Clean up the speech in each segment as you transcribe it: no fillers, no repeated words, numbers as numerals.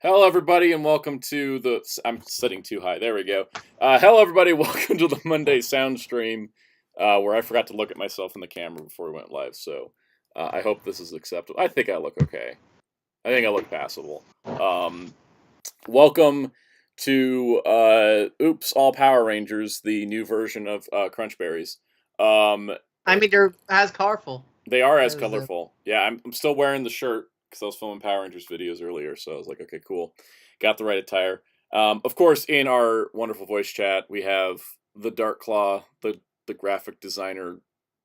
Hello, everybody, and welcome to the... I'm sitting too high. There we go. Hello, everybody. Welcome to the Monday Sound Stream, where I forgot to look at myself in the camera before we went live, so I hope this is acceptable. I think I look okay. I think I look passable. Welcome to Oops, All Power Rangers, the new version of Crunchberries. I mean, they're as colorful. They are as colorful. Yeah, I'm still wearing the shirt because I was filming Power Rangers videos earlier, so I was like, okay, cool. Got the right attire. Of course, in our wonderful voice chat, we have the Dark Claw, the graphic designer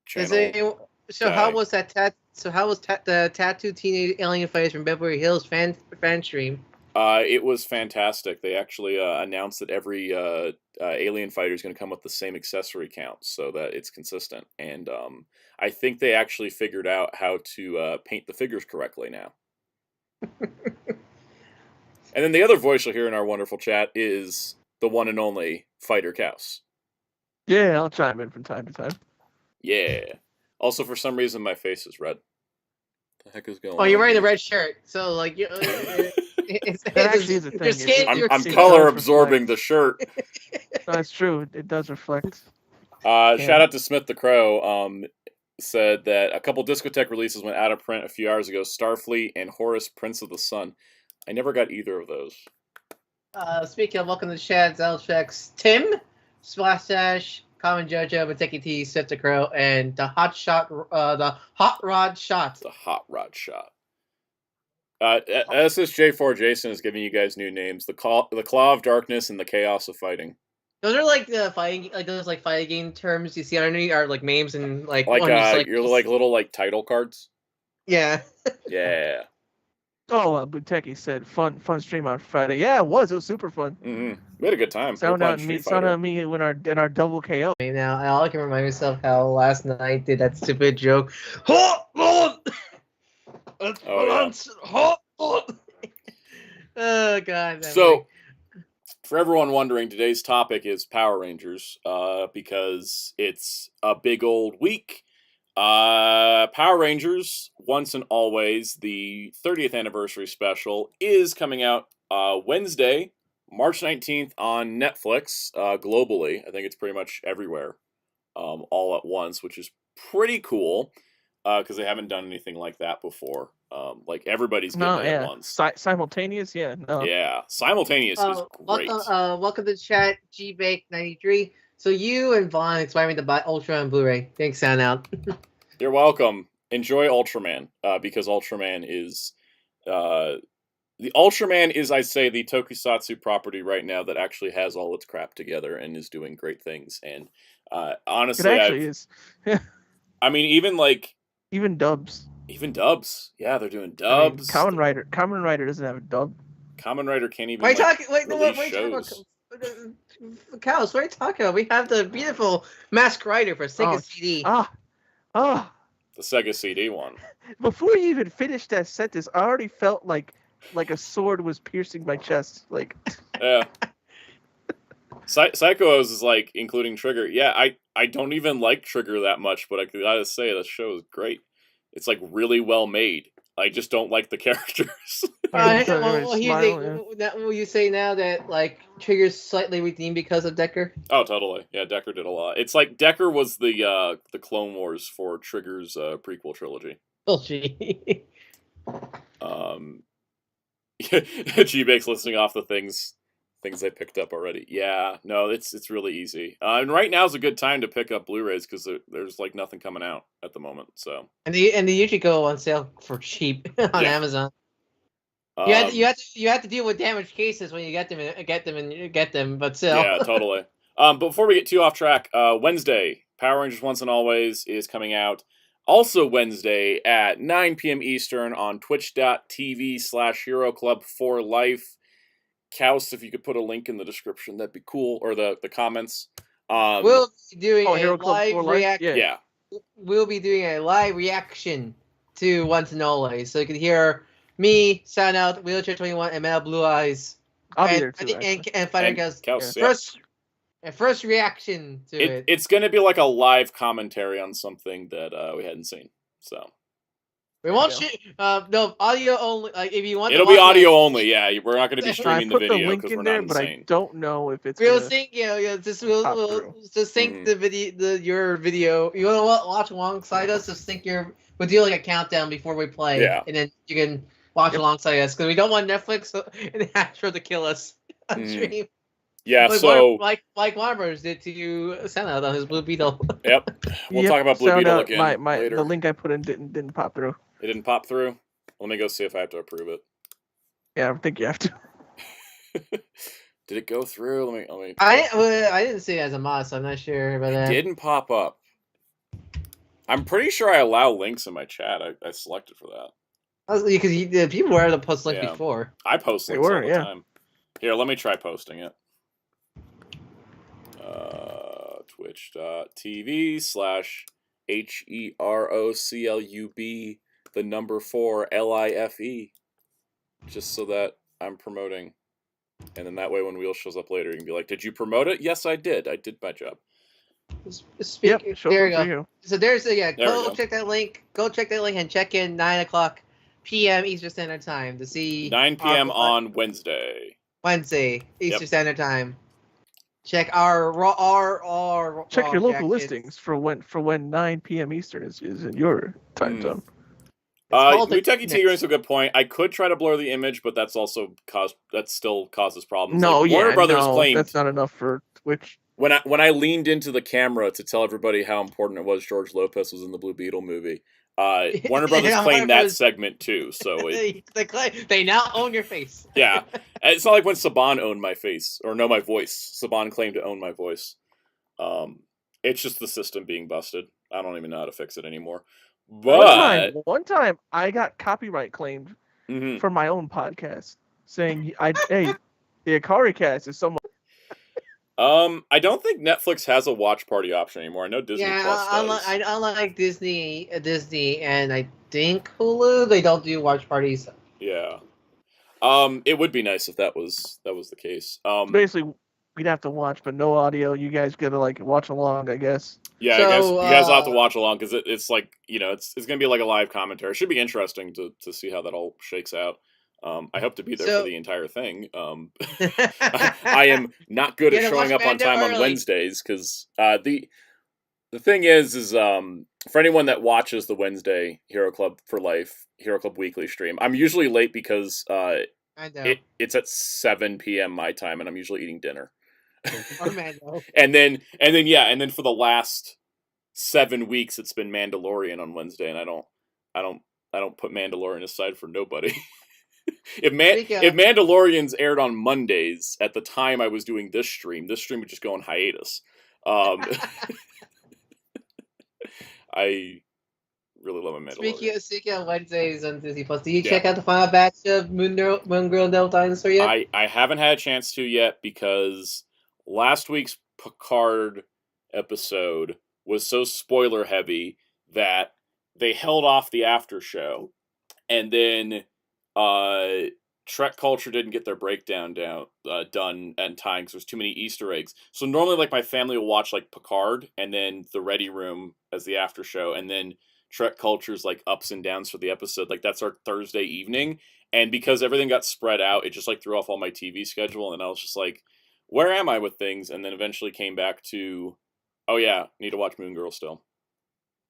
channel. How was that? The Tattoo Teenage Alien Fighters from Beverly Hills fan stream? It was fantastic. They actually announced that every Alien Fighter is going to come with the same accessory count, so that it's consistent. And I think they actually figured out how to paint the figures correctly now. And then the other voice you'll hear in our wonderful chat is the one and only Fighter Kaus. Yeah, I'll chime in from time to time. Yeah. Also, for some reason, my face is red. What the heck is going on? Oh, you're wearing the red shirt, so like you. I'm color absorbing the shirt. That's true. It does reflect. Shout out to Smith the Crow. Said that a couple Discotek releases went out of print a few hours ago. Starfleet and Horus, Prince of the Sun. I never got either of those. Speaking of, welcome to the chat, Zelchex, Tim, Splash Dash, Common Jojo, Mateki T, Smith the Crow, and the Hot Rod Shot. The Hot Rod Shot. SSJ4 Jason is giving you guys new names: the Claw of Darkness and the Chaos of Fighting. Those are like the fighting, like those like fighting game terms you see underneath are like memes and like you're like little like title cards. Yeah. Yeah. Oh, Buteki said fun stream on Friday. Yeah, it was super fun. Mm-hmm. We had a good time. Sound out me in our double KO. Now all I can remind myself how last night did that stupid joke. Oh god. So, for everyone wondering, today's topic is Power Rangers, because it's a big old week. Power Rangers, Once and Always, the 30th anniversary special, is coming out Wednesday, March 19th on Netflix, globally. I think it's pretty much everywhere, all at once, which is pretty cool, because they haven't done anything like that before. Like everybody's getting it at once. Simultaneous, yeah. No. Yeah, simultaneous is great. Welcome to the chat, GBake93. So you and Vaughn inspired me to buy Ultraman Blu-ray. Thanks, Soundout. You're welcome. Enjoy Ultraman, because Ultraman is I'd say, the Tokusatsu property right now that actually has all its crap together and is doing great things. And honestly, it actually is. I mean, even dubs. Even dubs. Yeah, they're doing dubs. I mean, Kamen Rider doesn't have a dub. Kamen Rider can't even release shows. Cows, what are you talking about? We have the beautiful Mask Rider for Sega CD. The Sega CD one. Before you even finished that sentence, I already felt like a sword was piercing my chest. Like, yeah. Psychos is like including Trigger. Yeah, I don't even like Trigger that much, but I gotta say the show is great. It's like really well made. I just don't like the characters. Will you say now that like Trigger's slightly redeemed because of Decker? Oh, totally. Yeah, Decker did a lot. It's like Decker was the Clone Wars for Trigger's prequel trilogy. Oh, gee. G-Bake's listing off the things they picked up already. Yeah, no, it's really easy. And right now is a good time to pick up Blu-rays because there's like nothing coming out at the moment. So and they usually go on sale for cheap on Amazon. You have to deal with damaged cases when you get them, but still. Yeah, totally. But before we get too off track, Wednesday, Power Rangers Once and Always is coming out. Also Wednesday at 9 p.m. Eastern on twitch.tv/HeroClub4Life. Kaus, if you could put a link in the description, that'd be cool, or the comments. We'll be doing a live reaction. Yeah. We'll be doing a live reaction to Once and Always, so you can hear me, Soundout, Wheelchair 21, and Metal Blue Eyes. I'll be there too. And Fighter Kaus. First reaction to it. It's going to be like a live commentary on something that we hadn't seen. So We won't Yeah. shoot. No, audio only. Like, if you want, It'll to be watch audio it, only. Yeah, we're not going to be I streaming the put the video link because in we're there, not but I insane. don't know if it's we'll gonna sync. Just pop we'll through. just sync Mhm. the video, your video. You want to watch alongside us? Just sync your. We'll do like a countdown before we play, Yeah. and then you can watch Yep. alongside us because we don't want Netflix and Hasbro to kill us on Mhm. stream. Yeah, Like so like Warner Brothers did to Soundout on his Blue Beetle. yep, we'll talk about Blue Sound Beetle out. again My later. the link I put in didn't pop through. It didn't pop through. Let me go see if I have to approve it. Yeah, I think you have to. Did it go through? Let me. I didn't see it as a mod, so I'm not sure. But It didn't pop up. I'm pretty sure I allow links in my chat. I selected for that. because the people were able to post links Yeah. before. I post They links were, all the yeah. time. Here, let me try posting it. Twitch.tv/HEROCLUB the number 4 LIFE. Just so that I'm promoting. And then that way when Wheel shows up later, you can be like, did you promote it? Yes, I did. I did my job. Yep, shows there up you for go. you. So there's There we go go. check that link. Go check that link and check in 9:00 p.m. Eastern Standard Time to see 9 p.m. on Wednesday. Wednesday Eastern Yep. Standard Time. Check our Check raw your local reactions. listings for when 9 p.m. Eastern is in your time Mm. zone. Muteki T brings a good point. I could try to blur the image, but that's also still causes problems. No, like, Warner Brothers claimed that's not enough for Twitch. when I leaned into the camera to tell everybody how important it was George Lopez was in the Blue Beetle movie. Warner Brothers claimed that segment too, so they now own your face. Yeah, it's not like when Saban owned my face or know my voice. Saban claimed to own my voice. It's just the system being busted. I don't even know how to fix it anymore. But One time, I got copyright claimed mhm. for my own podcast, saying, "Hey, the Akari Cast is so much." I don't think Netflix has a watch party option anymore. I know Disney Plus does. Unlike Disney, and I think Hulu, they don't do watch parties. Yeah. It would be nice if that was the case. Basically, we'd have to watch, but no audio. You guys gotta watch along, I guess. Yeah, So, I guess you guys will have to watch along because it's like it's gonna be like a live commentary. It should be interesting to see how that all shakes out. I hope to be there for the entire thing. I am not good at showing up on time on Wednesdays because the thing is for anyone that watches the Wednesday Hero Club for Life Hero Club Weekly stream, I'm usually late because I know. it's at 7 p.m. my time, and I'm usually eating dinner. Mando. and then for the last 7 weeks, it's been Mandalorian on Wednesday, and I don't put Mandalorian aside for nobody. If Mandalorians aired on Mondays at the time I was doing this stream would just go on hiatus. I really love Mandalorian. Speaking of Wednesdays on Disney Plus, do you check out the final batch of Moon Girl Devil Dinosaur yet? I haven't had a chance to yet because last week's Picard episode was so spoiler heavy that they held off the after show, and then Trek Culture didn't get their breakdown done in time because there's too many Easter eggs. So normally, like, my family will watch like Picard and then the Ready Room as the after show, and then Trek Culture's like ups and downs for the episode. Like, that's our Thursday evening, and because everything got spread out, it just like threw off all my TV schedule, and I was just like, where am I with things? And then eventually came back to, oh yeah, need to watch Moon Girl still.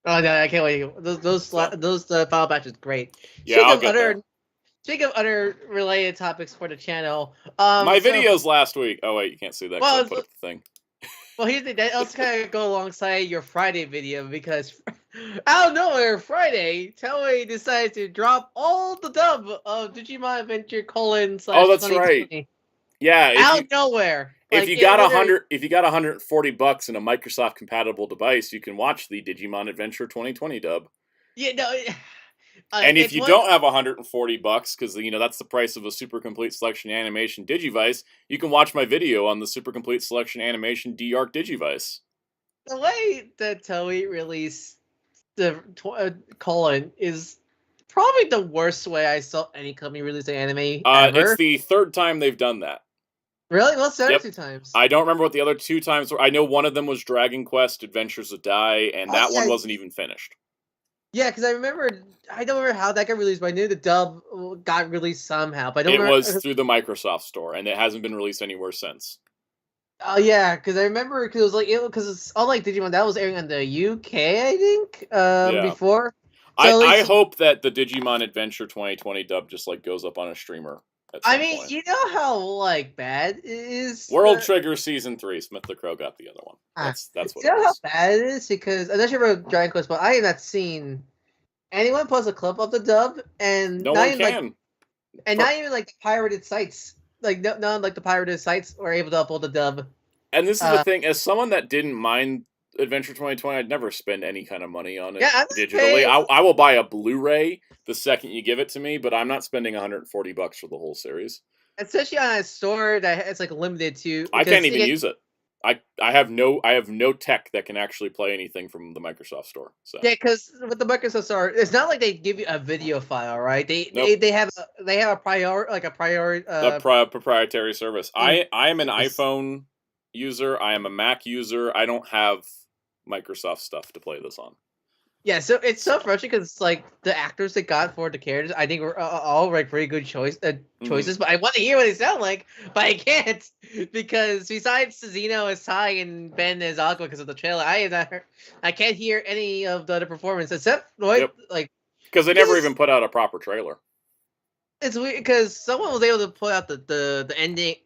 Oh no, I can't wait. Those final batch is great. Yeah, I'll get there. Speaking of other related topics for the channel, my videos last week. Oh wait, you can't see that. Well, I put up the thing. Well, here's the that also kind of go alongside your Friday video because out of nowhere, Friday, Toei decided to drop all the dub of Digimon Adventure : Oh, that's right. Yeah, out of nowhere. If you got $140 and a Microsoft compatible device, you can watch the Digimon Adventure 2020 dub. Yeah, no. And if you don't have $140, because that's the price of a Super Complete Selection Animation Digivice, you can watch my video on the Super Complete Selection Animation D-Arc Digivice. The way that Toei released the colon is probably the worst way I saw any company release an anime ever. It's the third time they've done that. Really? What's the other 2 times? I don't remember what the other 2 times were. I know one of them was Dragon Quest Adventures of Dai, and that one wasn't even finished. Yeah, because I don't remember how that got released, but I knew the dub got released somehow. But I don't It remember. was through the Microsoft Store, and it hasn't been released anywhere since. Oh yeah, because I remember because it was like because it's unlike Digimon that was airing on the UK, I think, Yeah. before. I So at least, hope that the Digimon Adventure 2020 dub just like goes up on a streamer at some I mean, point. you know how like bad it is. World Trigger Season 3, Smith the Crow got the other one. That's what You know it how is. bad it is because I'm not sure about Dragon Quest, but I have not seen anyone post a clip of the dub, and No not one even like, can. and not even like the pirated sites, like none like the pirated sites were able to upload the dub. And this is the thing, as someone that didn't mind Adventure 2020, I'd never spend any kind of money on it Yeah, I'm digitally. paying. I will buy a Blu-ray the second you give it to me, but I'm not spending $140 for the whole series. Especially on a store that it's like limited to. I can't even again, use it. I have no tech that can actually play anything from the Microsoft Store. So Yeah, because with the Microsoft Store, it's not like they give you a video file, right? Nope. They have a prior proprietary service. I am an iPhone user. I am a Mac user. I don't have Microsoft stuff to play this on. Yeah, so it's so frustrating because like the actors they got for the characters, I think were all like pretty good choices. But I want to hear what they sound like, but I can't because besides Zeno as Tai and Ben as Aqua because of the trailer, I can't hear any of the other performance except like because they never even put out a proper trailer. It's weird because someone was able to put out the ending.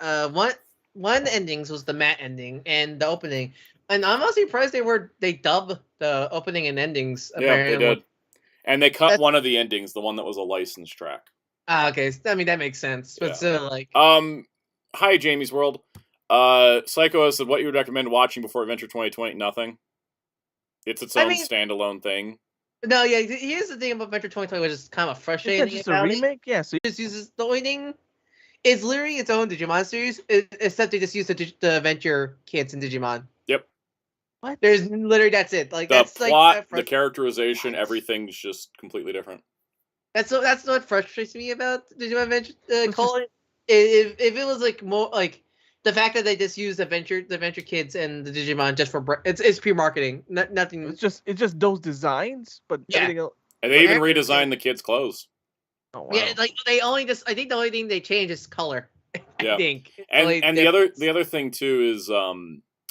One endings was the matte ending and the opening, and I'm also surprised they dubbed the opening and endings. Yeah, they did, and they cut That's, one of the endings, the one that was a licensed track. Okay, I mean that makes sense, but still, like, hi Jamie's World. Psycho said, "What you would recommend watching before Adventure 2020?" Nothing. It's its own standalone thing. No, yeah. Here's the thing about Adventure 2020, which is kind of frustrating. Is that just a remake? Yeah, so just uses the only thing. It's literally its own Digimon series, except they just use the Adventure kids in Digimon. Yep. What? There's literally that's it. Like the that's plot, like the characterization, everything's just completely different. That's what frustrates me about Digimon Adventure. If it was like more like the fact that they just use the Adventure kids and the Digimon just for it's pure marketing. Nothing. It's just those designs, but everything else. And they even redesigned the kids' clothes. Oh, wow. Yeah, like they only just. I think the only thing they change is color. Yeah. I think. And the other thing too is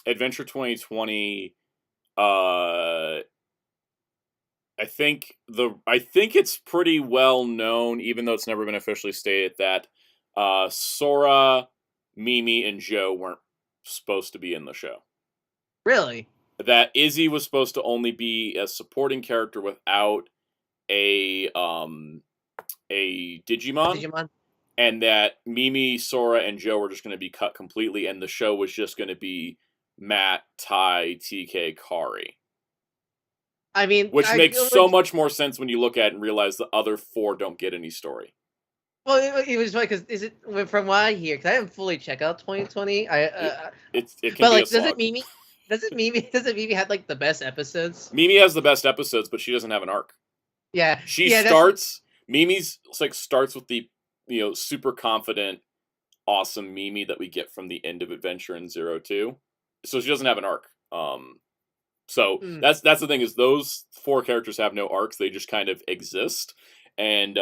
Adventure 2020. I think it's pretty well known, even though it's never been officially stated, that Sora, Mimi, and Joe weren't supposed to be in the show. Really? That Izzy was supposed to only be a supporting character without a Digimon, and that Mimi, Sora, and Joe were just going to be cut completely, and the show was just going to be Matt, Tai, TK, Kari. I mean, which makes so much more sense when you look at it and realize the other four don't get any story. Well, it was funny because from what I hear, because I haven't fully checked out 2020. It can but be like, a slog. Does it Mimi have like the best episodes? Mimi has the best episodes, but she doesn't have an arc. Yeah, Mimi's like starts with the super confident, awesome Mimi that we get from the end of Adventure in 02. So she doesn't have an arc. So that's the thing, is those four characters have no arcs. They just kind of exist. And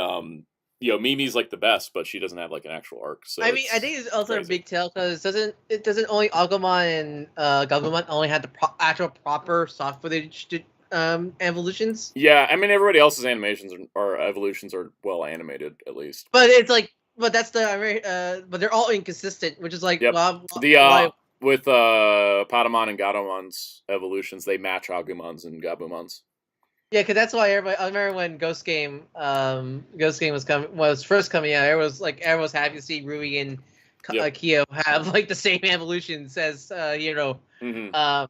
Mimi's like the best, but she doesn't have like an actual arc. So I mean, I think it's also a big tell because it doesn't only Agumon and Gundam only had the actual proper soft footage evolutions. Yeah, I mean everybody else's animations or evolutions are well animated at least. But it's like, but that's but they're all inconsistent, which is like, with Patamon and Gadomon's evolutions, they match Agumon's and Gabumon's. Yeah, because that's why everybody. I remember when Ghost Game was first coming out. Everyone was happy to see Rui and Kyo have like the same evolutions as Hiro. Mm-hmm.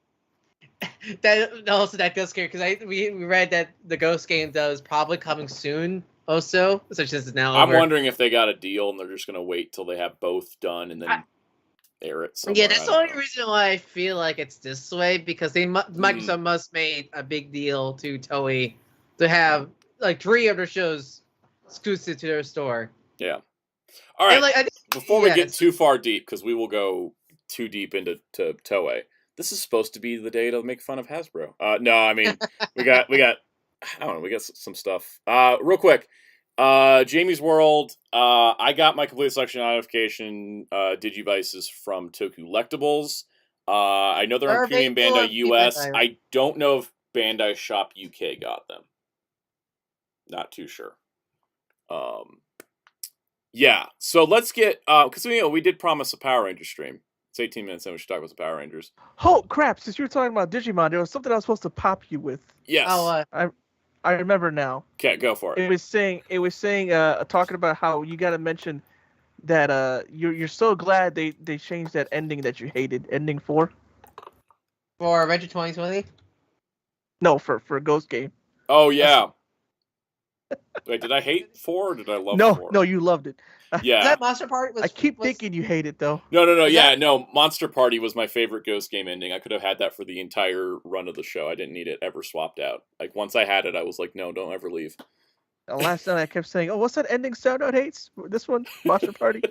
That does scare because we read that the Ghost Game is probably coming soon. Also, such as now. I'm wondering if they got a deal and they're just gonna wait till they have both done and then air it somewhere. Yeah, that's the only reason why I feel like it's this way, because Microsoft must made a big deal to Toei to have like 3 of their shows exclusive to their store. Yeah. All right. Before we get too far deep, because we will go too deep into Toei. This is supposed to be the day to make fun of Hasbro. No, I mean we got I don't know. We got some stuff. Real quick. Jamie's World. I got my complete selection notification Digivices from Tokulectables. I know they're on Or Premium available Bandai on Premium US. Bandai. I don't know if Bandai Shop UK got them. Not too sure. Yeah. So let's get because we did promise a Power Ranger stream. It's 18 minutes and we should talk about the Power Rangers. Oh crap! Since you were talking about Digimon, there was something I was supposed to pop you with. Yes. Oh, I remember now. Okay, go for it. It was saying talking about how you got to mention that you're so glad they changed that ending that you hated, ending 4. for Ranger 2020. No, for Ghost Game. Oh yeah. Wait, did I hate 4 or did I love 4? No, you loved it. Yeah. Is that Monster Party? I keep thinking you hate it though. No. Is Yeah, that- no. Monster Party was my favorite Ghost Game ending. I could have had that for the entire run of the show. I didn't need it ever swapped out. Like once I had it, I was like, no, don't ever leave. And last night I kept saying, "Oh, what's that ending Soundout hates? This one, Monster Party."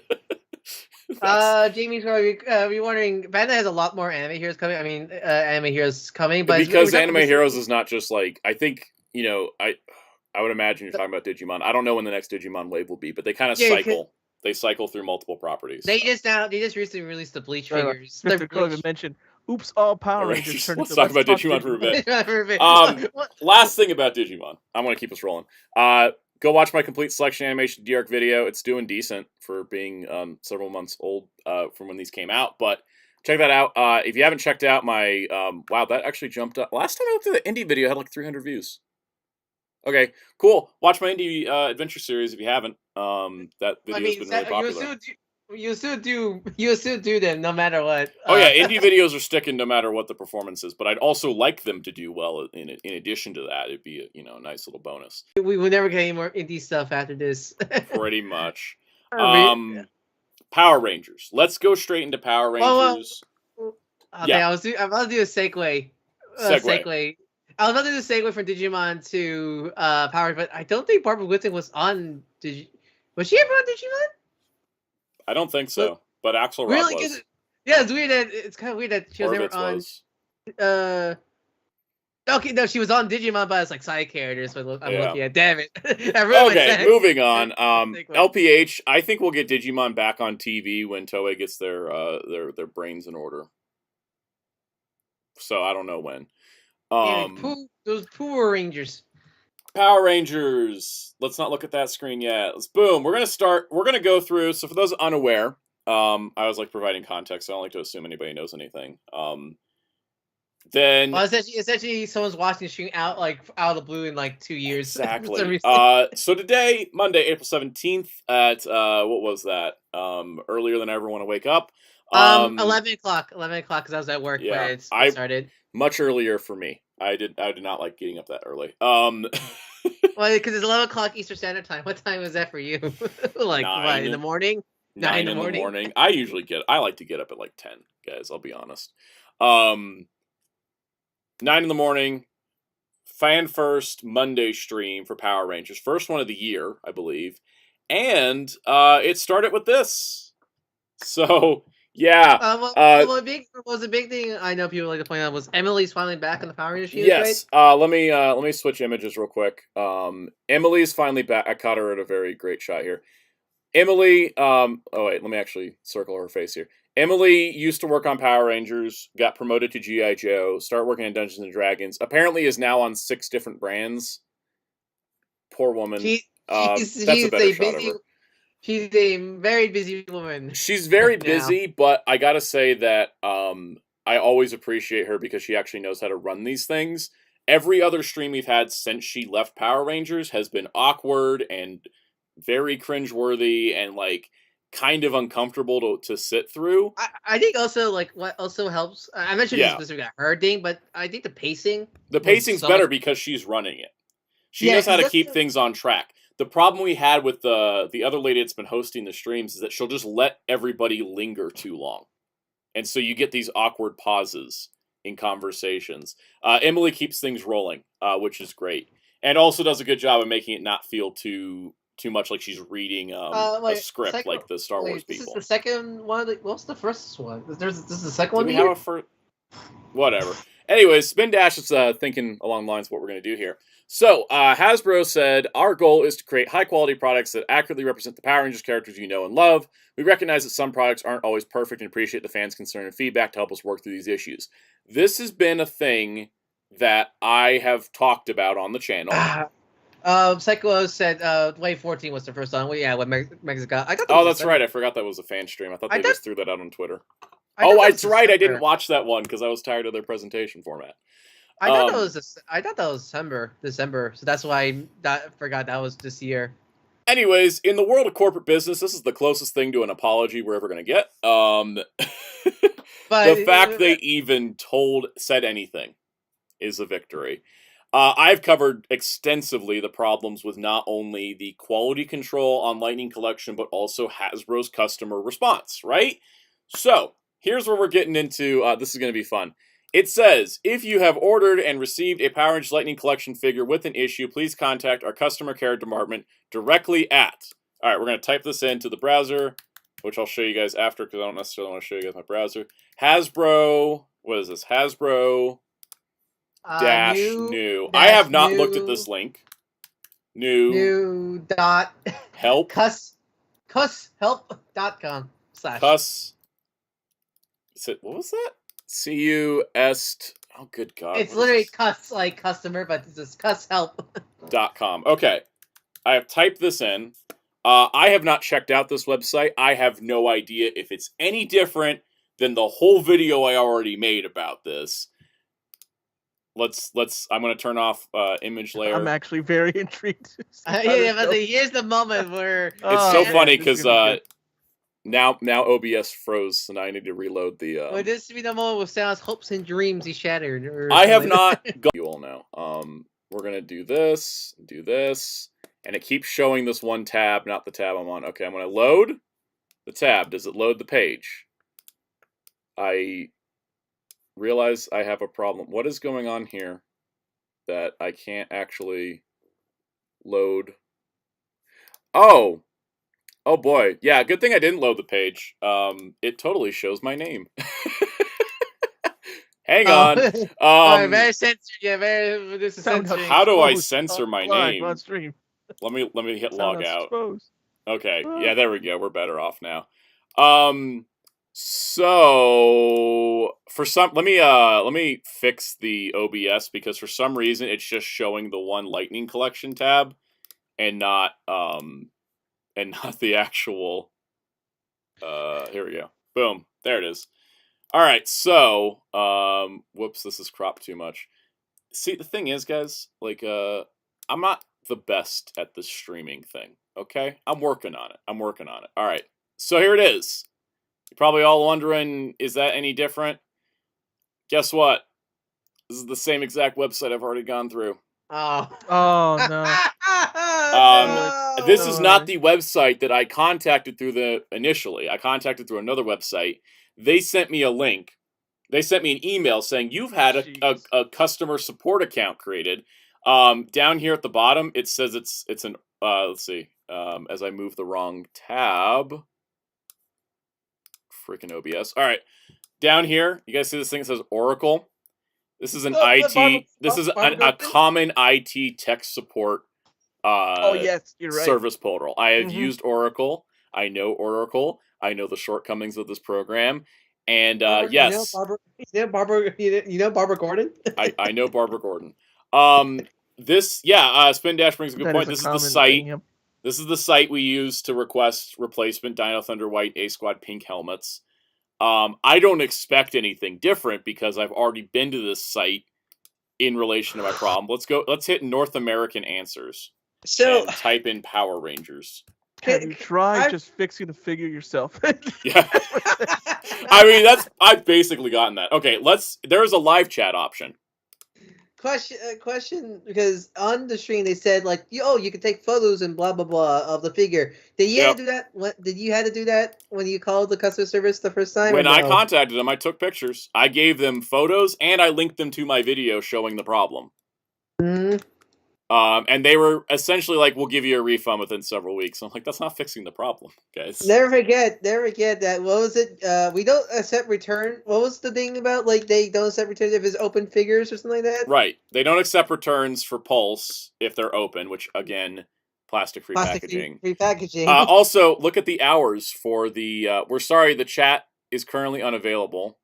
Jamie's probably wondering. Bandai has a lot more anime heroes coming. I mean, anime heroes coming, but because we're Anime talking- Heroes is not just like I think I would imagine you're talking about Digimon. I don't know when the next Digimon wave will be, but they kind of Yeah, cycle. They cycle through multiple properties. They just recently released the Bleach figures. Mr. The Coven mentioned, "Oops, all Power Alright, Rangers turned let's into talk about Digimon for a bit. Last thing about Digimon, I'm going to keep us rolling. Go watch my complete selection animation D-Arc video. It's doing decent for being several months old from when these came out, but check that out. If you haven't checked out my wow, that actually jumped up. Last time I looked at the indie video, it had like 300 views. Okay, cool. Watch my indie adventure series if you haven't. That video's been really popular. You still do them no matter what. Oh yeah, indie videos are sticking no matter what the performance is, but I'd also like them to do well. In addition to that, it'd be a nice little bonus. We will never get any more indie stuff after this. Pretty much. Power Rangers. Let's go straight into Power Rangers. Okay, Yeah. I'm about to do a segue. Segue. I was about to do a segue from Digimon to Power, but I don't think Barbara Whitton was on Was she ever on Digimon? I don't think so, but Axelrod Really? was. Yeah, it's kind of weird that she was never Horvitz on. was. Okay, no, she was on Digimon, but as like side characters. But I'm Yeah. looking at. Damn it! I ruined my Okay, sense. moving on. Segue. LPH. I think we'll get Digimon back on TV when Toei gets their brains in order. So I don't know when. Those Power Rangers. Power Rangers. Let's not look at that screen yet. Boom. We're gonna go through. So for those unaware, I was like providing context. So I don't like to assume anybody knows anything. Then Well, essentially someone's watching the stream out of the blue in like 2 years. exactly. So today, Monday, April 17th, at what was that? Earlier than I ever want to wake up. 11 o'clock because I was at work Yeah, when it started. Much earlier for me. I did not like getting up that early. Well, because it's 11 o'clock Eastern Standard Time. What time is that for you? Like, what, in the morning? 9 in the morning. I like to get up at like 10, guys, I'll be honest. 9 in the morning, fan first Monday stream for Power Rangers. First one of the year, I believe. And it started with this. So, yeah. A big thing I know people like to point out was Emily's finally back in the Power Rangers shoes, yes. right? Let me switch images real quick. Emily's finally back. I caught her at a very great shot here. Emily, oh wait, let me actually circle her face here. Emily used to work on Power Rangers, got promoted to G.I. Joe, started working on Dungeons and Dragons. Apparently is now on 6 different brands. Poor woman. That's a better shot of her. She's a very busy woman. She's very busy, but I gotta say that I always appreciate her because she actually knows how to run these things. Every other stream we've had since she left Power Rangers has been awkward and very cringeworthy and like kind of uncomfortable to sit through. I think also like what also helps. I mentioned this specifically her thing, but I think the pacing. The pacing's better because she's running it. She knows how to keep things on track. The problem we had with the other lady that's been hosting the streams is that she'll just let everybody linger too long. And so you get these awkward pauses in conversations. Emily keeps things rolling, which is great. And also does a good job of making it not feel too much like she's reading a script like the Star Wars people. This is the second one. What's the first one? This is the second one. Do we have a first? Whatever. Anyways, Spin Dash is thinking along the lines of what we're going to do here. So, Hasbro said, our goal is to create high-quality products that accurately represent the Power Rangers characters you know and love. We recognize that some products aren't always perfect and appreciate the fans' concern and feedback to help us work through these issues. This has been a thing that I have talked about on the channel. Psycho said Wave 14 was the first one. Well, yeah, with Mexico. I thought Oh, that's right. I forgot that was a fan stream. I thought they just threw that out on Twitter. Oh, that's right. I didn't watch that one because I was tired of their presentation format. I thought that was December. So that's why I forgot that was this year. Anyways, in the world of corporate business, this is the closest thing to an apology we're ever going to get. But the fact they even said anything is a victory. I've covered extensively the problems with not only the quality control on Lightning Collection, but also Hasbro's customer response, right? So, here's where we're getting into, this is going to be fun. It says, if you have ordered and received a Power Rangers Lightning Collection figure with an issue, please contact our customer care department directly at... Alright, we're going to type this into the browser, which I'll show you guys after, because I don't necessarily want to show you guys my browser. Hasbro... What is this? Hasbro... new. I have not looked at this link. New dot... Help. Cusshelp.com / Cuss... What was that? C-U-S... Oh, good God. It's literally cuss, like customer, but it's just cusshelp.com. Okay. I have typed this in. I have not checked out this website. I have no idea if it's any different than the whole video I already made about this. I'm going to turn off image layer. I'm actually very intrigued. Here's the moment where... It's so funny, because... Now OBS froze, and I need to reload the... Well, this would be the moment with Sal's hopes and dreams he shattered. I have not... You all know. We're going to do this, and it keeps showing this one tab, not the tab I'm on. Okay, I'm going to load the tab. Does it load the page? I realize I have a problem. What is going on here that I can't actually load? Oh boy, yeah, good thing I didn't load the page. It totally shows my name. Hang on. Very censored, yeah, this is censored. How do I censor my name? On stream. Let me hit log out. Exposed. Okay, yeah, there we go. We're better off now. So for some, let me fix the OBS, because for some reason it's just showing the one Lightning Collection tab and not the actual, here we go. Boom. There it is. All right. So, whoops, this is cropped too much. See, the thing is, guys, like, I'm not the best at this streaming thing. Okay. I'm working on it. All right. So here it is. You're probably all wondering, is that any different? Guess what? This is the same exact website I've already gone through. Oh no. This is not the website that I contacted through initially. I contacted through another website. They sent me a link. They sent me an email saying, you've had a customer support account created. Down here at the bottom, it says it's an, let's see, as I move the wrong tab. Freaking OBS. All right. Down here, you guys see this thing that says Oracle? This is an a common IT tech support yes, you're right. service portal. I have used Oracle. I know Oracle. I know the shortcomings of this program. And yes. You know Barbara Gordon? I know Barbara Gordon. Spin Dash brings a good point. This is the site. Yep. This is the site we use to request replacement Dino Thunder White A-Squad pink helmets. I don't expect anything different because I've already been to this site in relation to my problem. Let's hit North American answers. So and type in Power Rangers. Have you tried just fixing the figure yourself? Yeah. I mean, I've basically gotten that. Okay, there's a live chat option. Question, because on the stream they said like, you can take photos and blah blah blah of the figure. Did you have to do that? Did you have to do that when you called the customer service the first time? When I contacted them, I took pictures. I gave them photos and I linked them to my video showing the problem. Mm-hmm. And they were essentially like, "We'll give you a refund within several weeks." I'm like, "That's not fixing the problem, guys." Never forget that. What was it? We don't accept return. What was the thing about like they don't accept returns if it's open figures or something like that? Right. They don't accept returns for Pulse if they're open, which again, plastic-free packaging. Free packaging. Also, look at the hours for the. We're sorry, the chat is currently unavailable.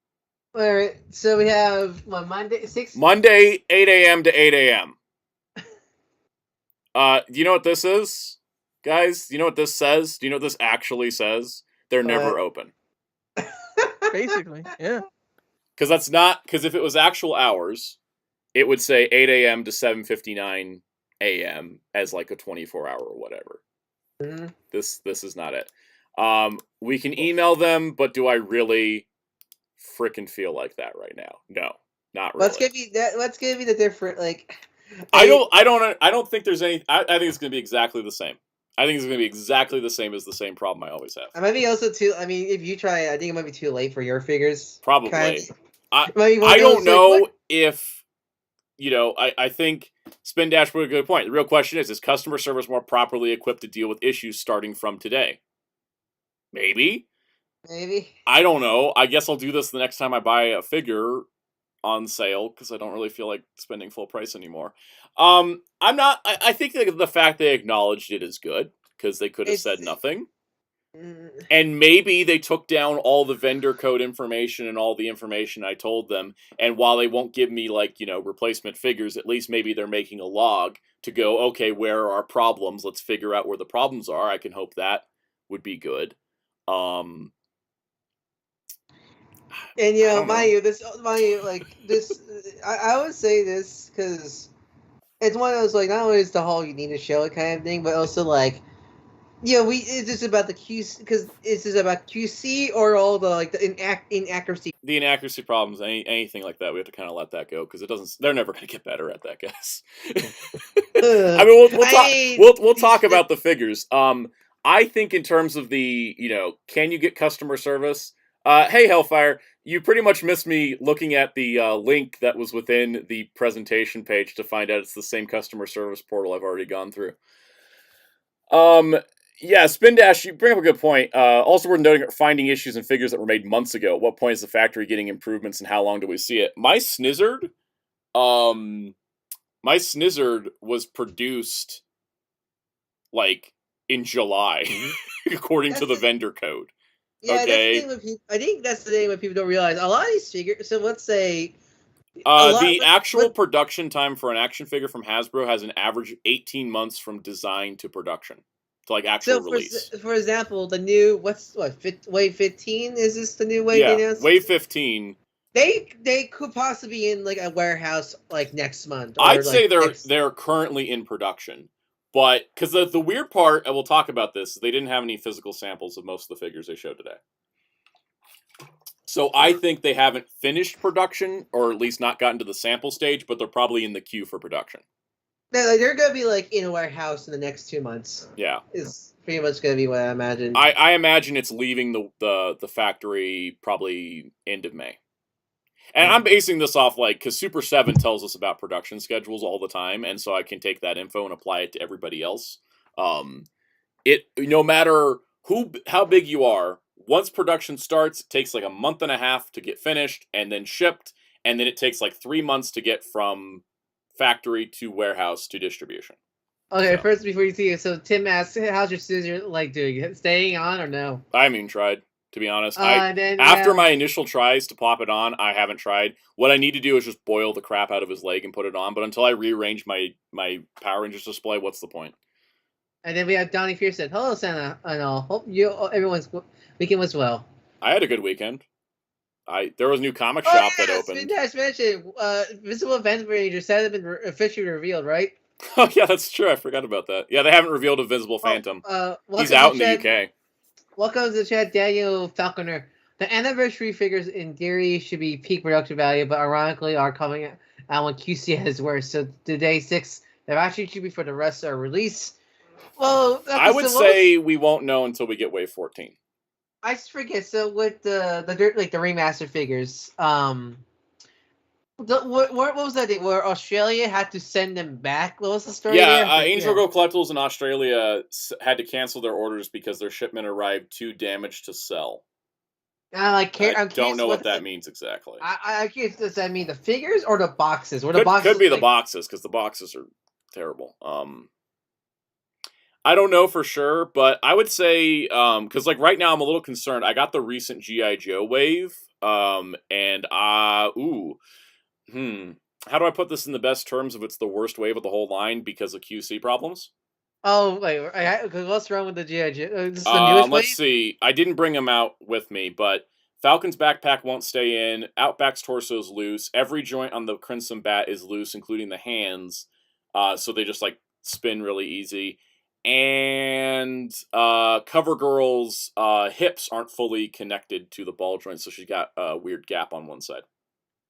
All right. So we have Monday 6. Monday 8 a.m. to 8 a.m. Do you know what this is, guys? Do you know what this says? Do you know what this actually says? They're never open. Basically, yeah. Because that's not. Because if it was actual hours, it would say 8 a.m. to 7:59 a.m. as like a 24-hour or whatever. Mm-hmm. This is not it. We can email them, but do I really freaking feel like that right now? No, not really. Let's give you the different like. I don't think there's any. I think it's going to be exactly the same. I think it's going to be exactly the same as the same problem I always have. It might be also too. I mean, if you try it, I think it might be too late for your figures. Probably. I don't know if I think Spin Dash put a good point. The real question is customer service more properly equipped to deal with issues starting from today? Maybe. I don't know. I guess I'll do this the next time I buy a figure on sale because I don't really feel like spending full price anymore. I'm not. I think the fact they acknowledged it is good because they could have said nothing. And maybe they took down all the vendor code information and all the information I told them. And while they won't give me replacement figures, at least maybe they're making a log to go, okay, where are our problems? Let's figure out where the problems are. I can hope that would be good. And I would say this because it's one of those like not always the whole you need to show it kind of thing, but also like it's just about the QC because it's just about QC or all the like the inaccuracy. The inaccuracy problems, anything like that, we have to kind of let that go because it doesn't. They're never going to get better at that, guys. I mean, we'll talk about the figures. I think in terms of the can you get customer service? Hey, Hellfire, you pretty much missed me looking at the link that was within the presentation page to find out it's the same customer service portal I've already gone through. Yeah, Spin Dash, you bring up a good point. Also, we're noting finding issues in figures that were made months ago. At what point is the factory getting improvements, and how long do we see it? My Snizzard was produced like in July, according to the vendor code. Yeah, okay. I think that's the thing what people don't realize. A lot of these figures. So let's say. The actual production time for an action figure from Hasbro has an average 18 months from design to production. To actual release. For example, the new Wave 15? Is this the new wave? Yeah, Wave 15. They could possibly be in like a warehouse like next month. I'd say they're currently in production, but because the weird part, and we'll talk about this, they didn't have any physical samples of most of the figures they showed today. So I think they haven't finished production, or at least not gotten to the sample stage, but they're probably in the queue for production. They're going to be like in a warehouse in the next 2 months. Yeah. Is pretty much going to be what I imagine. I imagine it's leaving the factory probably end of May. And I'm basing this off because Super 7 tells us about production schedules all the time, and so I can take that info and apply it to everybody else. No matter how big you are, once production starts, it takes like a month and a half to get finished and then shipped, and then it takes like 3 months to get from factory to warehouse to distribution. Okay, first before you see it, so Tim asks, "How's your scissor doing? Staying on or no?" I haven't even tried, to be honest. After my initial tries to pop it on, I haven't tried. What I need to do is just boil the crap out of his leg and put it on. But until I rearrange my Power Rangers display, what's the point? And then we have Donnie Fierce said, "Hello, Santa, and all. Hope everyone's weekend was well." I had a good weekend. There was a new comic shop that opened. Spin Dash mentioned Visible Event Ranger said have been officially revealed, right? Oh yeah, that's true. I forgot about that. Yeah, they haven't revealed a Visible Phantom. He's out in the UK. Welcome to the chat, Daniel Falconer. The anniversary figures in theory should be peak production value, but ironically are coming out when QC has worse. So today 6, they actually should be for the rest of our release. Well, I would say we won't know until we get Wave 14. I just forget. So with the remastered figures, What was that thing where Australia had to send them back? What was the story Yeah, there? Angel Girl Collectibles in Australia had to cancel their orders because their shipment arrived too damaged to sell. I'm I don't curious know what what that means exactly. I'm curious. Does that mean the figures or the boxes? Or the Could boxes be the like boxes because the boxes are terrible. I don't know for sure, but I would say because like right now I'm a little concerned. I got the recent GI Joe wave, and how do I put this in the best terms if it's the worst wave of the whole line because of QC problems? oh wait, what's wrong with the GI Joe? This is the newest Let's wave. see. I didn't bring him out with me, but Falcon's backpack won't stay in. Outback's torso's loose. Every joint on the Crimson Bat is loose, including the hands. So they just like spin really easy. And CoverGirl's hips aren't fully connected to the ball joint, so she's got a weird gap on one side.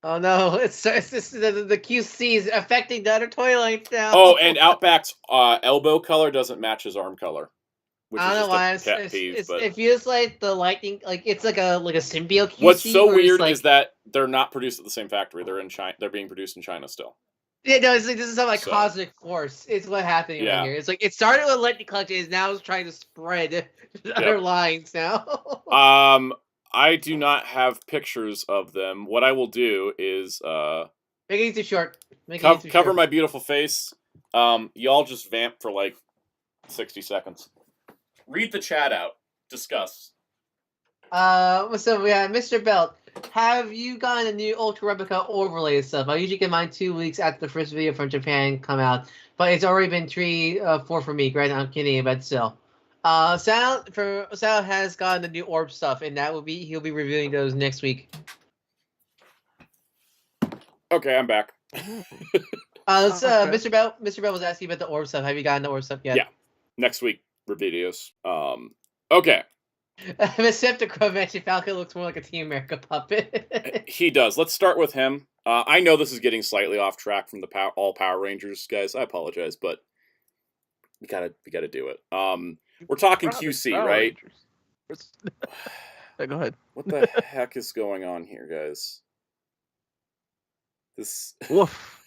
Oh no, it's just the QC is affecting the other toy lines now. Oh, and Outback's elbow color doesn't match his arm color, which I is don't know just why a pet peeve. But it feels like the lightning, like it's like a symbiote QC. what's so where it's weird like, is that they're not produced at the same factory. They're in China. They're being produced in China still. yeah, no, it's like this is some like So, cosmic force. It's what happening Yeah. right here. It's like it started with lightning collection, is now it's trying to spread to other lines now. I do not have pictures of them. What I will do is Make it too short. cover my beautiful face. Y'all just vamp for like 60 seconds. Read the chat out. Discuss. So yeah, Mr. Belt, have you gotten a new Ultra Replica overlay stuff? I usually get mine 2 weeks after the first video from Japan come out, but it's already been 4 for me. Granted, I'm Canadian, but still. Sal has gotten the new orb stuff, and he'll be reviewing those next week. Okay, I'm back. Mr. Bell was asking about the orb stuff. Have you gotten the orb stuff yet? Yeah, next week for videos. Okay. Receptacron mentioned Falcon looks more like a Team America puppet. He does. Let's start with him. I know this is getting slightly off track from the all Power Rangers guys. I apologize, but we gotta do it. We're talking QC, right? Go ahead. What the heck is going on here, guys? This. Woof.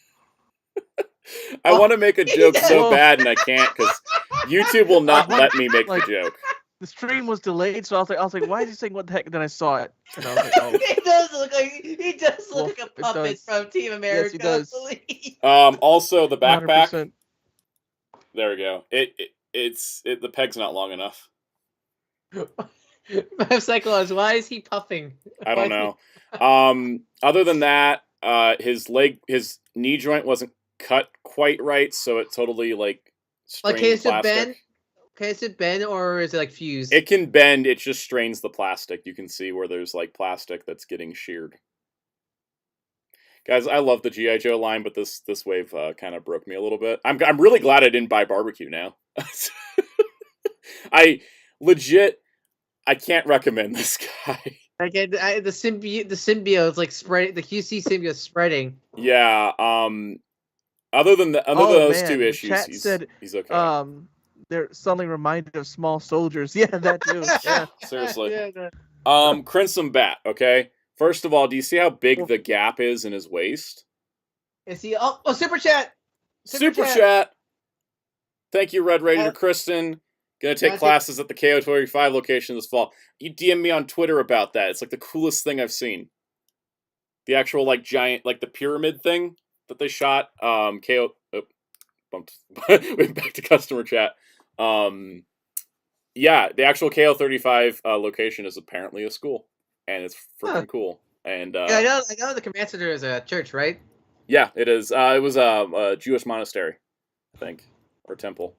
I want to make a joke so bad and I can't because YouTube will not let me make the joke. The stream was delayed, so I was like, why is he saying what the heck? Then I saw it, and I was like, oh. He does look like a puppet from Team America. Yes, he does. Also the backpack. 100%. There we go. The peg's not long enough. My cycle is, why is he puffing? I don't know. Other than that, his knee joint wasn't cut quite right, so it totally strained plastic. Is it bend or is it like fused? It can bend. It just strains the plastic. You can see where there's plastic that's getting sheared. Guys, I love the GI Joe line, but this wave kind of broke me a little bit. I'm really glad I didn't buy Barbecue now. I can't recommend this guy. Again, the symbiote's like spread. The QC symbiote spreading. Yeah. Other than those two issues, he's okay. They're suddenly reminded of Small Soldiers. Yeah, that too. Yeah. Seriously. Yeah, Crimson Bat. Okay. First of all, do you see how big the gap is in his waist? Is he? Oh, super chat. Super chat. Thank you, Red Ranger Kristen. Gonna take classes at the KO25 location this fall. You DM me on Twitter about that. It's like the coolest thing I've seen. The actual giant, the pyramid thing that they shot. KO. Oh, bumped. Went back to customer chat. Yeah, the actual KO35 location is apparently a school, and it's freaking cool. And yeah, I know the command center is a church, right? Yeah, it is. It was a Jewish monastery, I think, or temple.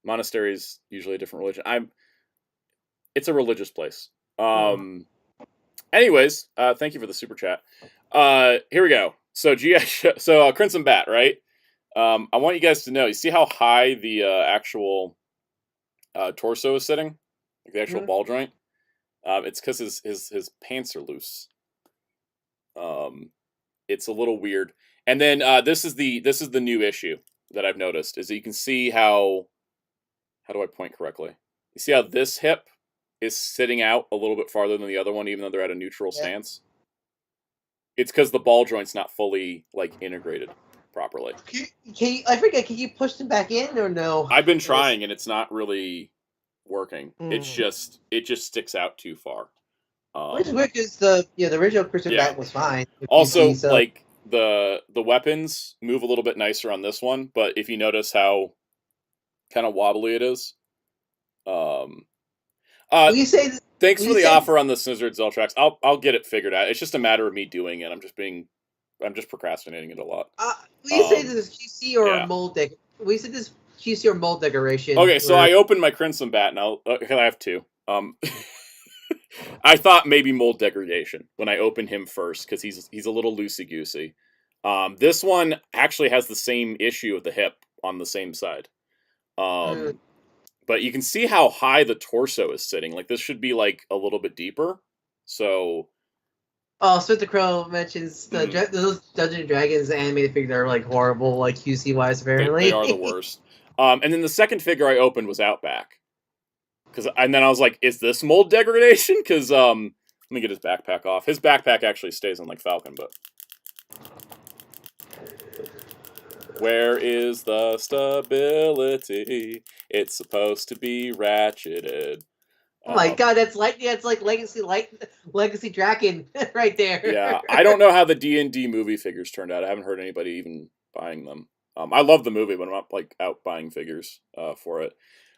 Monastery is usually a different religion. It's a religious place. Anyways, thank you for the super chat. Here we go. So Crimson Bat, right? I want you guys to know. You see how high the actual torso is sitting, the actual ball joint. It's because his pants are loose. It's a little weird. And then this is the new issue that I've noticed is that you can see how do I point correctly? You see how this hip is sitting out a little bit farther than the other one, even though they're at a neutral stance. It's because the ball joint's not fully like integrated properly. I forget. Can you push them back in or no? I've been trying and it's not really working. It's Mm. just it just sticks out too far. Which is weird because the original Christian Yeah. bat was fine. with Also, PC, so- like the weapons move a little bit nicer on this one, but if you notice how kind of wobbly it is, Will you say thanks will for you the say- offer on the Scissored Zeltrax. I'll get it figured out. It's just a matter of me doing it. I'm just procrastinating it a lot. will you say this is QC or yeah. mold deck? Will you say this is QC or mold decoration? Okay, so I opened my Crimson Bat now. I have two. I thought maybe mold degradation when I opened him first because he's a little loosey goosey. This one actually has the same issue with the hip on the same side. But you can see how high the torso is sitting. Like this should be like a little bit deeper. So. Oh, Smith the Crow mentions those Dungeons and Dragons animated figures are like horrible, like QC wise apparently. They are the worst. And then the second figure I opened was Outback. And then I was like, is this mold degradation? Because let me get his backpack off. His backpack actually stays on like Falcon, but where is the stability? It's supposed to be ratcheted. Oh my god, that's like Legacy Draken right there. Yeah, I don't know how the D&D movie figures turned out. I haven't heard anybody even buying them. I love the movie, but I'm not like out buying figures for it.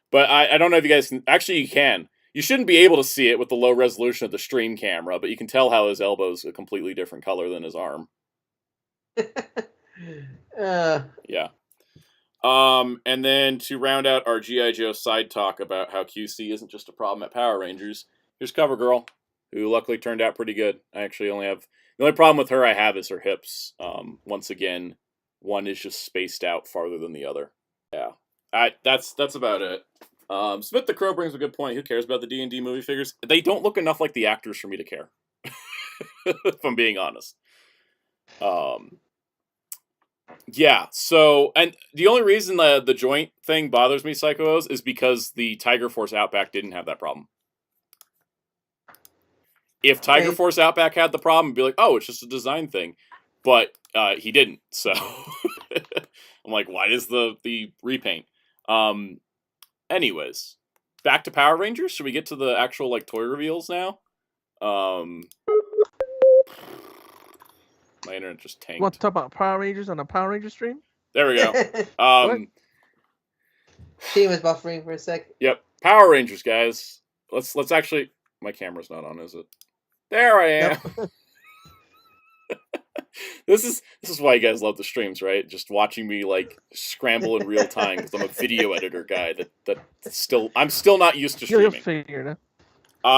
But I don't know if you guys can. Actually, you can. You shouldn't be able to see it with the low resolution of the stream camera, but you can tell how his elbow's a completely different color than his arm. Yeah. And then to round out our G.I. Joe side talk about how QC isn't just a problem at Power Rangers, here's CoverGirl, who luckily turned out pretty good. I actually only have... The only problem with her I have is her hips. Once again, one is just spaced out farther than the other. Yeah. That's about it. Smith the Crow brings a good point. Who cares about the D&D movie figures? They don't look enough like the actors for me to care. If I'm being honest. Yeah, so, and the only reason the joint thing bothers me, Psychos, is because the Tiger Force Outback didn't have that problem. If Tiger Force Outback had the problem, it'd be like, oh, it's just a design thing. But he didn't, so I'm like, why does the repaint? Anyways, back to Power Rangers. Should we get to the actual like toy reveals now? My internet just tanked. You want to talk about Power Rangers on a Power Ranger stream? There we go. Team was buffering for a second. Yep, Power Rangers, guys. Let's actually. My camera's not on, is it? There I am. Yep. This is why you guys love the streams, right? Just watching me like scramble in real time because I'm a video editor guy I'm still not used to streaming. You'll figure it out.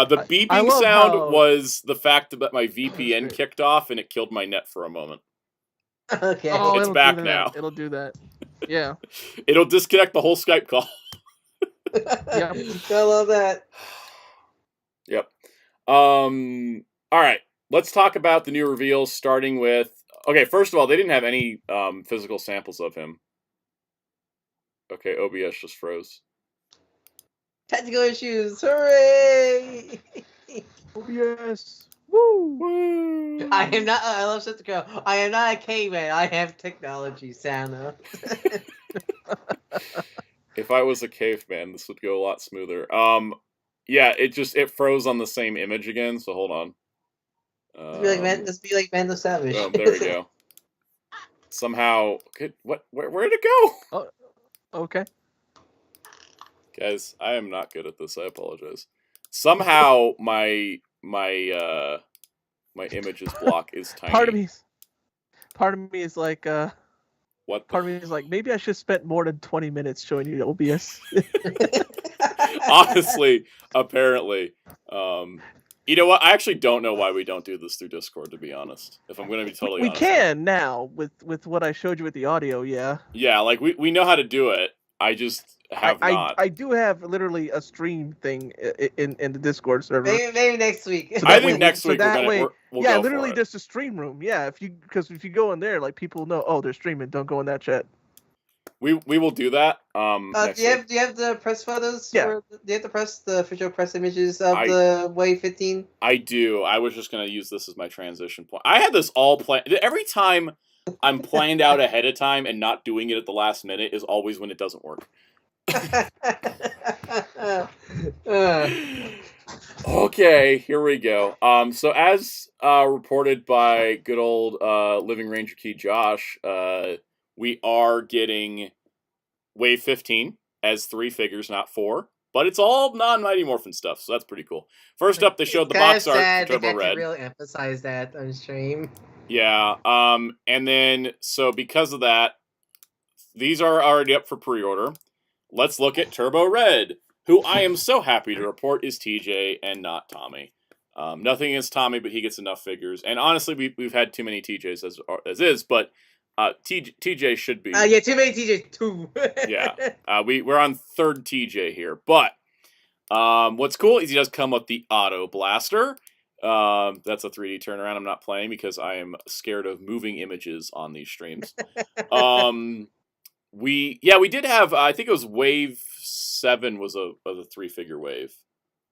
The beeping sound was the fact that my VPN kicked off and it killed my net for a moment. Okay. Oh, it's back now. It'll do that. Yeah. It'll disconnect the whole Skype call. Yep. I love that. Yep. All right. Let's talk about the new reveals, starting with... Okay, first of all, they didn't have any physical samples of him. Okay, OBS just froze. Technical issues. Hooray! OBS. Woo! Woo! I love Seth the Crow. I am not a caveman. I have technology, Santa. If I was a caveman, this would go a lot smoother. Yeah, it froze on the same image again, so hold on. Let's be like Man the Savage. Oh, there we go. Somehow, where'd it go? Oh, okay. Guys, I am not good at this. I apologize. Somehow my images block is tiny. Part of me is like what? Part of me is like, maybe I should spend more than 20 minutes showing you OBS. Honestly, apparently. You know what? I actually don't know why we don't do this through Discord, to be honest. If I'm going to be totally honest. We can now with what I showed you with the audio, yeah. Yeah, like we know how to do it. I just have not. I do have literally a stream thing in the Discord server. Maybe next week. So I think next week we'll yeah, go literally for it. just a stream room. Yeah, because if you go in there, like people know, oh, they're streaming. Don't go in that chat. We will do that. Next do you week. have the press photos? Yeah. Do you have to press the official press images of I- the Wave 15? I do. I was just gonna use this as my transition point. I had this all planned. Every time I'm planned out ahead of time and not doing it at the last minute is always when it doesn't work. Okay, here we go. So as reported by good old Living Ranger Key Josh, we are getting Wave 15 as 3 figures, not 4. But it's all non-Mighty Morphin stuff, so that's pretty cool. First up, they showed the box art for Turbo They had Red. to really emphasize that on stream. Yeah, and then, so because of that, these are already up for pre-order. Let's look at Turbo Red, who I am so happy to report is TJ and not Tommy. Nothing against Tommy, but he gets enough figures. And honestly, we've had too many TJs as is, but TJ should be. Yeah, too many TJs too. Yeah, we're on 3rd TJ here. But what's cool is he does come with the Auto Blaster. That's a 3D turnaround. I'm not playing because I am scared of moving images on these streams. We did have, I think it was Wave 7 was a 3-figure wave.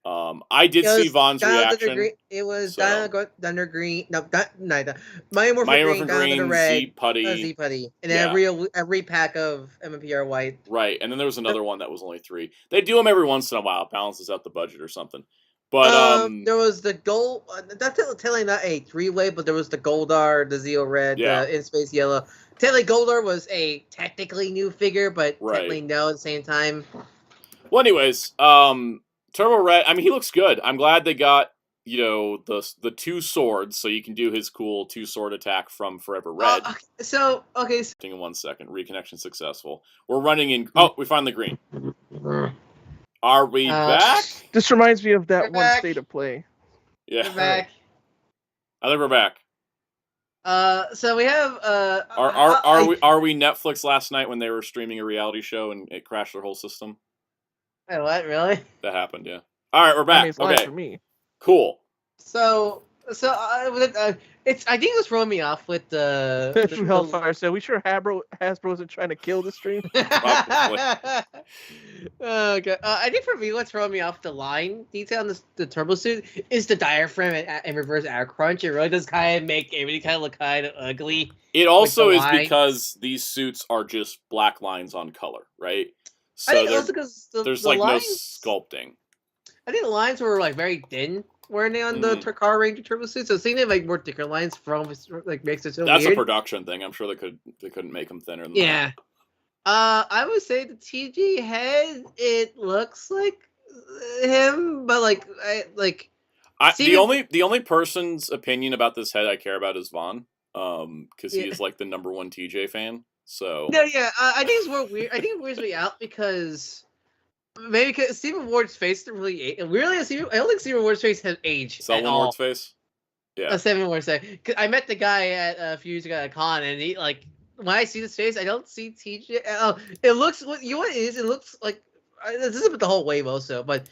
I did see Vaughn's reaction. It was so. Thunder Green. No, neither. Mighty Morphin Green, Z Putty, and then every pack of MMPR White. Right, and then there was another one that was only 3. They do them every once in a while, balances out the budget or something. But there was the gold. Not 3 wave, but there was the Goldar, the Zeo Red, the In Space Yellow. Technically, Goldar was a technically new figure, but technically no at the same time. Well, anyways, Turbo Red. I mean, he looks good. I'm glad they got the 2 swords, so you can do his cool 2-sword attack from Forever Red. In 1 second, reconnection successful. We're running in. Oh, we found the green. Are we back? This reminds me of that one State of Play. Yeah, we're back. I think we're back. So we have Are we Netflix last night when they were streaming a reality show and it crashed their whole system? Wait, what? Really? That happened, yeah. All right, we're back. I mean, it's fine for me. Cool. So it's. I think it was throwing me off with the Hellfire said, "We sure Hasbro isn't trying to kill the stream." Okay. I think for me, what's throwing me off the line detail on the turbo suit is the diaphragm and reverse air crunch. It really does kind of make everything kind of look kind of ugly. It also is because these suits are just black lines on color, right? So I think also because there's the like lines, no sculpting. I think the lines were like very thin, weren't they, on the Car Ranger turbo suit? So seeing it like more thicker lines from like makes it so That's weird. A production thing. I'm sure they couldn't make them thinner than that. I would say the TG head, it looks like him, but the only person's opinion about this head I care about is Vaughn, because he is like the #1 TJ fan. So no, I think it's more weird. I think it weirds me out because maybe because Stephen Ward's face didn't really age. Really, I don't think Stephen Ward's face has aged Selwyn at all. Ward's face, yeah. Stephen Ward's face. Cause I met the guy at a few years ago at a con, and he like. When I see this face, I don't see TJ. It looks what it is. It looks like this is the whole wave also, but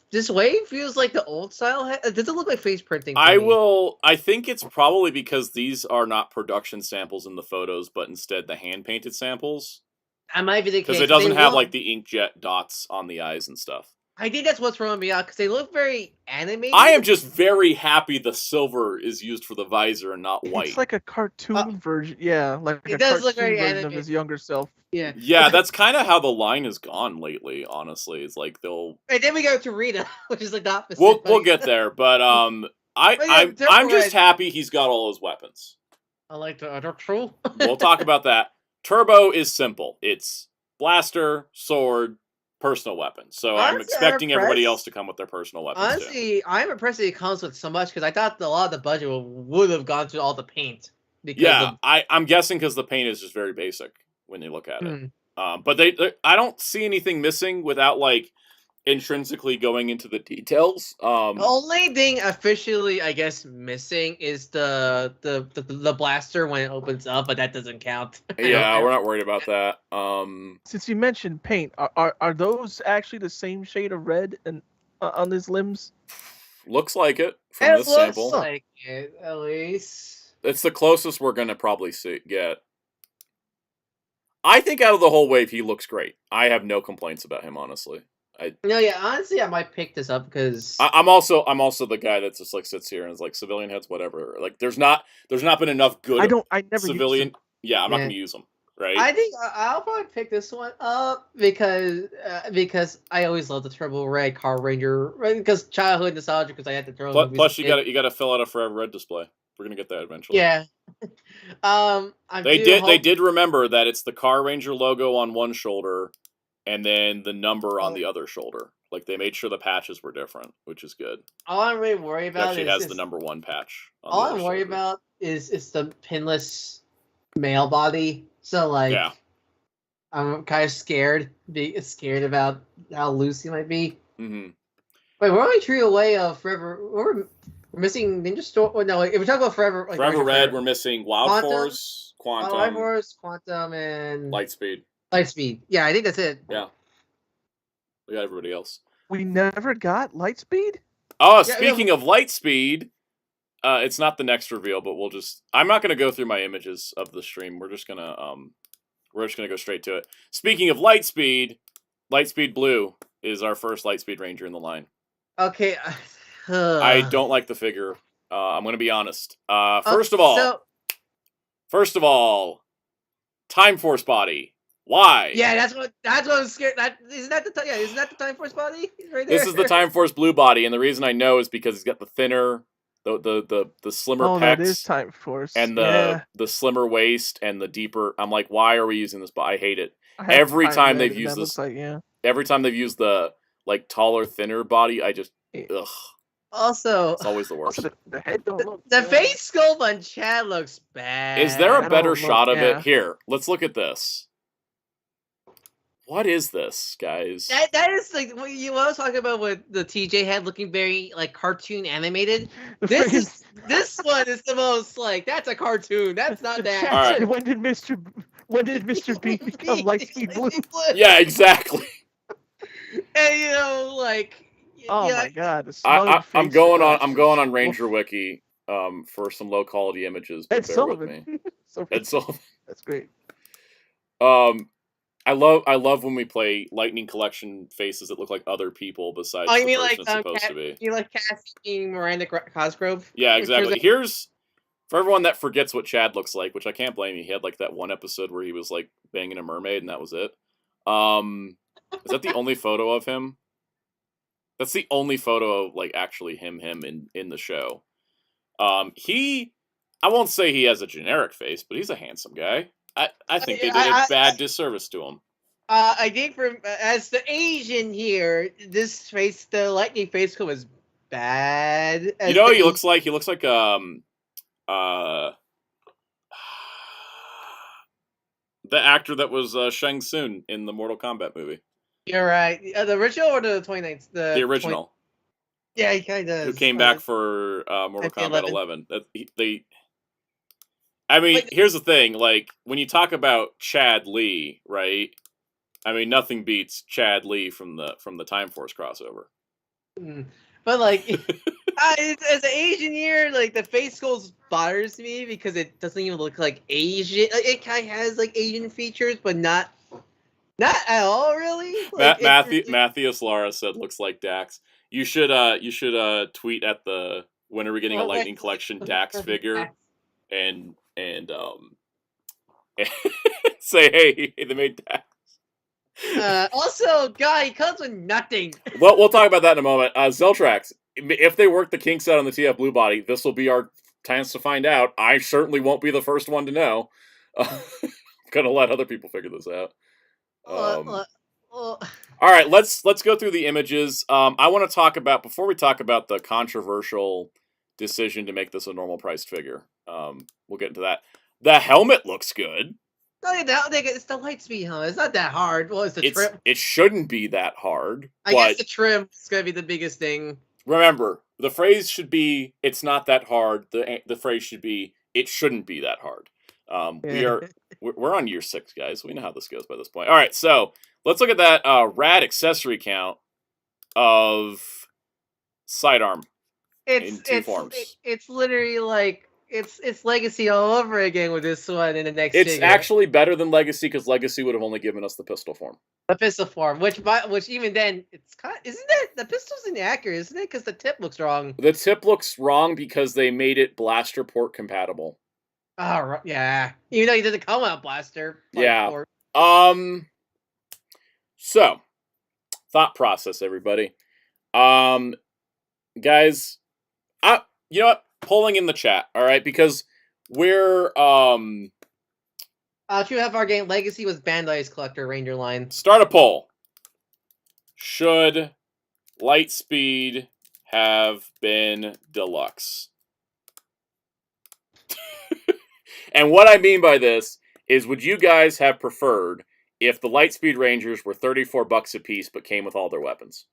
this wave feels like the old style. It doesn't look like face printing. I think it's probably because these are not production samples in the photos, but instead the hand painted samples. I might be the case because it doesn't have like the inkjet dots on the eyes and stuff. I think that's what's throwing me out because they look very animated. I am just very happy the silver is used for the visor and not white. It's like a cartoon version. Yeah, like it a does cartoon look very version animated of his younger self. Yeah. Yeah, that's kind of how the line has gone lately, honestly. It's like they'll... And then we go to Rita, which is like the opposite. We'll get there, but I'm just happy he's got all his weapons. I like the other true. We'll talk about that. Turbo is simple. It's blaster, sword, personal weapon. So honestly, I'm expecting everybody else to come with their personal weapons. Honestly, I'm impressed that it comes with so much because I thought a lot of the budget would have gone to all the paint. Yeah, I'm guessing because the paint is just very basic when you look at it. But I don't see anything missing without like intrinsically going into the details. The only thing officially, I guess, missing is the blaster when it opens up, but that doesn't count. Yeah, we're not worried about that. Since you mentioned paint, are those actually the same shade of red and on his limbs? Looks like it from this sample. Looks like it, at least. It's the closest we're gonna probably get. I think out of the whole wave, he looks great. I have no complaints about him, honestly. No, yeah, honestly, I might pick this up because I'm also the guy that just like sits here and is like civilian heads, whatever. Like there's not been enough good I never use civilian. them. Yeah, I'm not Yeah. going to use them. Right? I think I'll probably pick this one up because I always loved the Turbo Red Car Ranger, right? Because childhood nostalgia. Because I had to throw movies. Plus, you got to fill out a Forever Red display. We're gonna get that eventually. Yeah. They did remember that it's the Car Ranger logo on one shoulder, and then the number on the other shoulder. Like they made sure the patches were different, which is good. All I'm really worried about actually has the number 1 patch. On all I'm worried about is the pinless male body. So like, yeah. I'm kind of scared about how loose he might be. Mm-hmm. Wait, we're only 3 away of Forever. We're missing Ninja Storm. Oh, no, if we're talking about Forever, like Forever Red, we're missing Wild Force, Quantum, Wild Force, Quantum, and Lightspeed. Lightspeed. Yeah, I think that's it. Yeah. We got everybody else. We never got Lightspeed? Oh, speaking of Lightspeed, it's not the next reveal, but I'm not going to go through my images of the stream. We're just going to go straight to it. Speaking of Lightspeed Blue is our first Lightspeed Ranger in the line. Okay. I don't like the figure. I'm going to be honest. First of all, Time Force body. Why? Yeah, that's what I'm scared. Isn't that the Time Force body right there? This is the Time Force Blue body, and the reason I know is because he's got the thinner, the slimmer pecs. That is Time Force. And the slimmer waist and the deeper. I'm like, why are we using this? But I hate it. Every time they've used this, every time they've used the like taller, thinner body, I just ugh. Also, it's always the worst. The head don't look the face sculpt on Chad looks bad. Is there a better shot of it? Here, let's look at this. What is this, guys? That is like what I was talking about with the TJ head looking very like cartoon animated. This one is the most like that's a cartoon. That's not that. Right. When did Mr. B become Lightspeed Blue? Yeah, exactly. And like. Oh my God! I'm going on Ranger Wiki for some low quality images. But bear with me. Ed Sullivan. That's great. I love when we play Lightning Collection faces that look like other people besides the person it's supposed to be. You like Cassie Miranda Cosgrove? Yeah, exactly. Here's for everyone that forgets what Chad looks like, which I can't blame you. He had like that one episode where he was like banging a mermaid, and that was it. Is that the only photo of him? That's the only photo of like actually him in the show. I won't say he has a generic face, but he's a handsome guy. I think they did a bad disservice to him. I think as the Asian here, the Lightning face coat was bad. You know what he looks like? He looks like the actor that was Shang Tsung in the Mortal Kombat movie. You're right. The original or the 29th? The original. Yeah, he kind of. Who came back for Mortal Kombat 11. I mean, here's the thing. Like, when you talk about Chad Lee, right? I mean, nothing beats Chad Lee from the Time Force crossover. But, like, as an Asian here, like, the face sculpt bothers me because it doesn't even look like Asian. Like, it kind of has, like, Asian features, but not at all, really. Like, Matthias Lara said looks like Dax. You should tweet at the when are we getting a Lightning Collection Dax figure and say hey they made Dax. Also, guy, he comes with nothing. Well, we'll talk about that in a moment. Zeltrax, if they work the kinks out on the TF Blue body, this will be our chance to find out. I certainly won't be the first one to know. I'm gonna let other people figure this out. All right, let's go through the images. I want to talk about before we talk about the controversial decision to make this a normal priced figure. We'll get into that. The helmet looks good. No, it's the Lightspeed helmet. It's not that hard. Well, it's the trim. It shouldn't be that hard. I guess the trim is gonna be the biggest thing. Remember, the phrase should be "It's not that hard." The phrase should be "It shouldn't be that hard." We're on year 6, guys. We know how this goes by this point. All right, so let's look at that rad accessory count of sidearm in 2 forms. It's literally like it's Legacy all over again with this one in the next It's figure. actually better than Legacy because Legacy would have only given us the pistol form. The pistol form, which even then it's kind of, isn't that the pistol's inaccurate, isn't it? Because the tip looks wrong. The tip looks wrong because they made it blaster port compatible. Oh yeah, even though he didn't come out blaster. Yeah. Port. So thought process, everybody. Guys, you know what? Polling in the chat, all right? Because we're True have our game Legacy was Bandai's Collector Ranger line. Start a poll. Should Lightspeed have been deluxe? And what I mean by this is, would you guys have preferred if the Lightspeed Rangers were $34 a piece but came with all their weapons?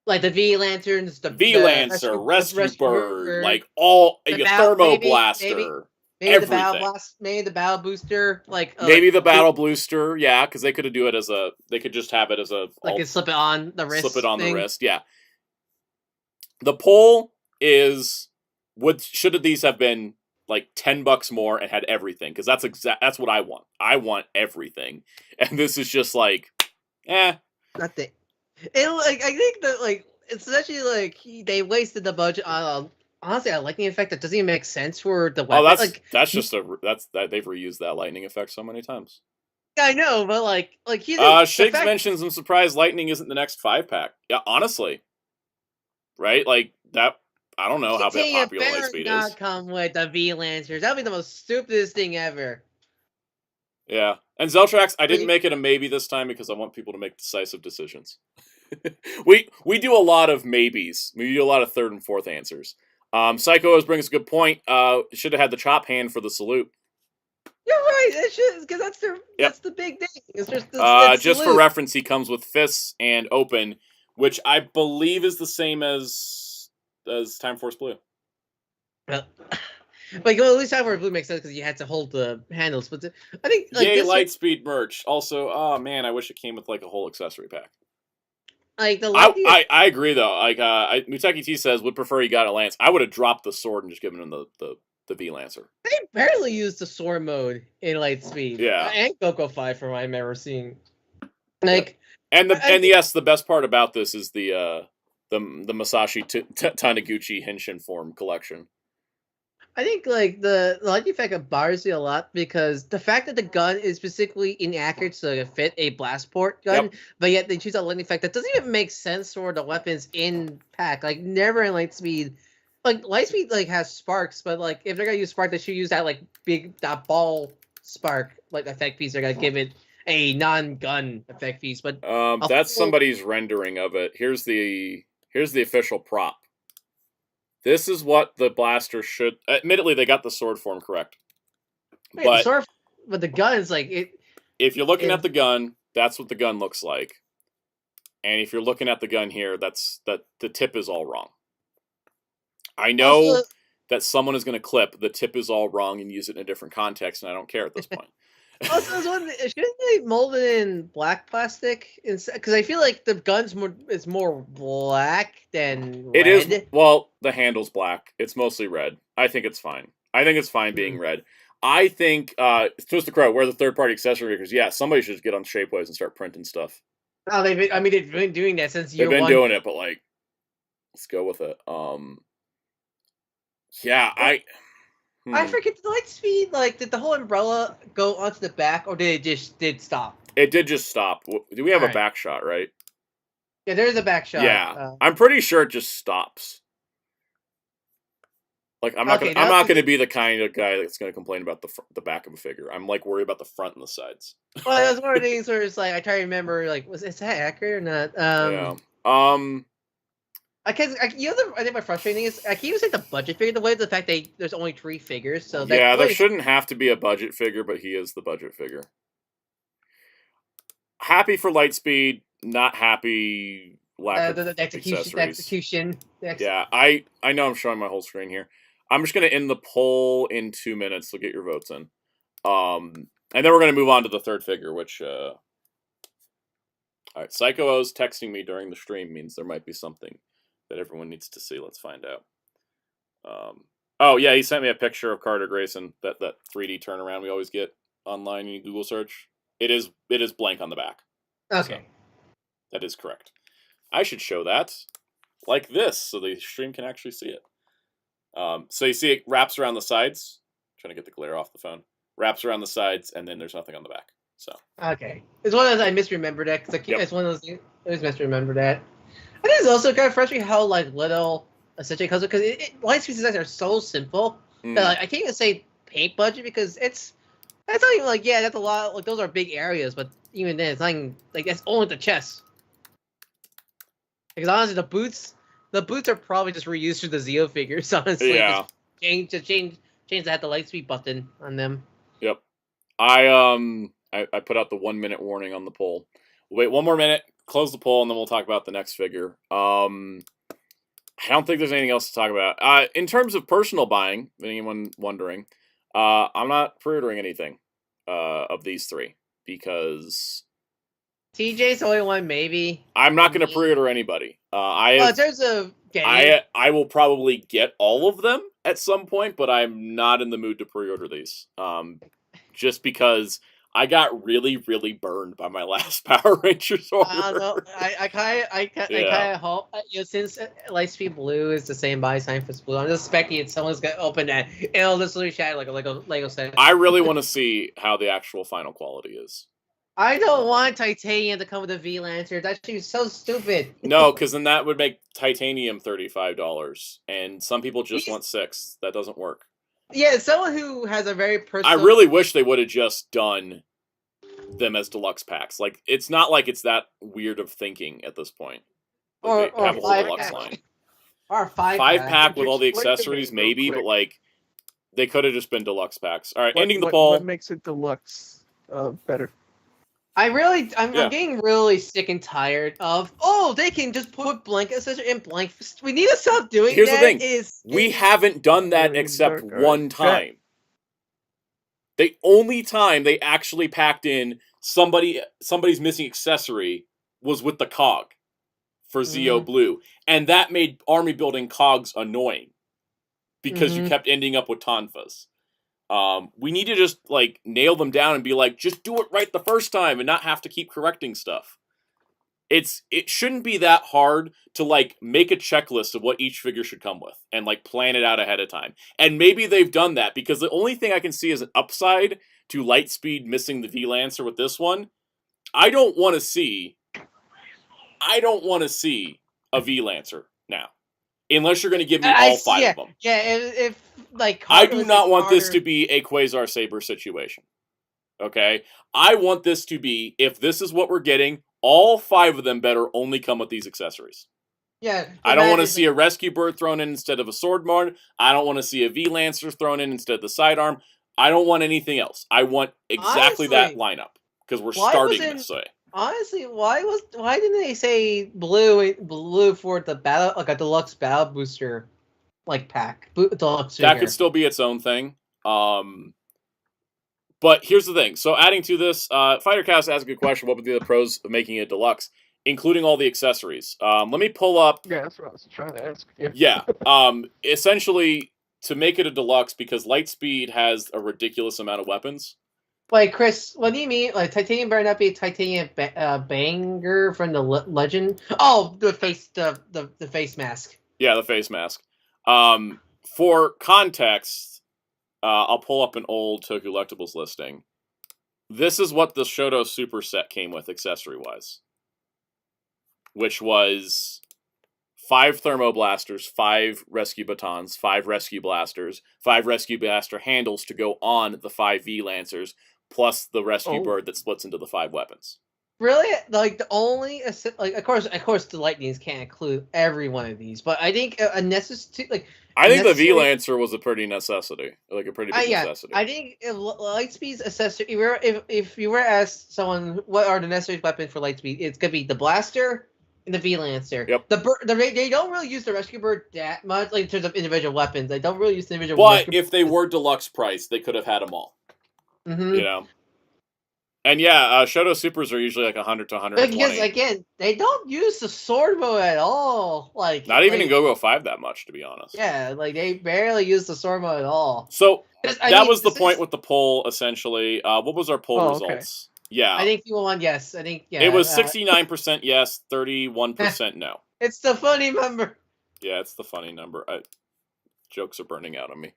Like the V Lanterns, the V-Lancer, Rescue Bird, like all a Thermo Blaster. Maybe the Battle Blast, maybe the Battle Booster, maybe the Battle Booster, yeah, because they could do it as a. They could just have it as a. Slip it on the wrist. Slip it on the wrist, yeah. The poll is: should these have been like $10 more and had everything? Because that's what I want. I want everything, and this is just like, nothing. I think that it's actually they wasted the budget on. Honestly, I like the effect that doesn't even make sense for the weapon. Oh, that's just they've reused that lightning effect so many times. I know, but Shakes mentions some surprise lightning isn't the next 5-pack. Yeah, honestly, right? Like that. I don't know how popular Lightspeed is. Not come with the V Lancers. That'd be the most stupidest thing ever. Yeah, and Zeltrax, I didn't make it a maybe this time because I want people to make decisive decisions. we do a lot of maybes. We do a lot of third and fourth answers. Psycho always brings a good point. Should have had the chop hand for the salute. You're right. It should, because that's the big thing. It's just for reference, he comes with fists and open, which I believe is the same as Time Force Blue. Well, but at least Time Force Blue makes sense because you had to hold the handles. But I think yay Lightspeed merch. Also, oh man, I wish it came with like a whole accessory pack. I agree though. Muteki T says would prefer he got a lance. I would have dropped the sword and just given him the V Lancer. They barely used the sword mode in Lightspeed. Yeah, and Goku 5 from what I remember seeing. Yes, the best part about this is the Masashi Taniguchi Henshin form collection. I think the lightning effect bothers me a lot because the fact that the gun is specifically inaccurate to fit a blast port gun, but yet they choose a lightning effect that doesn't even make sense for the weapons in pack. Like never in Lightspeed, Lightspeed has sparks, but if they're gonna use spark, they should use that ball spark effect piece. They're gonna give it a non-gun effect piece. But that's somebody's rendering of it. Here's the official prop. This is what the blaster should. Admittedly, they got the sword form correct. But the gun is it. If you're looking at the gun, that's what the gun looks like. And if you're looking at the gun here, the tip is all wrong. I know that someone is going to clip the tip is all wrong and use it in a different context, and I don't care at this point. Also, shouldn't they mold it in black plastic? Because I feel like the gun's more black than red. It is. Well, the handle's black. It's mostly red. I think it's fine. I think it's fine being red. I think Twisted Crow, we're the third-party accessory makers. Yeah, somebody should just get on Shapeways and start printing stuff. Oh, they've been doing that since year one. They've been doing it, but let's go with it. Yeah, I forget the Lightspeed. Did the whole umbrella go onto the back, or did it just stop? It did just stop. Do we have a back shot, right? Yeah, there's a back shot. Yeah, I'm pretty sure it just stops. I'm not going to be the kind of guy that's going to complain about the back of a figure. I'm worried about the front and the sides. Well, that's one of the things where it's I try to remember is that accurate or not? Yeah. I think my frustrating is I can't even say the budget figure the way the fact there's only 3 figures. So there shouldn't have to be a budget figure, but he is the budget figure. Happy for Lightspeed, not happy lack of execution. Yeah, I know I'm showing my whole screen here. I'm just going to end the poll in 2 minutes, so get your votes in. And then we're going to move on to the third figure, which... All right, Psycho O's texting me during the stream means there might be something that everyone needs to see. Let's find out. Oh yeah, he sent me a picture of Carter Grayson, that 3D turnaround we always get online in Google search. It is blank on the back. Okay. So, that is correct. I should show that like this so the stream can actually see it. So you see it wraps around the sides. I'm trying to get the glare off the phone. Wraps around the sides, and then there's nothing on the back. So Okay. It's one of those I misremembered that because Yep. it's one of those things I always misremember that. I think it's also kind of frustrating how like little essentially comes because Lightspeed designs are so simple that like I can't even say paint budget because that's not even like that's a lot, like those are big areas, but even then it's not even, like that's only the chest. Because honestly the boots are probably just reused for the Zeo figures, honestly. Yeah. Just change the Lightspeed button on them. Yep. I put out the 1 minute warning on the poll. Wait 1 more minute, close the poll, and then we'll talk about the next figure. I don't think there's anything else to talk about. In terms of personal buying, if anyone wondering, I'm not pre-ordering anything of these three because TJ's the only one, maybe. I'm not going to pre-order anybody. In terms of getting, I will probably get all of them at some point, but I'm not in the mood to pre-order these. Just because I got really, really burned by my last Power Rangers order. I kind of hope, since Lightspeed Blue is the same buy time for Blue, I'm just expecting someone's gonna open that, it'll literally shatter like a Lego set. I really want to see how the actual final quality is. I don't want Titanium to come with a V-Lancer. That seems so stupid. No, because then that would make Titanium $35, and some people just want 6. That doesn't work. Yeah, someone who has a very personal... I really wish they would have just done them as deluxe packs. Like, it's not like it's that weird of thinking at this point. Like, or have a whole deluxe line. Or a 5-pack with all the accessories, maybe, but like, they could have just been deluxe packs. All right, ending the poll. What makes it deluxe better? I'm getting really sick and tired of, they can just put blank accessory in blank. We need to stop doing Here's that. the thing. We haven't done that except one time. The only time they actually packed in somebody's missing accessory was with the cog for Zeo Blue. And that made army building cogs annoying. Because you kept ending up with tonfas. We need to just, like, nail them down and be like, just do it right the first time and not have to keep correcting stuff. It shouldn't be that hard to, like, make a checklist of what each figure should come with and, like, plan it out ahead of time. And maybe they've done that, because the only thing I can see as an upside to Lightspeed missing the V-Lancer with this one, I don't want to see a V-Lancer now. Unless you're going to give me all 5 of them. Yeah, if like... I do not want this to be a Quasar Saber situation. Okay? I want this to be, if this is what we're getting, all 5 of them better only come with these accessories. Yeah. I don't want to see a Rescue Bird thrown in instead of a Swordmarn. I don't want to see a V-Lancer thrown in instead of the Sidearm. I don't want anything else. I want exactly that lineup. Because we're starting this way. Honestly, why didn't they say blue for the battle, like a deluxe battle booster, like pack deluxe figure? That could still be its own thing. But here's the thing. So adding to this, FighterCast asked a good question. What would be the pros of making it deluxe, including all the accessories? Let me pull up. Yeah, that's what I was trying to ask. Yeah. Essentially, to make it a deluxe, because Lightspeed has a ridiculous amount of weapons. Wait, Chris, what do you mean? Like, Titanium better not be a Titanium banger from the Legend? Oh, the face mask. Yeah, the face mask. For context, I'll pull up an old Tokulectables listing. This is what the Shoto Super Set came with, accessory-wise. Which was 5 Thermoblasters, 5 Rescue Batons, 5 Rescue Blasters, 5 Rescue Blaster handles to go on the 5 V-Lancers, plus the Rescue Bird that splits into the 5 weapons. Really? Like, the only... Like, of course, the Lightnings can't include every one of these, but I think a necessity... Like, I think the V-Lancer was a pretty necessity. Like, a pretty big necessity. I think Lightspeed's accessory... If you were asked someone, what are the necessary weapons for Lightspeed, it's going to be the Blaster and the V-Lancer. Yep. They don't really use the Rescue Bird that much, like, in terms of individual weapons. They don't really use the individual weapons. But if they were deluxe price, they could have had them all. Mm-hmm. You know? And yeah, Shoto Supers are usually like 100 to 120. Because again, they don't use the sword mode at all. Like Not even in like, Go-Go 5 that much, to be honest. Yeah, like they barely use the sword mode at all. So I that mean, was the this point is- with the poll, essentially. What was our poll Oh, okay. results? Yeah. I think people won yes. I think yeah. It was 69% yes, 31% no. It's the funny number. Yeah, it's the funny number. Jokes are burning out on me.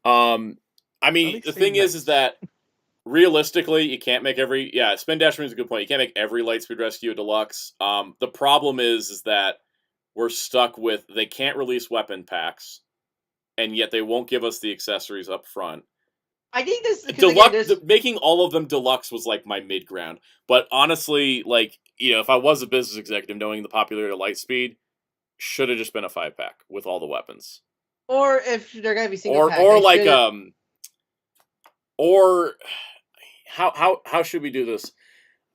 I mean, least the say thing is nice. that realistically, you can't make every Spin Dash is a good point. You can't make every Lightspeed Rescue a deluxe. The problem is that we're stuck with they can't release weapon packs, and yet they won't give us the accessories up front. I think this Deluxe making all of them deluxe was like my mid ground. But honestly, like, if I was a business executive knowing the popularity of Lightspeed, should have just been a 5-pack with all the weapons. or if they're gonna be single pack, Or they like should've- or how should we do this?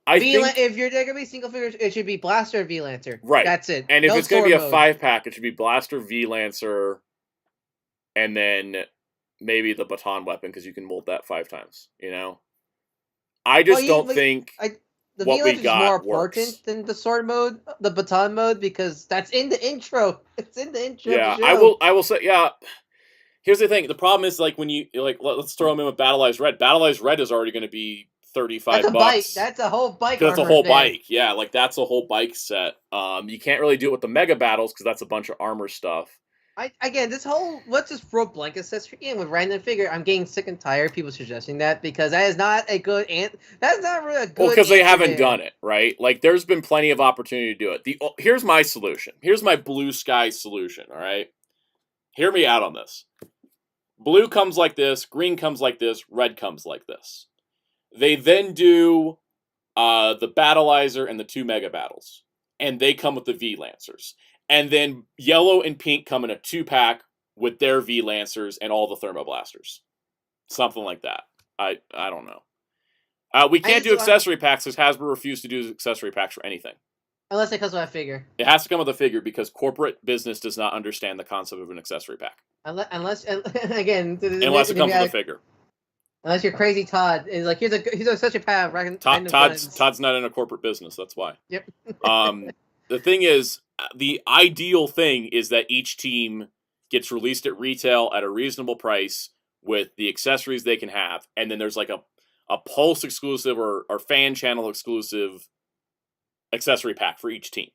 I think if they're gonna be single figures, it should be Blaster or V Lancer. right. That's it. And if No it's gonna be a sword mode. 5-pack, it should be Blaster, V Lancer, and then maybe the baton weapon because you can mold that 5 times. I just don't think the what V we Lancer is got more works. important than the sword mode, the baton mode, because that's in the intro. It's in the intro. Yeah, of the show. I will say, yeah. Here's the thing. The problem is, like, when you let's throw them in with Battleize Red. Battleize Red is already going to be $35. That's a bike. That's a whole bike. Because that's a armor whole thing. bike. Yeah, like that's a whole bike set. You can't really do it with the mega battles because that's a bunch of armor stuff. Let's just throw blanket accessory in with random figure. I'm getting sick and tired of people suggesting that because that is not a good that's not really a good. Well, because they answer haven't there. done it right. Like, there's been plenty of opportunity to do it. Here's my solution. Here's my blue sky solution. All right, hear me out on this. Blue comes like this, green comes like this, red comes like this. They then do the Battleizer and the 2 Mega Battles. And they come with the V-Lancers. And then yellow and pink come in a 2-pack with their V-Lancers and all the Thermoblasters. Something like that. I don't know. We can't do accessory packs because Hasbro refused to do accessory packs for anything. Unless it comes with a figure. It has to come with a figure because corporate business does not understand the concept of an accessory pack. Unless again, unless it comes with a figure. Unless you're crazy Todd is like here's a such a path. Todd's not in a corporate business. That's why. Yep. The thing is, the ideal thing is that each team gets released at retail at a reasonable price with the accessories they can have, and then there's like a Pulse exclusive or fan channel exclusive accessory pack for each team.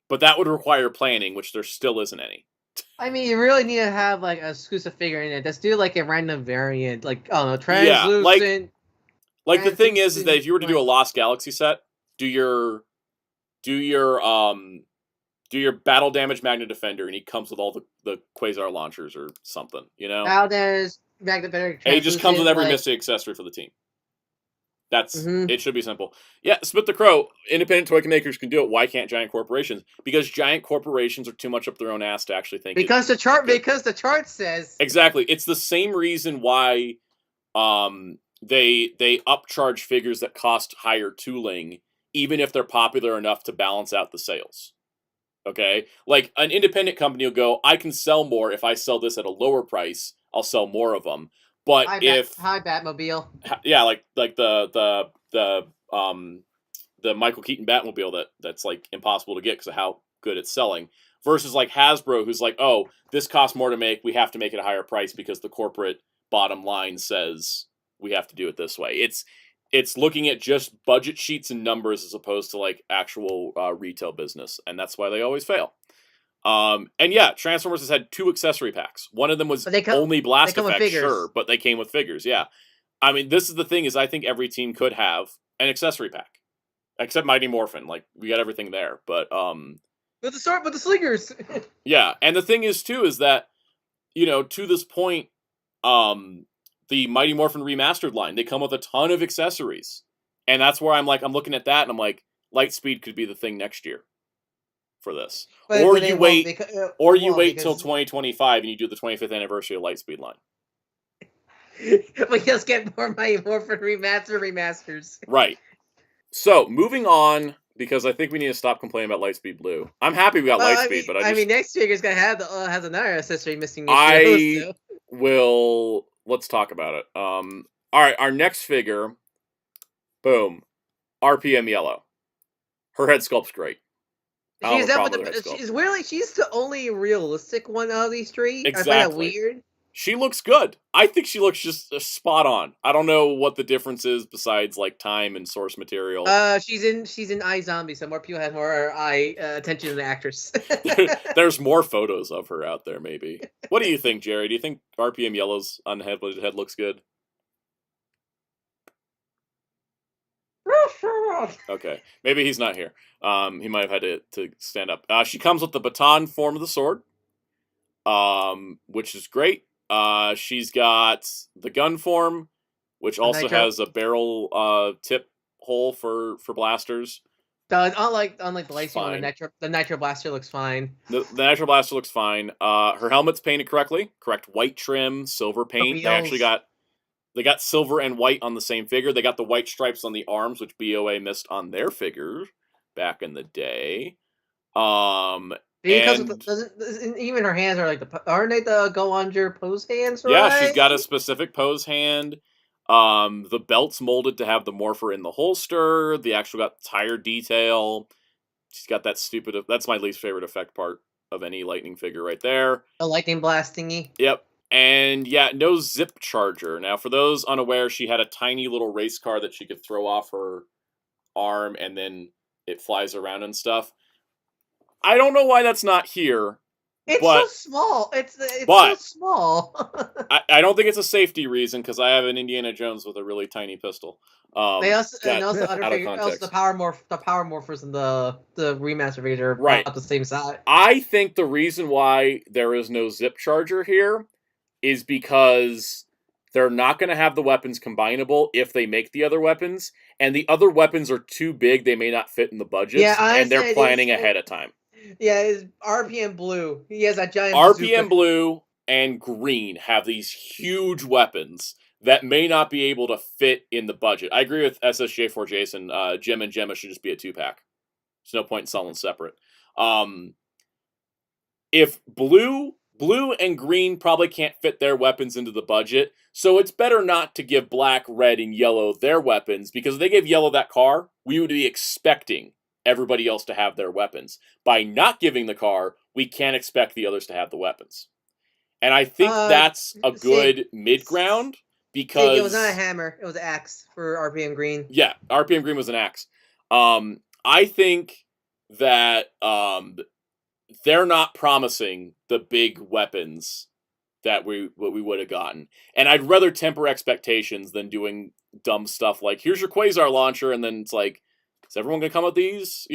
But that would require planning, which there still isn't any. I mean, you really need to have like a exclusive figure in it. Let's do like a random variant, like translucent. Like the thing is that if you were to do a Lost Galaxy set, do your battle damage Magna Defender, and he comes with all the Quasar launchers or something, Now there's Magna Defender. And he just comes with every Mystic accessory for the team. That's it. Should be simple. Yeah, Spit the Crow. Independent toy makers can do it. Why can't giant corporations? Because giant corporations are too much up their own ass to actually think. Because the chart says exactly. It's the same reason why they upcharge figures that cost higher tooling, even if they're popular enough to balance out the sales. Okay, like an independent company will go, I can sell more if I sell this at a lower price. I'll sell more of them. But hi, Batmobile. Yeah, like the Michael Keaton Batmobile that's like impossible to get because of how good it's selling. Versus like Hasbro, who's like, oh, this costs more to make. We have to make it a higher price because the corporate bottom line says we have to do it this way. It's looking at just budget sheets and numbers as opposed to like actual retail business, and that's why they always fail. And yeah, Transformers has had 2 accessory packs. One of them was only blast effects, sure, but they came with figures. Yeah, I mean, this is the thing: is I think every team could have an accessory pack, except Mighty Morphin. Like, we got everything there, but with the slingers. Yeah, and the thing is too is that to this point, the Mighty Morphin Remastered line, they come with a ton of accessories, and that's where I'm looking at that, and I'm like, Lightspeed could be the thing next year for this. Or you wait till 2025 and you do the 25th anniversary of Lightspeed line. We just get more Mighty Morphin remasters. Right. So, moving on, because I think we need to stop complaining about Lightspeed Blue. I'm happy we got Lightspeed, but I mean, next figure's gonna have has another accessory missing. Let's talk about it. All right, our next figure Boom. RPM yellow. Her head sculpt's great. I don't She's have a problem definitely with her head sculpt. she's weirdly she's the only realistic one out of these three. Exactly. I find that weird. She looks good. I think she looks just spot on. I don't know what the difference is besides like time and source material. She's in iZombie, so more people have more eye attention to the actress. There's more photos of her out there, maybe. What do you think, Jerry? Do you think RPM Yellow's unheaded head looks good? Okay, maybe he's not here. He might have had to stand up. She comes with the baton form of the sword, which is great. She's got the gun form, which also has a barrel tip hole for blasters. Unlike the lightsaber one, the nitro blaster looks fine. The nitro blaster looks fine. Her helmet's painted correctly. Correct white trim, silver paint. They got silver and white on the same figure. They got the white stripes on the arms, which BOA missed on their figures back in the day. Even her hands are aren't they the go under pose hands? Right? Yeah, she's got a specific pose hand. The belt's molded to have the morpher in the holster. The actual got tire detail. She's got that stupid. That's my least favorite effect part of any lightning figure right there. The lightning blast thingy. Yep. And yeah, no zip charger. Now, for those unaware, she had a tiny little race car that she could throw off her arm and then it flies around and stuff. I don't know why that's not here. It's so small. It's so small. I don't think it's a safety reason because I have an Indiana Jones with a really tiny pistol. The power morphers and the remaster figures are about the same size. I think the reason why there is no zip charger here is because they're not going to have the weapons combinable if they make the other weapons, and the other weapons are too big; they may not fit in the budget, and they're planning ahead of time. Yeah, it's RPM Blue. He has that giant RPM Blue and Green have these huge weapons that may not be able to fit in the budget. I agree with SSJ4 Jason. Gem and Gemma should just be a 2-pack. There's no point in selling separate. If Blue and Green probably can't fit their weapons into the budget, so it's better not to give Black, Red, and Yellow their weapons, because if they gave Yellow that car, we would be expecting everybody else to have their weapons. By not giving the car, we can't expect the others to have the weapons. And I think that's a good mid-ground, because... it was not a hammer, it was an axe for RPM Green. Yeah, RPM Green was an axe. I think that they're not promising the big weapons that we would have gotten. And I'd rather temper expectations than doing dumb stuff like, here's your Quasar launcher, and then it's like, is everyone going to come with these?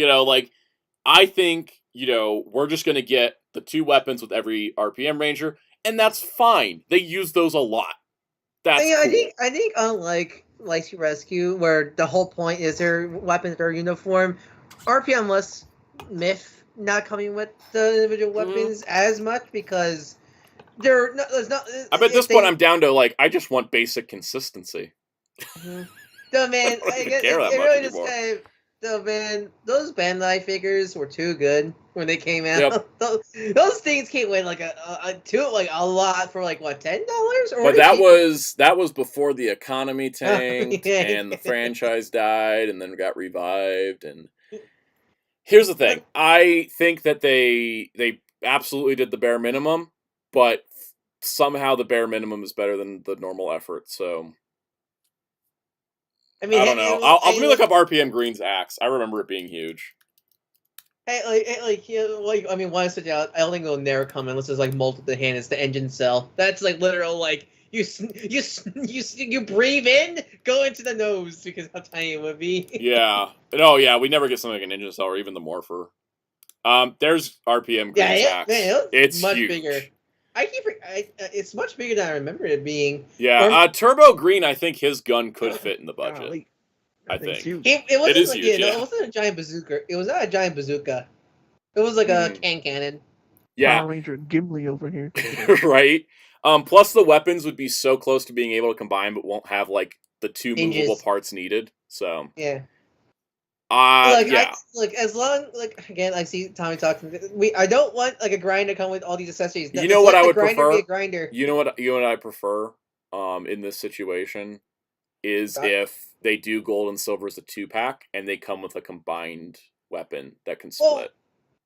I think, we're just going to get the 2 weapons with every RPM Ranger, and that's fine. They use those a lot. That's cool. I think unlike Lightspeed Rescue, where the whole point is their weapons are uniform, RPM-less Myth not coming with the individual weapons as much, because there's not. I bet at this point I'm down to I just want basic consistency. Mm-hmm. No, man, those Bandai figures were too good when they came out. Yep. Those things came with a lot for what, $10? But that was before the economy tanked and the franchise died and then got revived. And here's the thing: I think that they absolutely did the bare minimum, but somehow the bare minimum is better than the normal effort. So. I don't know. I'll look up RPM Green's axe. I remember it being huge. One such out. I don't think it'll never come unless there's molded the hand. It's the engine cell. That's literal. You breathe in, go into the nose because how tiny it would be. Yeah. No. Yeah. We never get something like an engine cell or even the morpher. There's RPM Green's axe. It's much huge. Bigger. It's much bigger than I remember it being. Yeah, Turbo Green, I think his gun could fit in the budget. I think. It wasn't it wasn't a giant bazooka. It was not a giant bazooka. It was a cannon. Yeah. Power Ranger Gimli over here. Right? Plus the weapons would be so close to being able to combine, but won't have the 2 movable parts needed. So. Yeah. Yeah. As long again, I see Tommy talking. I don't want a grinder to come with all these accessories. You know what I would prefer? Be a grinder. You know what I prefer? In this situation, is if they do gold and silver as a 2-pack, and they come with a combined weapon that can Well, split.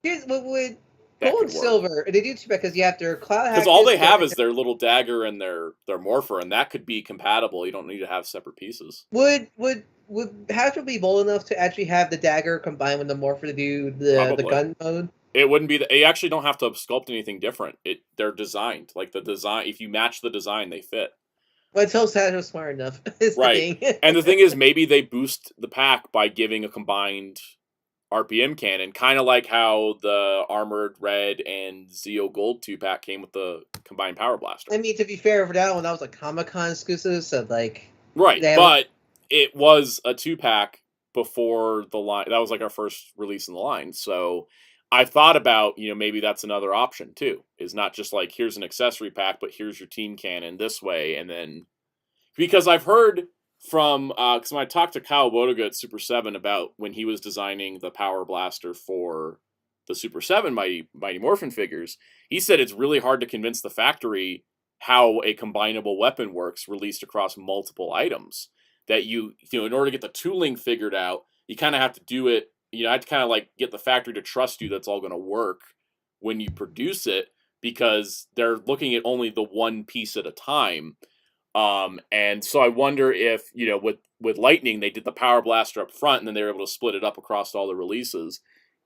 here's what would That gold could and work. silver. They do two because you have their cloud Because hack. all they have is their little dagger and their morpher, and that could be compatible. You don't need to have separate pieces. Would Hasbro be bold enough to actually have the dagger combined with the morpher to do the Probably. gun mode? It wouldn't be. You actually don't have to sculpt anything different. They're designed like the design. If you match the design, they fit. But until Hasbro's smart enough, is Right. the thing. And the thing is, maybe they boost the pack by giving a combined RPM cannon, kind of like how the Armored Red and Zeo Gold 2-pack came with the combined Power Blaster. I mean, to be fair, for that one, that was a Comic-Con exclusive, so like... Right, but it was a 2-pack before the line. That was like our first release in the line, so I thought about, maybe that's another option too. Is not just like, here's an accessory pack, but here's your team cannon this way, and then... Because I've heard from, because when I talked to Kyle Bodeга at Super 7 about when he was designing the Power Blaster for the Super 7 Mighty Morphin figures, he said it's really hard to convince the factory how a combinable weapon works released across multiple items. That in order to get the tooling figured out, you kind of have to do it, I have to kind of like get the factory to trust you that's all going to work when you produce it, because they're looking at only the one piece at a time. And so I wonder if, with Lightning, they did the Power Blaster up front, and then they were able to split it up across all the releases.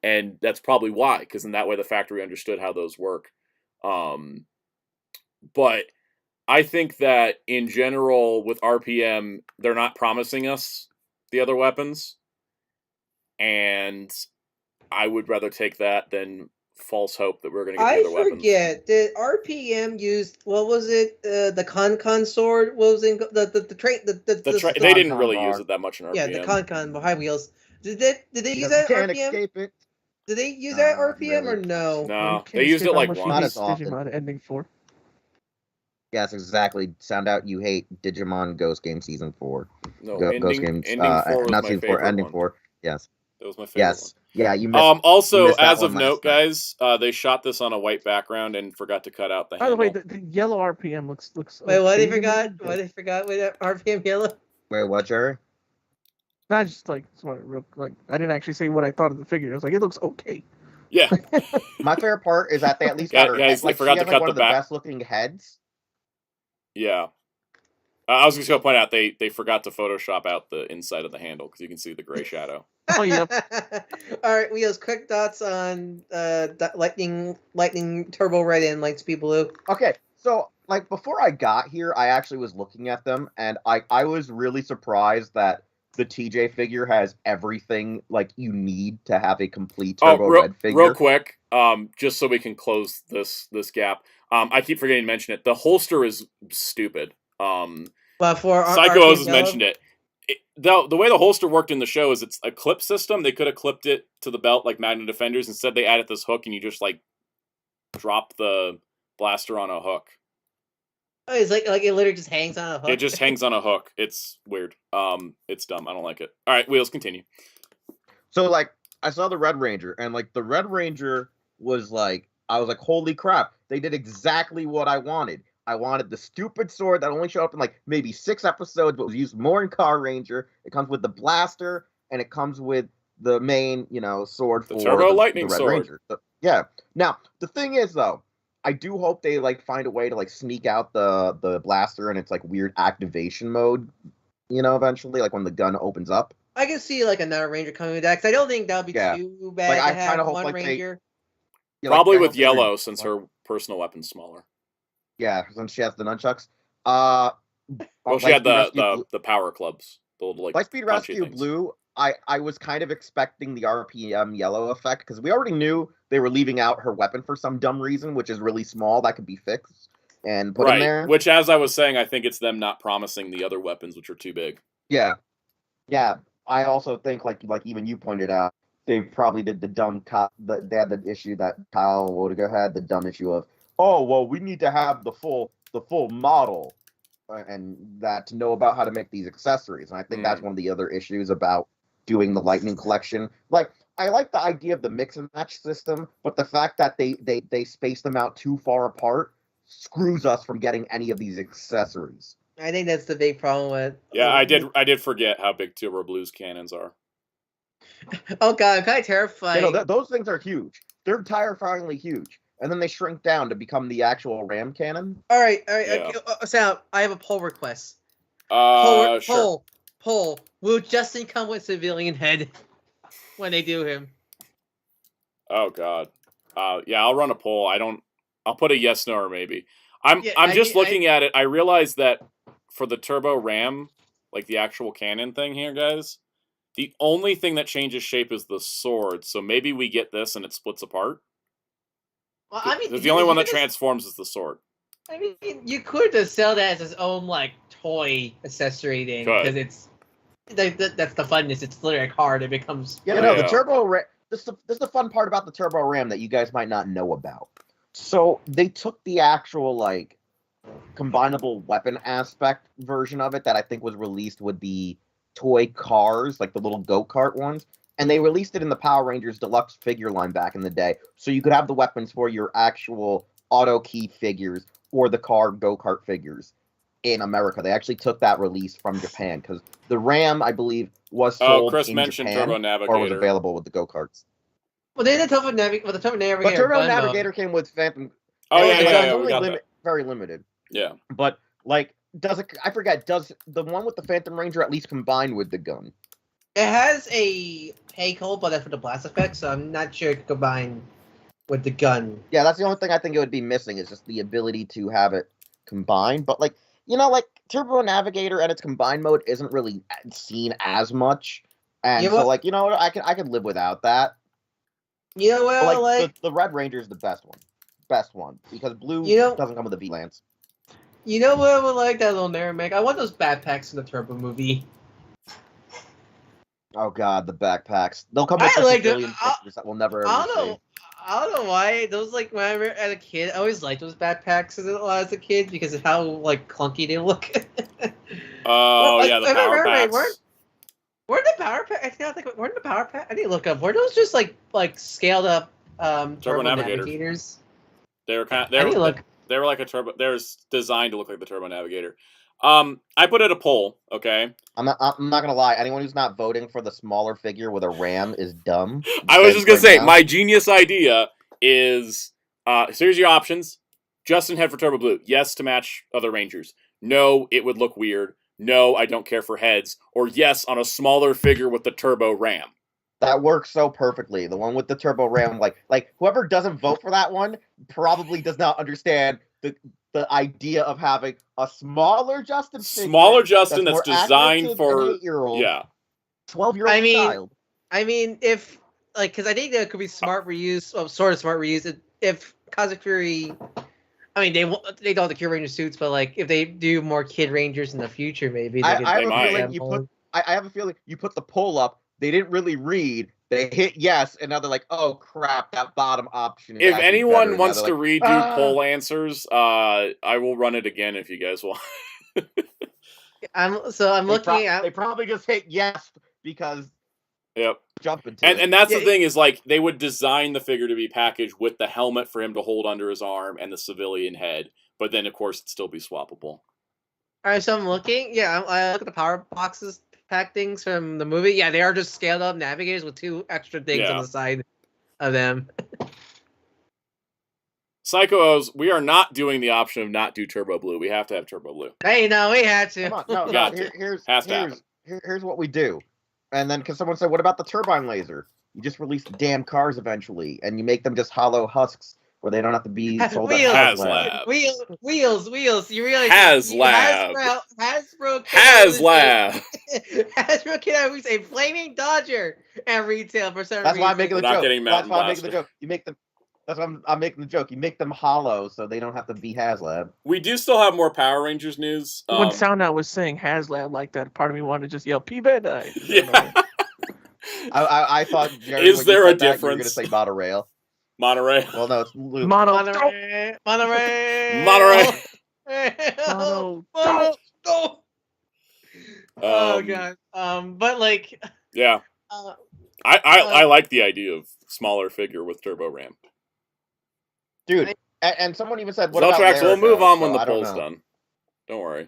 And that's probably why, because in that way the factory understood how those work. But I think that in general with RPM, they're not promising us the other weapons. And I would rather take that than false hope that we're going to get the other weapons. I forget. Did RPM use, what was it? The Con sword? What was in the train? They didn't really use it that much in RPM. Yeah, the Con high wheels. Did they use that can't RPM? escape it. Did they use that RPM really. or no? No, they used it like once. Not as often. Digimon ending 4. Yes, exactly. Soundout, you hate Digimon Ghost Game Season 4. No, Ghost Games. ending 4 was not my Season 4, favorite Ending one. 4. Yes. That was my favorite one. Yeah, you missed. Also, you missed that as of one note, last time. guys, they shot this on a white background and forgot to cut out the By the handle. way, the yellow RPM looks. Wait, what? okay They forgot? What they forgot with that RPM yellow? Wait, what, Jerry? Not just like I didn't actually say what I thought of the figure. I was like, it looks okay. Yeah. My favorite part is that they at least got her Guys, head. they forgot she to has, cut one the of the back. best looking heads. Yeah. I was just going to point out they forgot to Photoshop out the inside of the handle because you can see the gray shadow. Oh, yep. All right, Wheels, quick thoughts on Lightning Turbo Red and Lightspeed Blue. Okay, so like before I got here, I actually was looking at them, and I was really surprised that the TJ figure has everything like you need to have a complete Turbo Red figure. Real quick, just so we can close this gap. I keep forgetting to mention it. The holster is stupid. But for Psycho has mentioned it. The way the holster worked in the show is it's a clip system. They could have clipped it to the belt like Magna Defenders. Instead, they added this hook, and you just like drop the blaster on a hook. Oh, it's like it literally just hangs on a hook. It just hangs on a hook. It's weird. It's dumb. I don't like it. All right, Wheels, continue. So like I saw the Red Ranger, and like the Red Ranger was like, I was like, holy crap! They did exactly what I wanted. I wanted the stupid sword that only showed up in like maybe 6 episodes, but was used more in Car Ranger. It comes with the blaster, and it comes with the main, sword for the Turbo Lightning the Red sword. Ranger. So, yeah. Now the thing is, though, I do hope they like find a way to like sneak out the blaster and its like weird activation mode. Eventually, like when the gun opens up. I can see like another Ranger coming with that because I don't think that would be too bad Like, to I have hope, one like, Ranger. Probably with yellow, since her personal weapon's smaller. Yeah, since she has the nunchucks. Well, she had the power clubs. The little, like, Lightspeed Rescue Blue, I was kind of expecting the RPM yellow effect, because we already knew they were leaving out her weapon for some dumb reason, which is really small, that could be fixed and put in there. Which, as I was saying, I think it's them not promising the other weapons, which are too big. Yeah. Yeah, I also think, like even you pointed out, they probably did the dumb, they had the issue that Kyle Wodiga had, the dumb issue of, oh, well, we need to have the full model and that to know about how to make these accessories. And I think that's one of the other issues about doing the Lightning collection. Like, I like the idea of the mix and match system, but the fact that they space them out too far apart screws us from getting any of these accessories. I think that's the big problem with. Yeah, I did forget how big Turbo Blue's cannons are. Oh god, I'm kind of terrified. Those things are huge. They're terrifyingly huge, and then they shrink down to become the actual ram cannon. All right. Yeah. Okay, Sam, I have a poll request. Sure. Poll. Will Justin come with civilian head when they do him? Oh god. Yeah, I'll run a poll. I'll put a yes, no, or maybe. I'm I just mean, looking at it. I realize that for the Turbo Ram, like the actual cannon thing here, guys, the only thing that changes shape is the sword. So maybe we get this and it splits apart. Well, I mean, The only one that transforms is the sword. I mean, you could just sell that as its own like toy accessory thing because it's that's the funness. It's literally a card. It becomes the Turbo Ram. This is the fun part about the Turbo Ram that you guys might not know about. So they took the actual like combinable weapon aspect version of it that I think was released with the toy cars, like the little go-kart ones, and they released it in the Power Rangers Deluxe figure line back in the day, so you could have the weapons for your actual auto key figures or the car go-kart figures in America. They actually took that release from Japan because the Ram, I believe, was sold Chris in mentioned Japan Turbo Navigator. or was available with the go-karts. Well, they did Turbo Navigator. The Turbo Navigator. But Turbo Gundam. Navigator came with Phantom. Oh yeah, it's we got that. very limited. Yeah, but like, I forget? Does the one with the Phantom Ranger at least combine with the gun? It has a peg hole, but that's for the blast effect, so I'm not sure it could combine with the gun. Yeah, that's the only thing I think it would be missing is just the ability to have it combined. But like, like Turbo Navigator and its combined mode isn't really seen as much, and so like, I can live without that. You know what? But, like the Red Ranger is the best one because Blue doesn't come with a V-Lance. You know what I would like that little narrow make? I want those backpacks in the Turbo movie. Oh god, the backpacks. They'll come with civilian pictures that we'll never ever see. I don't know why. Those, like, when I was as a kid, I always liked those backpacks as a kid because of how, like, clunky they look. Oh, yeah, the power packs. Weren't the power packs? Weren't the power packs? I need to look up. Were those just, like scaled up Turbo Navigators? They were they were like a turbo. They're designed to look like the Turbo Navigator. I put it a poll. Okay. I'm not gonna lie. Anyone who's not voting for the smaller figure with a ram is dumb. I was just gonna say my genius idea is so here's your options. Justin head for Turbo Blue. Yes, to match other Rangers. No, it would look weird. No, I don't care for heads. Or yes, on a smaller figure with the Turbo Ram. That works so perfectly. The one with the Turbo Ram, like whoever doesn't vote for that one probably does not understand the idea of having a smaller Justin figure. Smaller Justin that's designed for an 8-year-old, 12-year-old child. I mean, if because I think there could be smart reuse, sort of smart reuse. If Cosmic Fury, I mean, they don't have the Kid Ranger suits, but like if they do more Kid Rangers in the future, maybe I have a feeling you put the poll up. They didn't really read. They hit yes, and now they're like, "Oh crap, that bottom option." If anyone wants to redo poll answers, I will run it again if you guys want. I'm looking at. They probably just hit yes because. Yep. Jumping. And that's the thing is like they would design the figure to be packaged with the helmet for him to hold under his arm and the civilian head, but then of course it'd still be swappable. All right, so I'm looking. Yeah, I look at the power boxes. Pack things from the movie. Yeah, they are just scaled up Navigators with 2 extra things on the side of them. Psychos, we are not doing the option of not do Turbo Blue. We have to have Turbo Blue. Hey, no, we had to. Come on, no. Here's what we do. And then, because someone said, what about the turbine laser? You just release the damn cars eventually, and you make them just hollow husks where they don't have to be sold at Haslab. Wheels. You realize Haslab. Hasbro can release a flaming Dodger at retail for some reason. That's why I'm making the joke. That's why I'm making the joke. You make them. That's why I'm making the joke. You make them hollow so they don't have to be Haslab. We do still have more Power Rangers news. When Soundout was saying Haslab like that, part of me wanted to just yell P-Bed. Yeah. I thought. Jerry, is there a difference? You were going to say monorail. Monorail. Well, no, it's Luke. Monorail. Oh god. But like. Yeah. I like the idea of smaller figure with Turbo Ram. Dude, and someone even said, "What about America?" We'll move on when the poll's done. Don't worry.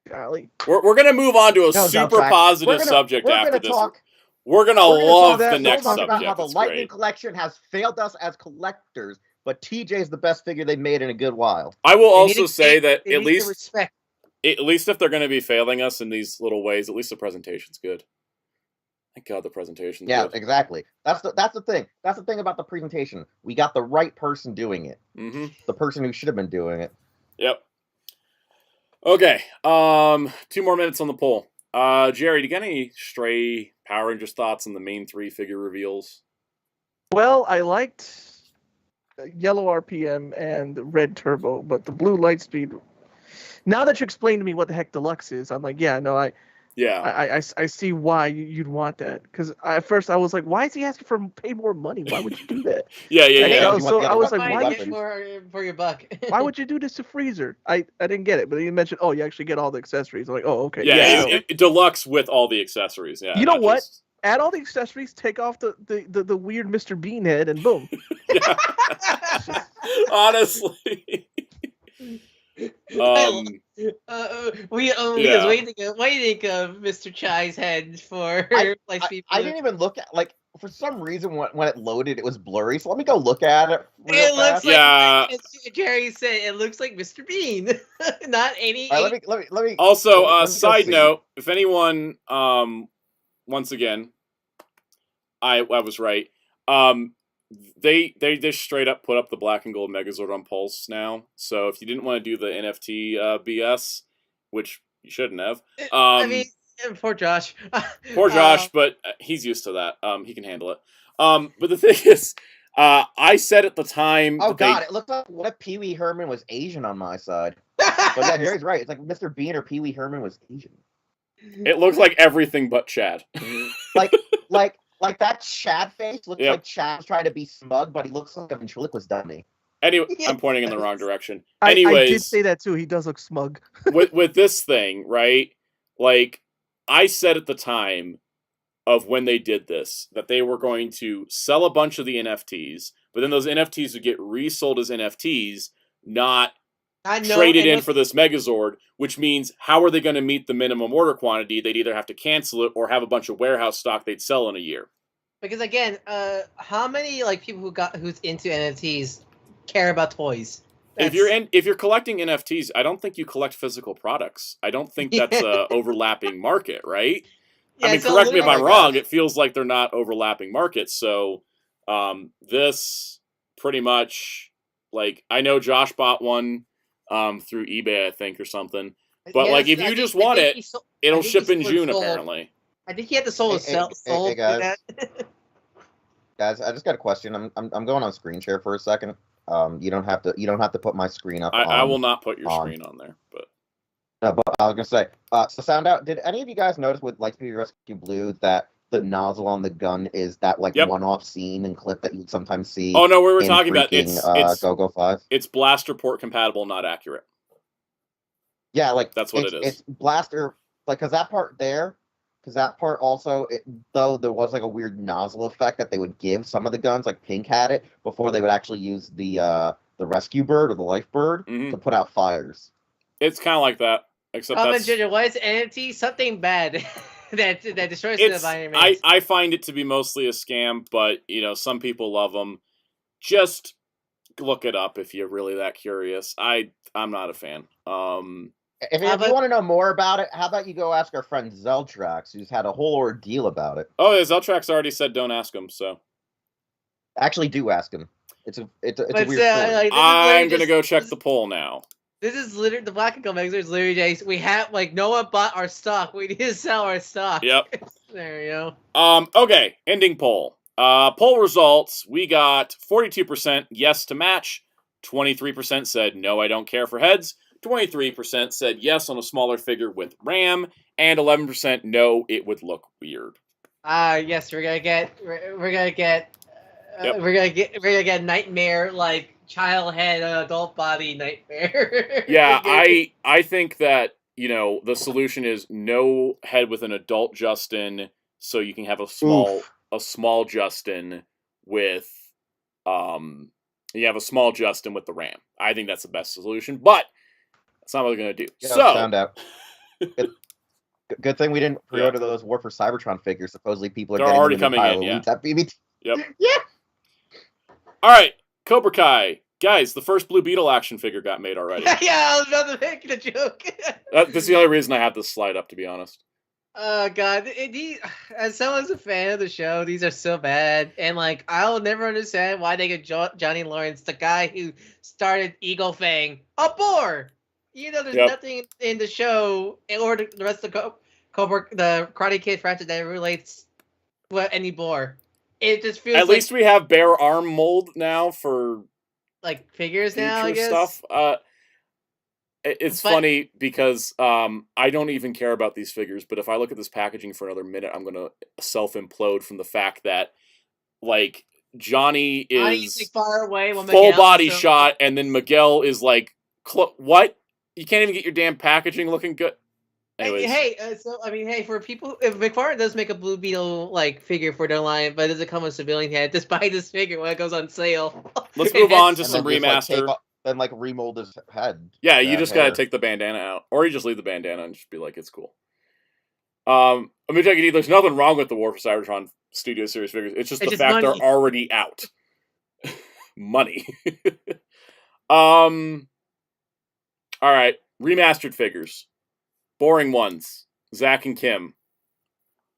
Golly. We're gonna move on to a No, super Dump Track. positive subject we're after gonna this. talk. We're gonna We're gonna love talk the next talk subject. about how the It's Lightning great. Collection has failed us as collectors, but TJ is the best figure they've made in a good while. I will They need also to say get- that they need to respect. at least if they're going to be failing us in these little ways, at least the presentation's good. Thank God the presentation's Yeah, good. exactly. That's the thing. That's the thing about the presentation. We got the right person doing it. Mm-hmm. The person who should have been doing it. Yep. Okay. 2 more minutes on the poll. Jerry, do you got any stray Power Rangers thoughts on the main 3 figure reveals? Well, I liked yellow RPM and red turbo, but the blue Lightspeed. Now that you explained to me what the heck deluxe is, I'm like, yeah, no, Yeah. I see why you'd want that. Because at first I was like, why is he asking for pay more money? Why would you do that? Yeah. Hey, Yeah. I was like, Why why get would you? for your buck? Why would you do this to Freezer? I didn't get it, but you mentioned, oh, you actually get all the accessories. I'm like, oh, okay, Yeah. no. Deluxe with all the accessories. Yeah. You know not what? just- Add all the accessories, take off the weird Mr. Bean head, and boom. Yeah. Honestly. Because Yeah. what do you think of Mr. Chai's head for Lightspeed? I didn't even look at for some reason when it loaded it was blurry. So let me go look at it. It looks like, Yeah. as Jerry said, it looks like Mr. Bean, not any. All right, let me. Also, let me go side see. note, if anyone, once again, I was right. They just straight up put up the black and gold Megazord on Pulse now. So if you didn't want to do the NFT BS, which you shouldn't have, I mean, poor Josh. poor Josh, but he's used to that. He can handle it. But the thing is, I said at the time. Oh God, it looked like what if Pee Wee Herman was Asian on my side. But yeah, Jerry's right. It's like Mr. Bean or Pee Wee Herman was Asian. It looks like everything but Chad. Like that Chad face looks Yep. like Chad's trying to be smug, but he looks like a ventriloquist dummy. Anyway, Yes. I'm pointing in the wrong direction. I Anyways, did say that too. He does look smug. with this thing, right? Like I said at the time of when they did this that they were going to sell a bunch of the NFTs, but then those NFTs would get resold as NFTs, not traded in for this Megazord, which means how are they going to meet the minimum order quantity? They'd either have to cancel it or have a bunch of warehouse stock they'd sell in a year. Because again, how many people who's into NFTs care about toys? If you're collecting NFTs, I don't think you collect physical products. I don't think that's a overlapping market, right? Yeah, I mean, so correct me if I'm wrong. God. It feels like they're not overlapping markets. So, this pretty much I know Josh bought one through eBay, I think, or something. But Yes, if you just want it, it'll ship in June apparently. I think he had the soul Hey, sold guys. that. Guys, I just got a question. I'm going on screen share for a second. You don't have to put my screen up. I will not put your screen on there, but. But I was gonna say, so Soundout, did any of you guys notice with Lightspeed Rescue Blue that the nozzle on the gun is that Yep. one-off scene and clip that you'd sometimes see? Oh no, we were in talking about freaking, it's Go-Go 5? It's blaster port compatible, not accurate. Yeah, That's what it is. It's blaster, because that part also, though there was a weird nozzle effect that they would give some of the guns, like Pink had it before they would actually use the rescue bird or the life bird to put out fires. It's kind of like that, except that's. Why is NFT something bad that destroys the environment? I find it to be mostly a scam, but some people love them. Just look it up if you're really that curious. I'm not a fan. If you want to know more about it, how about you go ask our friend Zeltrax, who's had a whole ordeal about it. Oh, yeah, Zeltrax already said don't ask him, so. Actually, do ask him. It's a weird story. I'm gonna go check the poll now. This is literally the Black and Gold Megazord is literally just, we have no one bought our stock. We need to sell our stock. Yep. There you go. Okay, ending poll. Poll results, we got 42% yes to match, 23% said no, I don't care for heads, 23% said yes on a smaller figure with RAM, and 11% no, it would look weird. Yes, we're gonna get nightmare child head adult body nightmare. Yeah, I think that the solution is no head with an adult Justin, so you can have a small Justin with you have a small Justin with the RAM. I think that's the best solution, but that's not what we're gonna do. Yeah, So Soundout. Good thing we didn't pre-order those War for Cybertron figures. Supposedly people are They're getting already them in coming in, pile yeah. of loot at BBT. Yep. Yeah. All right, Cobra Kai. Guys, the first Blue Beetle action figure got made already. Yeah, I was about to make a joke. This is the only reason I had this slide up, to be honest. Oh god, as someone's a fan of the show, these are so bad, and like I'll never understand why they get Johnny Lawrence, the guy who started Eagle Fang, a boar. You know, there's nothing in the show or the rest of the Karate Kid franchise that relates with any boar. It just feels At least we have bare arm mold now for like figures now, I guess. stuff. It's funny because I don't even care about these figures, but if I look at this packaging for another minute, I'm gonna self-implode from the fact that like Johnny is like, far away, full body shot, and then Miguel is like, what? You can't even get your damn packaging looking good. Anyways. Hey, for people, if McFarlane does make a Blue Beetle like figure for their line, but does it come with civilian head? Just buy this figure when it goes on sale. Let's move on to some remaster. Then like remold his head. Yeah, you just gotta take the bandana out, or you just leave the bandana and just be like, it's cool. Let me tell you, there's nothing wrong with the War for Cybertron Studio Series figures. It's just the fact money. They're already out. Money. All right, remastered figures. Boring ones. Zach and Kim.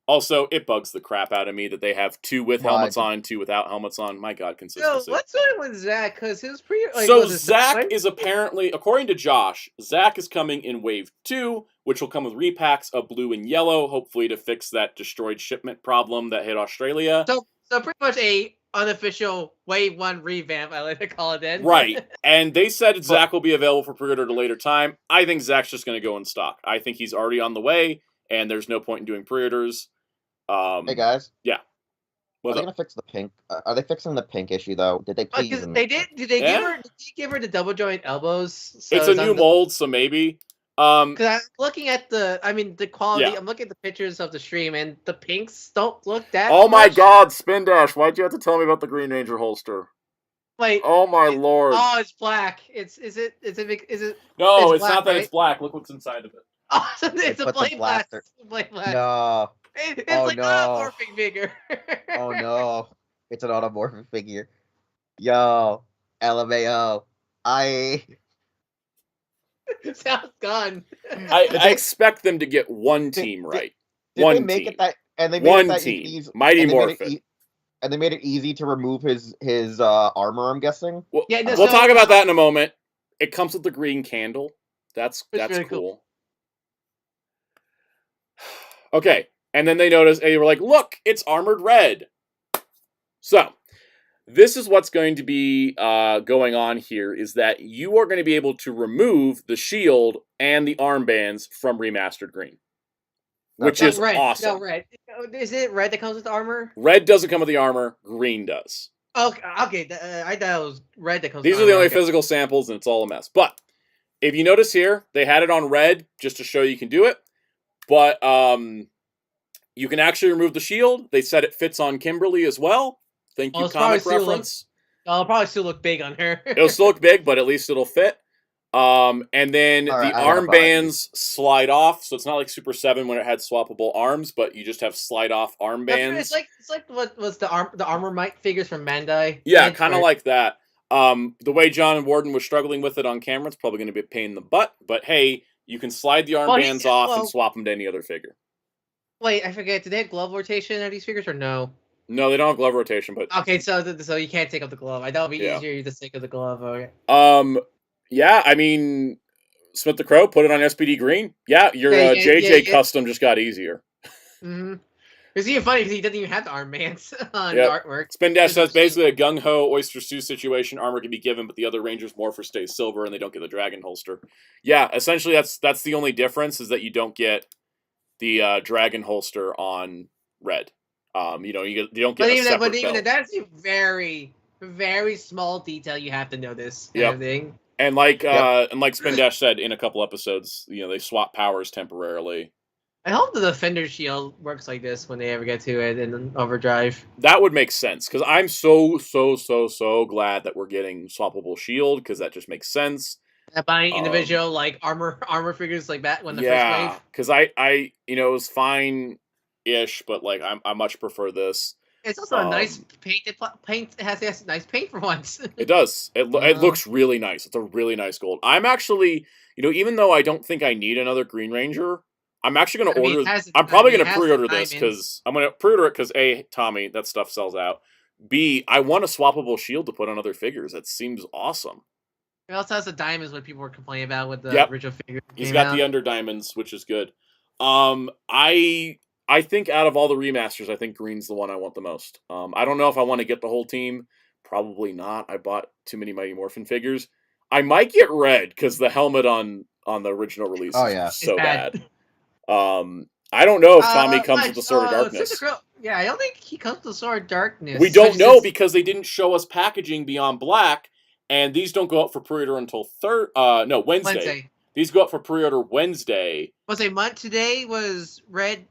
Also, it bugs the crap out of me that they have 2 with helmets on, 2 without helmets on. My God, consistency. No, what's going on with Zach? Because his so Zach is apparently, according to Josh, Zach is coming in Wave 2, which will come with repacks of blue and yellow, hopefully to fix that destroyed shipment problem that hit Australia. So pretty much a unofficial Wave 1 revamp, I like to call it then. Right. And they said Zach will be available for pre-order at a later time. I think Zach's just going to go in stock. I think he's already on the way, and there's no point in doing pre-orders. Hey guys. Yeah. Are they gonna fix the pink? Are they fixing the pink issue though? Did they please? They did. Did they give her the double joint elbows? So it's a new mold, so maybe. Because I'm looking at the quality. Yeah. I'm looking at the pictures of the stream, and the pinks don't look that. Oh my God, Spin Dash! Why'd you have to tell me about the Green Ranger holster? Wait. Oh my Lord! Oh, it's black. Is it? No, it's not that it's black. Look what's inside of it. Oh, it's a blade blaster. Blade blaster. No. It's like an automorphic figure. Oh no. It's an automorphic figure. Yo. LMAO. Sounds gone. I expect them to get one team right. One team. One team. Mighty Morphin. And they made it easy to remove his armor, I'm guessing. Well, we'll talk about that in a moment. It comes with the green candle. That's really cool. Okay. And then they noticed, and they were like, look, it's armored red. So, this is what's going to be going on here, is that you are going to be able to remove the shield and the armbands from Remastered Green. Which is awesome. No, red. Is it red that comes with the armor? Red doesn't come with the armor, green does. Okay, I thought it was red that comes These with are the only armor. physical samples, and it's all a mess. But, if you notice here, they had it on red, just to show you can do it. But, you can actually remove the shield. They said it fits on Kimberly as well. Thank you, comic reference. It'll probably still look big on her. It'll still look big, but at least it'll fit. And then the armbands slide off, so it's not like Super 7 when it had swappable arms, but you just have slide-off armbands. It's like what was the Armor Mike figures from Bandai? Yeah, kind of like that. The way John Warden was struggling with it on camera, it's probably going to be a pain in the butt, but hey, you can slide the armbands off and swap them to any other figure. Wait, I forget. Do they have glove rotation on these figures or no? No, they don't have glove rotation, but okay, so you can't take off the glove. I thought it'd be easier to take off the glove. Okay. Yeah, I mean, Smith the Crow put it on SPD Green. Yeah, your JJ custom just got easier. Mm-hmm. It's even funny because he doesn't even have the armbands on the artwork. Spin Dash says basically a gung ho Oyster Stew situation. Armor can be given, but the other Rangers morpher stays silver, and they don't get the dragon holster. Yeah, essentially that's the only difference is that you don't get the dragon holster on red. You don't get a separate belt. That's a very, very small detail. You have to know this kind of thing. And like Spin Dash said in a couple episodes, they swap powers temporarily. I hope the Defender Shield works like this when they ever get to it in Overdrive. That would make sense because I'm so glad that we're getting swappable shield because that just makes sense. Buying individual like armor figures like that when the first Yeah, wave. because I it was fine-ish, but like I much prefer this. It's also a nice paint. It has nice paint for once. It does. It looks really nice. It's a really nice gold. I'm actually, even though I don't think I need another Green Ranger, I'm actually going to order. I'm probably going to pre-order this because I'm going to pre-order it because A, Tommy, that stuff sells out. B, I want a swappable shield to put on other figures. That seems awesome. It also has the diamonds, what people were complaining about with the original figure. He's got the under diamonds, which is good. I think out of all the remasters, I think Green's the one I want the most. I don't know if I want to get the whole team. Probably not. I bought too many Mighty Morphin figures. I might get Red because the helmet on the original release is so bad. I don't know if Tommy comes with the Sword of Darkness. Yeah, I don't think he comes with the Sword of Darkness. We don't know because they didn't show us packaging beyond Black, and these don't go up for pre-order until Wednesday. These go up for pre-order Wednesday. Today was Red.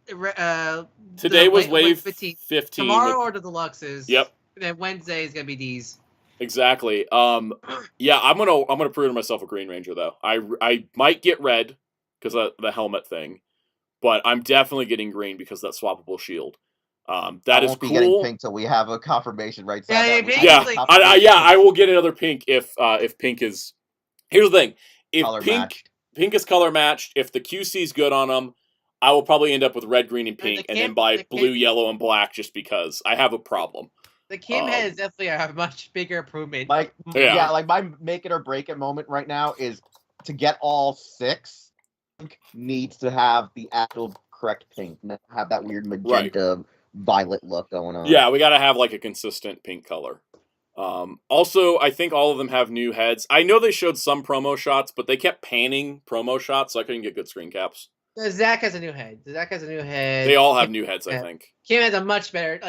Today was Wave 15. Tomorrow are the deluxes. Yep. And then Wednesday is gonna be these. Exactly. Yeah, I'm gonna pre-order myself a Green Ranger though. I might get Red because of the helmet thing, but I'm definitely getting Green because of that swappable shield. That is cool. Getting pink till we have a confirmation, right? I will get another pink if pink is. Here's the thing: if pink is color matched, if the QC is good on them, I will probably end up with red, green, and pink, and then buy blue, yellow, and black just because I have a problem. The Kim head is definitely a much bigger improvement. Like my make it or break it moment right now is to get all 6. Pink needs to have the actual correct pink, not have that weird magenta violet look going on. Yeah, we got to have like a consistent pink color. Also, I think all of them have new heads. I know they showed some promo shots, but they kept panning promo shots, so I couldn't get good screen caps. Zach has a new head. They all have new heads, I think. Kim has a much better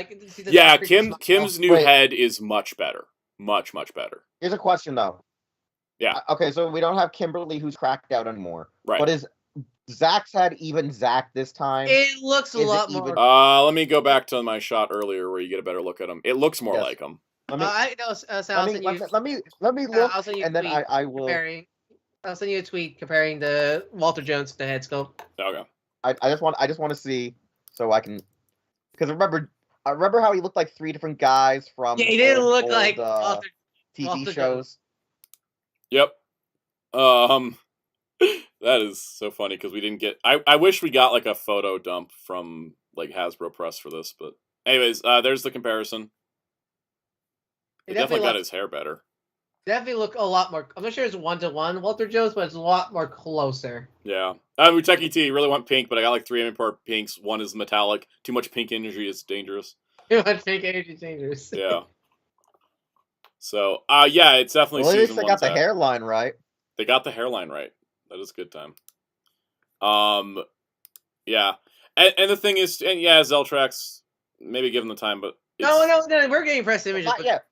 Kim's new head is much better. Much better. Here's a question though. Yeah. Okay, so we don't have Kimberly who's cracked out anymore. Right. But is Zach's head even Zach this time? It looks a lot more. Let me go back to my shot earlier where you get a better look at him. It looks more like him. Let me look, and then I will. I'll send you a tweet comparing the Walter Jones to the head sculpt. Okay. I just want to see so I can, because I remember how he looked like 3 different guys from. Yeah, he didn't look like TV shows. Yep. That is so funny because we didn't get. I wish we got like a photo dump from like Hasbro Press for this, but anyways, there's the comparison. It definitely got his hair better. Definitely look a lot more. I'm not sure it's 1-to-1 Walter Jones, but it's a lot more closer. Yeah. Muteki T really want pink, but I got like 3 import pinks. One is metallic. Too much pink energy is dangerous. Too much pink energy is dangerous. Yeah. So, yeah, it's definitely well, season 1. They got the hairline right. They got the hairline right. That is a good time. Yeah. And the thing is, Zeltrax, maybe give them the time, but no, we're getting press images.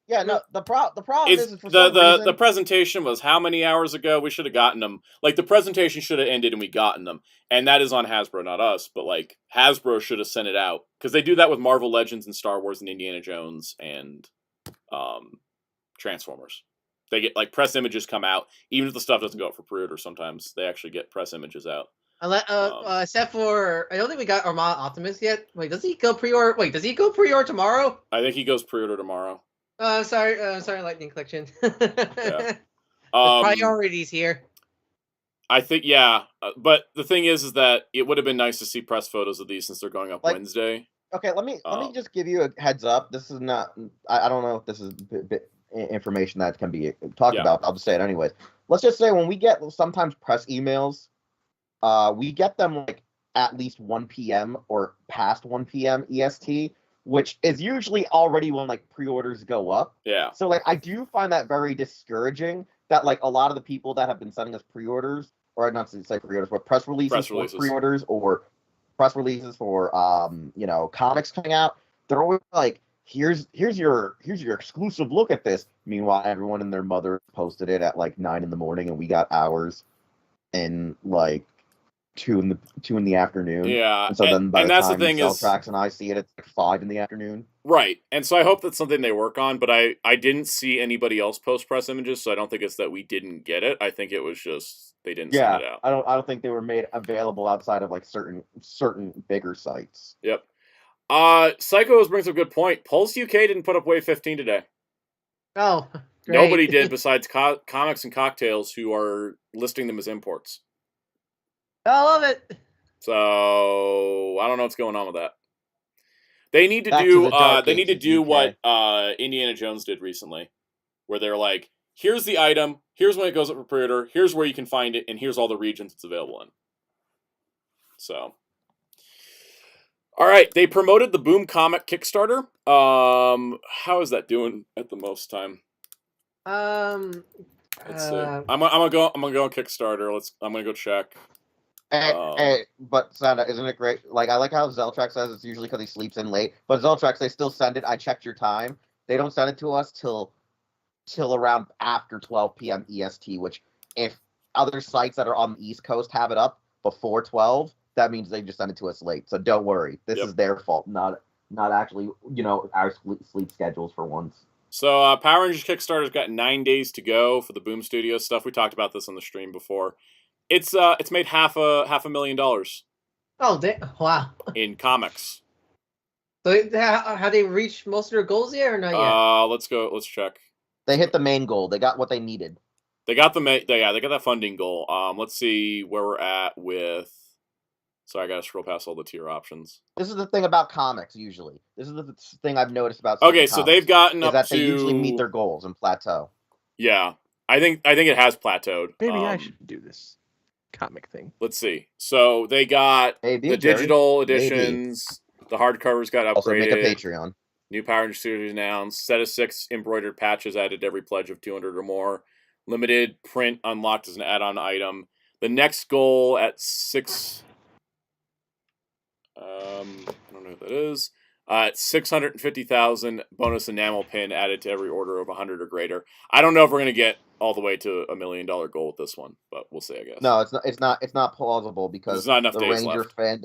No. The problem is the presentation was how many hours ago? We should have gotten them. Like the presentation should have ended and we gotten them, and that is on Hasbro, not us. But like Hasbro should have sent it out because they do that with Marvel Legends and Star Wars and Indiana Jones and Transformers. They get like press images come out, even if the stuff doesn't go out for pre-order. Sometimes they actually get press images out. Except for, I don't think we got Armada Optimus yet. Wait, does he go pre-order? Does he go pre-order tomorrow? I think he goes pre-order tomorrow. Sorry, Lightning Collection. Yeah. Priorities here. I think, yeah. But the thing is that it would have been nice to see press photos of these since they're going up Wednesday. Okay, let me just give you a heads up. This is not, I don't know if this is information that can be talked about. I'll just say it anyways. Let's just say when we get sometimes press emails, we get them like at least 1 p.m. or past 1 p.m. EST, which is usually already when like pre-orders go up. Yeah. So like I do find that very discouraging that like a lot of the people that have been sending us pre-orders, or not to say pre-orders, but press releases. For pre-orders or press releases for comics coming out, they're always like, here's your exclusive look at this. Meanwhile, everyone and their mother posted it at like 9 a.m, and we got ours in like 2 in the afternoon. Yeah. And so then by the that's time the thing Tracks and I see it, it's like 5 in the afternoon. Right, and so I hope that's something they work on, but I didn't see anybody else post press images, so I don't think it's that we didn't get it. I think it was just they didn't send Yeah, it out. I don't think they were made available outside of like certain bigger sites. Yep. Psycho brings up a good point. Pulse UK didn't put up Wave 15 today. Oh, great. Nobody did besides Comics and Cocktails, who are listing them as imports. I love it. So I don't know what's going on with that. They need to Back to do the Dark they need to Ages, do UK. what Indiana Jones did recently, where they're like, here's the item, here's when it goes up for pre-order, here's where you can find it, and here's all the regions it's available in. So, all right, they promoted the Boom Comic Kickstarter. How is that doing at the most time? Let's see. I'm gonna go on Kickstarter. I'm gonna go check. But Santa, isn't it great? Like, I like how Zeltrax says it's usually because he sleeps in late. But Zeltrax, they still send it. I checked your time. They don't send it to us till around after 12 p.m. EST. Which, if other sites that are on the East Coast have it up before 12, that means they just send it to us late. So don't worry. This is their fault, not actually our sleep schedules for once. So Power Rangers Kickstarter's got 9 days to go for the Boom Studios stuff. We talked about this on the stream before. It's made half a $500,000. Oh, wow! In comics. So have they reached most of their goals yet, or not yet? Let's check. They hit the main goal. They got what they needed. They got they got that funding goal. Let's see where we're at with. So I gotta scroll past all the tier options. This is the thing about comics. Usually, this is the thing I've noticed about. Okay, so they've gotten up that to. They usually meet their goals and plateau. Yeah, I think it has plateaued. Maybe I should do this comic thing. Let's see. So they got the digital editions. Maybe. The hardcovers got upgraded. Also make a Patreon. New Power Rangers series announced. Set of 6 embroidered patches added to every pledge of 200 or more. Limited print unlocked as an add-on item. The next goal at 6. I don't know what that is. At 650,000 bonus enamel pin added to every order of 100 or greater. I don't know if we're gonna get all the way to $1 million goal with this one, but we'll see. I guess. No, it's not plausible because there's not enough the days Ranger left. fandom.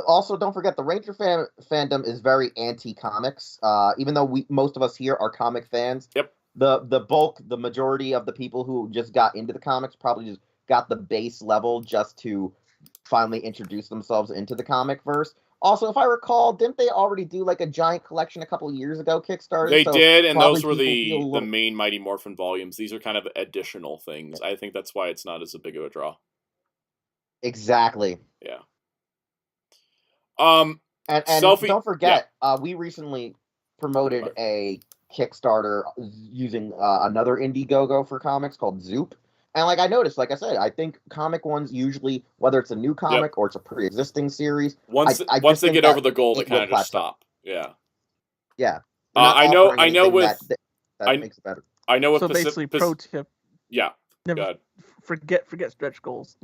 Also, don't forget the Ranger fandom is very anti-comics. Even though most of us here are comic fans. Yep. The majority of the people who just got into the comics probably just got the base level just to finally introduce themselves into the comic verse. Also, if I recall, didn't they already do like a giant collection a couple of years ago, Kickstarter? They did, and those were the main Mighty Morphin volumes. These are kind of additional things. I think that's why it's not as big of a draw. Exactly. Yeah. And don't forget, we recently promoted a Kickstarter using another Indiegogo for comics called Zoop. And like I noticed, like I said, I think comic ones usually, whether it's a new comic or it's a pre-existing series, once they get over the goal, they kind of just stop. Yeah. Yeah. I know with that makes it better. I know with so basically, pro tip. Yeah. Never forget stretch goals.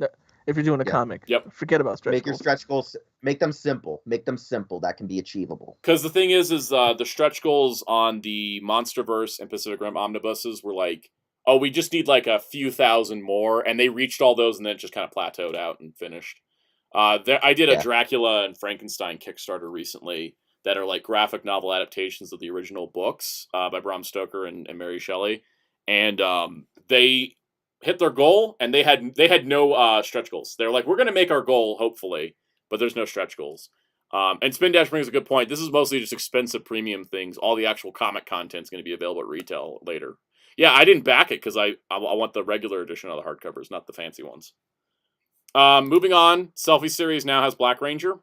If you're doing a comic, forget about stretch goals. Make your stretch goals. Make them simple. Make them simple. That can be achievable. Because the thing is the stretch goals on the MonsterVerse and Pacific Rim omnibuses were like, oh, we just need like a few thousand more, and they reached all those, and then it just kind of plateaued out and finished. I did a Dracula and Frankenstein Kickstarter recently that are like graphic novel adaptations of the original books by Bram Stoker and Mary Shelley, and they hit their goal, and they had no stretch goals. They're like, we're going to make our goal, hopefully, but there's no stretch goals. And Spin Dash brings a good point. This is mostly just expensive premium things. All the actual comic content is going to be available at retail later. Yeah, I didn't back it because I want the regular edition of the hardcovers, not the fancy ones. Moving on, Selfie Series now has Black Ranger.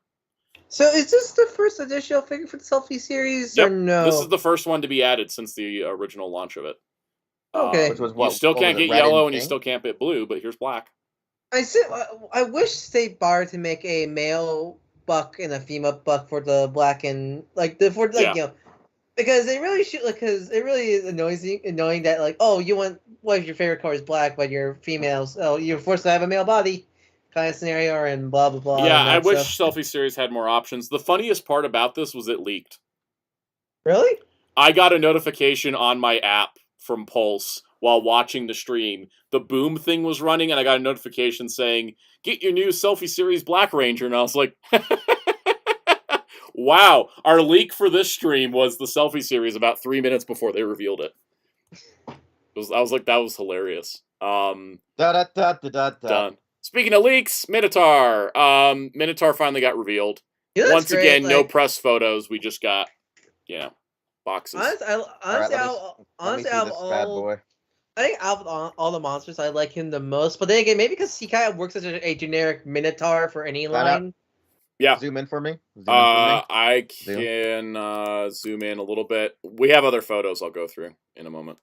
So is this the first additional figure for the Selfie Series, or no? This is the first one to be added since the original launch of it. Okay. Which was you still can't get yellow and you still can't get blue, but here's black. I wish they bothered to make a male buck and a female buck for the black and because they really should, because it really is annoying that what if your favorite color is black but you're female, so you're forced to have a male body kind of scenario and blah blah blah. Yeah, I wish Selfie Series had more options. The funniest part about this was it leaked. Really? I got a notification on my app from Pulse while watching the stream. The Boom thing was running, and I got a notification saying, "Get your new Selfie Series Black Ranger," and I was like, Wow, our leak for this stream was the selfie series about 3 minutes before they revealed it. I was like, that was hilarious. Done. Speaking of leaks, Minotaur. Minotaur finally got revealed. He looks Once great, again, no like- press photos. We just got, boxes. Honestly, out of all, I think out of all the monsters, I like him the most. But then again, maybe because he kind of works as a generic Minotaur for any line. Yeah. Zoom in for me. I can zoom in a little bit. We have other photos I'll go through in a moment.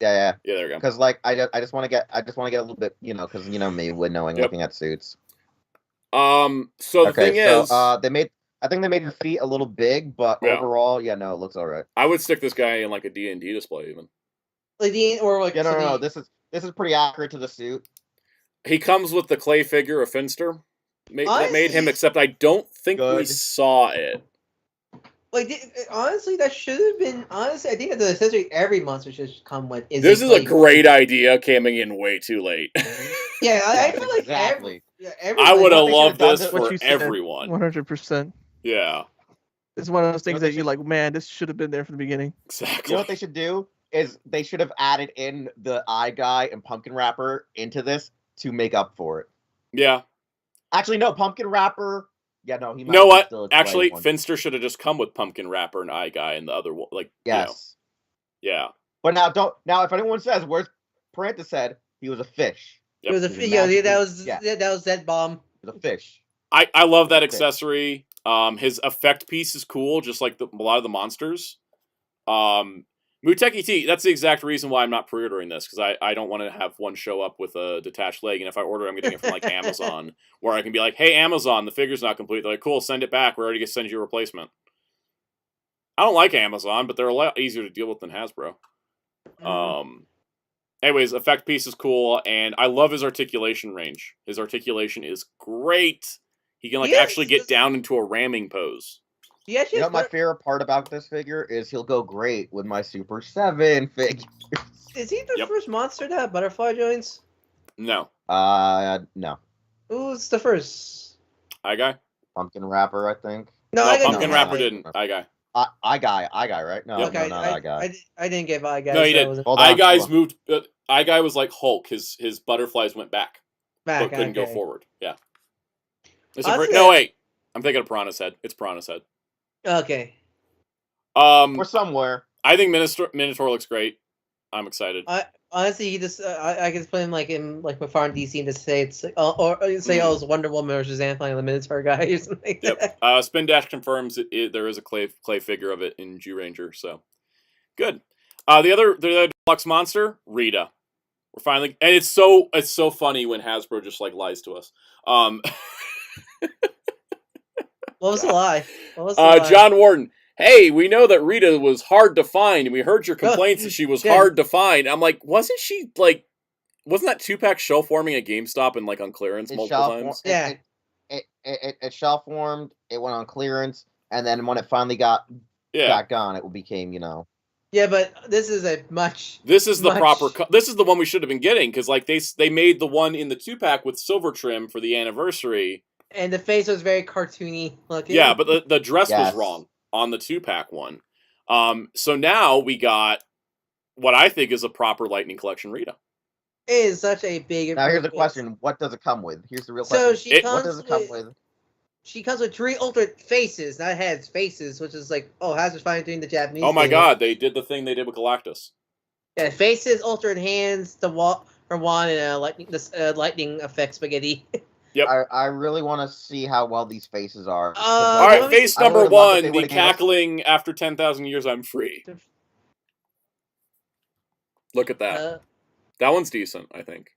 Yeah. Yeah, there we go. Because like I just want to get a little bit, because me with knowing looking at suits. So the thing is, I think they made the feet a little big, but overall, it looks all right. I would stick this guy in like a D&D display even. No. This is pretty accurate to the suit. He comes with the clay figure of Finster. That made him, except I don't think we saw it. Honestly, that should have been. Honestly, I think that the accessory every monster should come with. This is a great idea, coming in way too late. Yeah, I feel like exactly. I would have loved this for everyone. 100%. Yeah. It's one of those things that you're like, man, this should have been there from the beginning. Exactly. You know what they should do is they should have added in the eye guy and pumpkin wrapper into this to make up for it. Yeah. Actually, no, pumpkin wrapper. Yeah, no, he. You know what? Actually, Finster should have just come with pumpkin wrapper and eye guy and the other one. Like, yes, yeah. But now if anyone says where's Parenta said he was a fish. Yep. It was a fish. Yeah, that was that bomb. It was a fish. I love that accessory. His effect piece is cool, just like a lot of the monsters. Muteki T, that's the exact reason why I'm not pre-ordering this, because I don't want to have one show up with a detached leg, and if I order, I'm getting it from like Amazon, where I can be like, hey, Amazon, the figure's not complete. They're like, cool, send it back. We're already going to send you a replacement. I don't like Amazon, but they're a lot easier to deal with than Hasbro. Anyways, effect piece is cool, and I love his articulation range. His articulation is great. He can actually get down into a ramming pose. You know my favorite part about this figure is he'll go great with my Super 7 figure. Is he the first monster to have butterfly joints? No. No. Who's the first? Eye guy? Pumpkin wrapper, I think. No, Pumpkin wrapper didn't. Eye guy. Eye guy, right? No, okay, not Eye guy. I didn't give Eye guy. No, he didn't. Eye guy's moved. Eye guy was like Hulk. His butterflies went back. But couldn't go forward. Yeah. No, wait. I'm thinking of Piranha's head. It's Piranha's head. Okay. We're somewhere. I think Minotaur looks great. I'm excited. Honestly, he just I can play him like in like my farm DC and just say it's like, or say it's Wonder Woman or Shazam playing the Minotaur guy or something like that. Spin Dash confirms there is a clay figure of it in Jew Ranger, so good. The other deluxe monster, Rita. We're finally, and it's so funny when Hasbro just like lies to us. What was the lie? John Warden. Hey, we know that Rita was hard to find, and we heard your complaints that she was hard to find. I'm like, wasn't that 2-pack shell forming at GameStop and like on clearance multiple times? Yeah. It shell formed, it went on clearance, and then when it finally got back on, it became, Yeah, but this is a This is the proper. This is the one we should have been getting, because like they made the one in the 2-pack with silver trim for the anniversary. And the face was very cartoony looking. Yeah, but the dress was wrong on the 2-pack one. So now we got what I think is a proper Lightning Collection Rita. It is such a big. Now here's the question: what does it come with? Here's the real question. What does it come with? She comes with 3 alternate faces, not heads, faces, which is like, Hasbro's finally doing the Japanese. Oh my god, they did the thing they did with Galactus. Yeah, faces, alternate hands, her wand, and lightning effect spaghetti. Yep. I really want to see how well these faces are. All right, face number 1, the cackling after 10,000 years I'm free. Look at that. That one's decent, I think.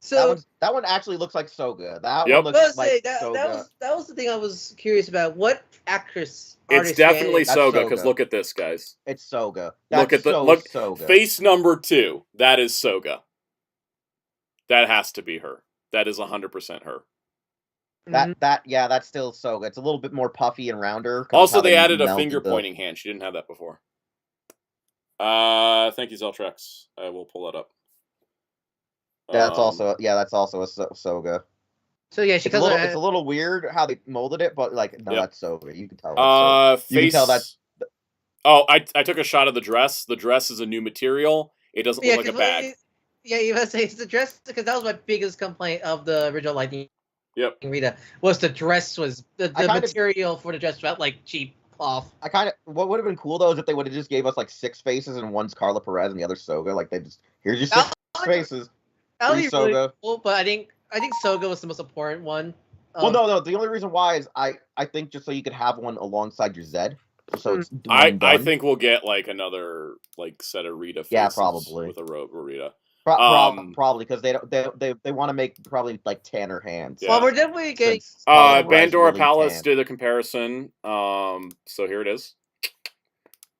So that one actually looks like Soga. That one looks like Soga. That was the thing I was curious about. What actress? It's definitely Soga, because look at this, guys. It's Soga. Look at Soga. Face number 2. That is Soga. That has to be her. That is 100% her. That's still Soga. It's a little bit more puffy and rounder. Also, they added a finger pointing hand. She didn't have that before. Thank you, Zeltrex. I will pull that up. That's also a Soga. So yeah, she It's a calls little, her. it's a little weird how they molded it, but like, no, Yep. that's Soga. You can tell. That's Soga. You can tell that's. Oh, I took a shot of the dress. The dress is a new material. It doesn't Yeah, look like a bag. Yeah, you must say it's the dress because that was my biggest complaint of the original Lightning. Yep. Rita was the dress was the material for the dress felt like cheap cloth. What would have been cool though is if they would have just gave us like 6 faces and one's Carla Perez and the other Soga. Like they just here's your 6 faces. That would be Soga. really cool, but I think Soga was the most important one. Well, no. The only reason why is I think just so you could have one alongside your Zed. So it's I think we'll get like another like set of Rita faces. Yeah, probably with a Rita. Probably because they want to make probably like tanner hands. Yeah. Well, we're definitely getting. Bandora really Palace tan. did a comparison. So here it is.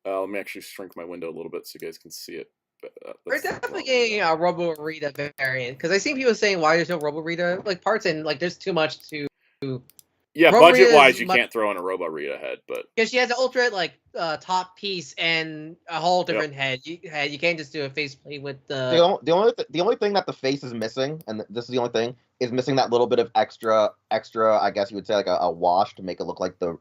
Let me actually shrink my window a little bit so you guys can see it. We're definitely getting a Robo Rita variant because I seen people saying why there's no Robo Rita like parts and like there's too much to. Yeah, Robo budget wise, Rita's you can't throw in a Robo Rita head, but because she has an ultra like top piece and a whole different head. You can't just do a faceplate with the. The only thing that the face is missing, and this is the only thing, is missing that little bit of extra. I guess you would say like a wash to make it look like the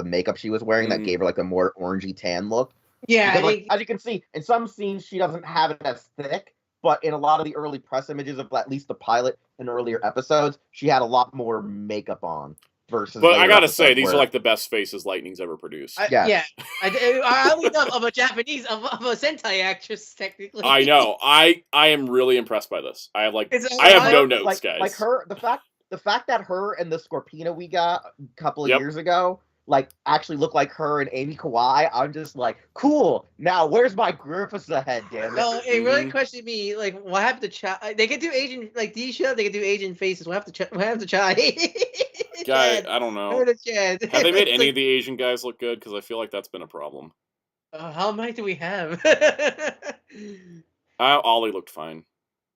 makeup she was wearing that gave her like a more orangey tan look. Yeah, because, as you can see in some scenes she doesn't have it as thick, but in a lot of the early press images of at least the pilot and earlier episodes, she had a lot more makeup on. But I gotta say, these are like the best faces Lightning's ever produced. Yeah, I only know of a Japanese of a Sentai actress technically. I know. I am really impressed by this. I have no notes, guys. Like her, the fact that her and the Scorpina we got a couple of years ago, like actually look like her and Amy Kawai. I'm just like, cool. Now where's my Griffiths ahead? Damn it! No, it really questioned me. Like, what happened to They could do Asian like these shows. They could do Asian faces. What happened to Chai? Guy, I don't know. Have they made any of the Asian guys look good? Because I feel like that's been a problem. How many do we have? Ollie looked fine.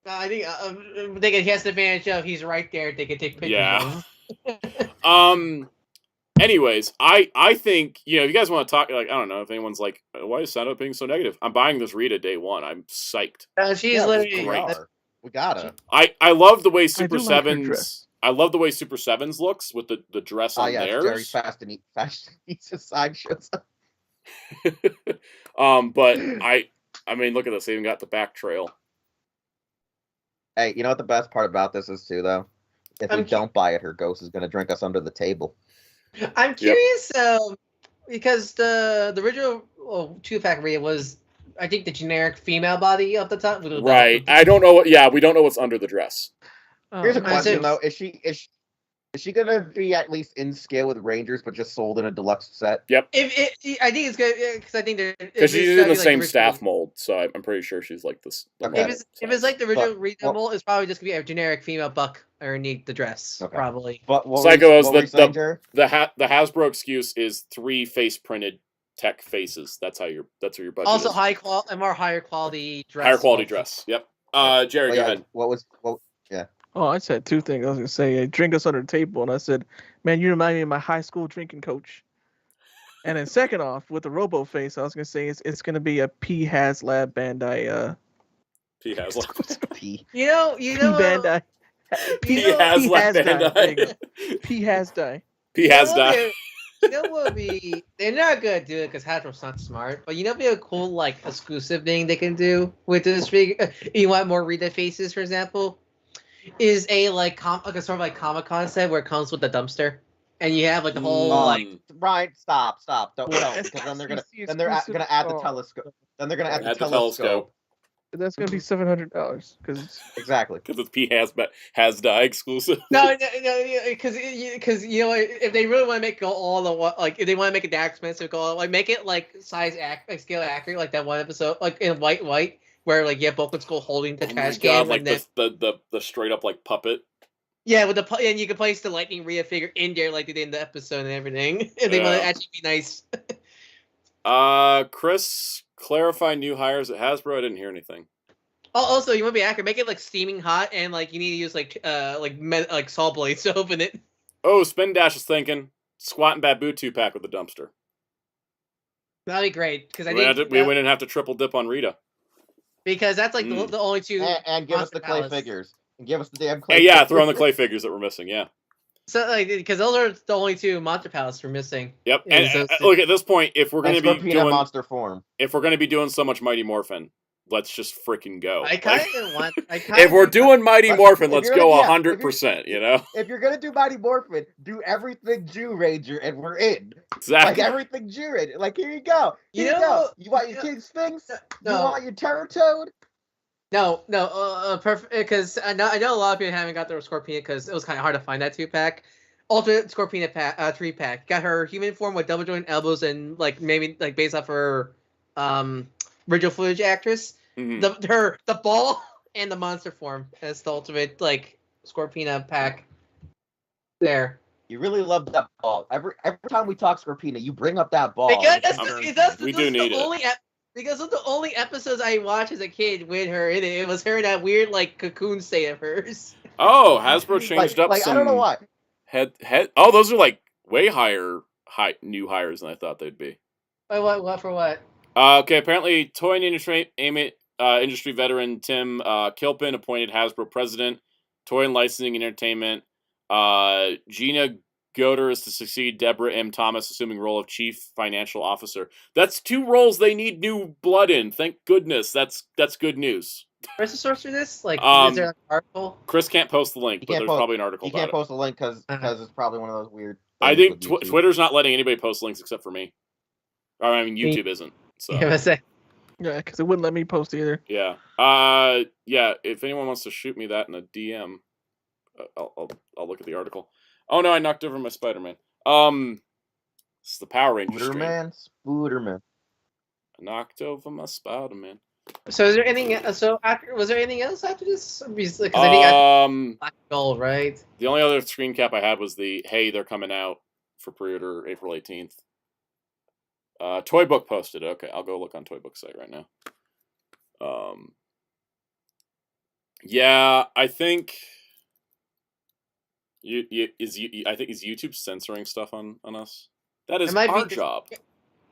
I think he has the advantage of he's right there. They can take pictures. Yeah. Anyways, I think if you guys want to talk, like I don't know if anyone's like, why is Soundout being so negative? I'm buying this Rita day one. I'm psyched. She's literally great. We gotta. I love the way Super Sevens. I love the way Super Sevens looks with the dress on theirs. Very fast and eats his side shows up. But I mean, look at this. They even got the back trail. Hey, you know what the best part about this is too, though? If we don't buy it, her ghost is gonna drink us under the table. I'm curious, because the original 2-pack Rita was, I think, the generic female body of the top. Right. I don't know what. Yeah, we don't know what's under the dress. Here's a question though: Is she gonna be at least in scale with Rangers, but just sold in a deluxe set? Yep. I think it's good because I think because she's in the same staff mold, so I'm pretty sure she's like this. Okay. If it's like the original Rita mold, it's probably just gonna be a generic female buck underneath the dress, probably. But Psycho, the Hasbro excuse is 3 face printed tech faces. That's your budget. Also, is. higher quality dress. Higher quality dress. Yep. Jerry, go ahead. Yeah. Oh, I said 2 things. I was gonna say, drink us under the table, and I said, man, you remind me of my high school drinking coach. And then second off, with the Robo face, I was gonna say it's gonna be a P Haslab Bandai. P Haslab. P. You know Bandai. P Haslab Bandai. P Hasdai. P Hasdai. You know what would be? They're not gonna do it because Hasbro's not smart. But you know, what would be a cool like exclusive thing they can do with this figure. You want more Rita faces, for example, is a like a sort of like Comic-Con set where it comes with the dumpster, and you have like the whole like. Ryan, stop! Don't because then they're gonna add the telescope. Then they're gonna add the telescope. That's gonna be $700 because exactly because it's P Hasdai exclusive. No, because you know if they really want to make it go all the like if they want to make it that expensive, go like make it like scale accurate like that one episode like in white where like Boken's Skull holding the trash can like the straight up like puppet. Yeah, with and you can place the Lightning Rhea figure in there like they did in the episode and everything. If they want to actually be nice. Chris, clarify new hires at Hasbro. I didn't hear anything. Oh, also, you want to be accurate. Make it like steaming hot, and like you need to use like saw blades to open it. Oh, Spin Dash is thinking Squat and Babu 2-pack with the dumpster. That'd be great because we wouldn't have to triple dip on Rita. Because that's like the only 2. And give us the clay figures. And give us the damn clay. Hey, yeah, throw in the clay figures that we're missing. Yeah. So like, because those are the only two monster palaces we're missing. Yep. Is And those two. look, at this point, if we're And gonna be Scorpina doing monster form. so much Mighty Morphin, let's just freaking go. I kind Like, of didn't want. I kind if we're doing Mighty Morphin, If let's you're go gonna- yeah, 100%. You know, If you're gonna do Mighty Morphin, do everything Jew Ranger, and we're in. exactly. Like everything Jew Ranger. Like here you go. You Here you know- go. You want your King Sphinx? You want your Terror Toad? No, perfect. Because I know a lot of people haven't got their Scorpina because it was kind of hard to find that 2-pack. Ultimate Scorpina 3-pack got her human form with double joint elbows and like maybe like based off her original footage actress. Mhm. The ball and the monster form as the ultimate like Scorpina pack. There. You really love that ball. Every time we talk Scorpina, you bring up that ball. Because We do need it. Because of the only episodes I watched as a kid with her in it, it was her in that weird like cocoon state of hers. Oh, Hasbro changed up like, some. I don't know why. Head. Oh, those are like way new hires than I thought they'd be. Wait, what for what? Okay, apparently toy industry industry veteran Tim Kilpin appointed Hasbro president. Toy and licensing and entertainment. Gina Goder is to succeed Deborah M. Thomas, assuming role of chief financial officer. That's 2 roles they need new blood in. Thank goodness. That's good news. Where's the source for this? Like, is there an article? Chris can't post the link, but there's probably an article You about can't it. post a link because it's probably one of those weird. I things think with YouTube. Twitter's not letting anybody post links except for me. Or, I mean, YouTube isn't. So Yeah, Yeah, because it wouldn't let me post either. yeah. Yeah. If anyone wants to shoot me that in a DM, I'll look at the article. Oh no, I knocked over my Spider-Man. It's the Power Rangers stream. Spooderman. I knocked over my Spider-Man. So is there anything? Was there anything else after this? Because I think I Black Gold, right? The only other screen cap I had was the hey, they're coming out for pre-order April 18th. Toy Book posted. Okay, I'll go look on Toy Book site right now. Yeah, I think I think is YouTube censoring stuff on us? That is our job.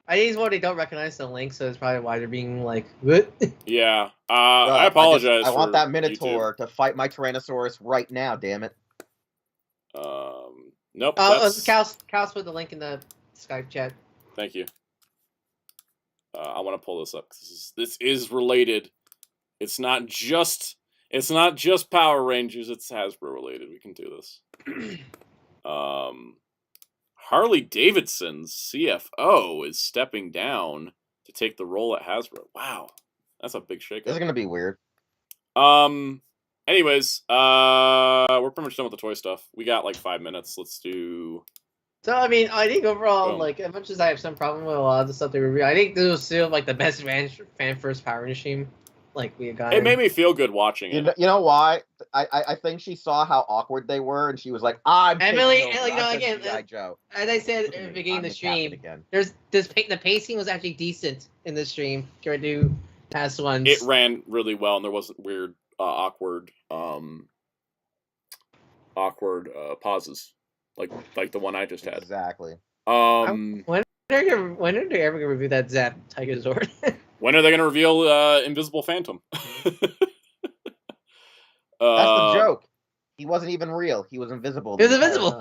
I think it's why they don't recognize the link, so it's probably why they're being like, what? Yeah, I apologize. I want that Minotaur YouTube. to fight my Tyrannosaurus right now. Damn it. Nope. Cal's put the link in the Skype chat. Thank you. I want to pull this up. This is related. It's not just Power Rangers. It's Hasbro related. We can do this. Harley Davidson's CFO is stepping down to take the role at Hasbro. Wow, that's a big shakeup. This is gonna be weird. Anyways, we're pretty much done with the toy stuff. We got like 5 minutes. Let's do. So I mean, I think overall, like as much as I have some problem with a lot of the stuff they review, I think this was still like the best fan first Power Rangers like we got. It made me feel good watching it. You know why? I think she saw how awkward they were, and she was like, "I'm." Emily, again, Joe. As I said at the beginning of the stream, the pacing was actually decent in the stream compared to past ones. It ran really well, and there wasn't weird, awkward pauses like the one I just had. Exactly. When are they ever gonna review that Zap Tiger Zord? When are they going to reveal Invisible Phantom? That's the joke. He wasn't even real. He was invisible. He was invisible.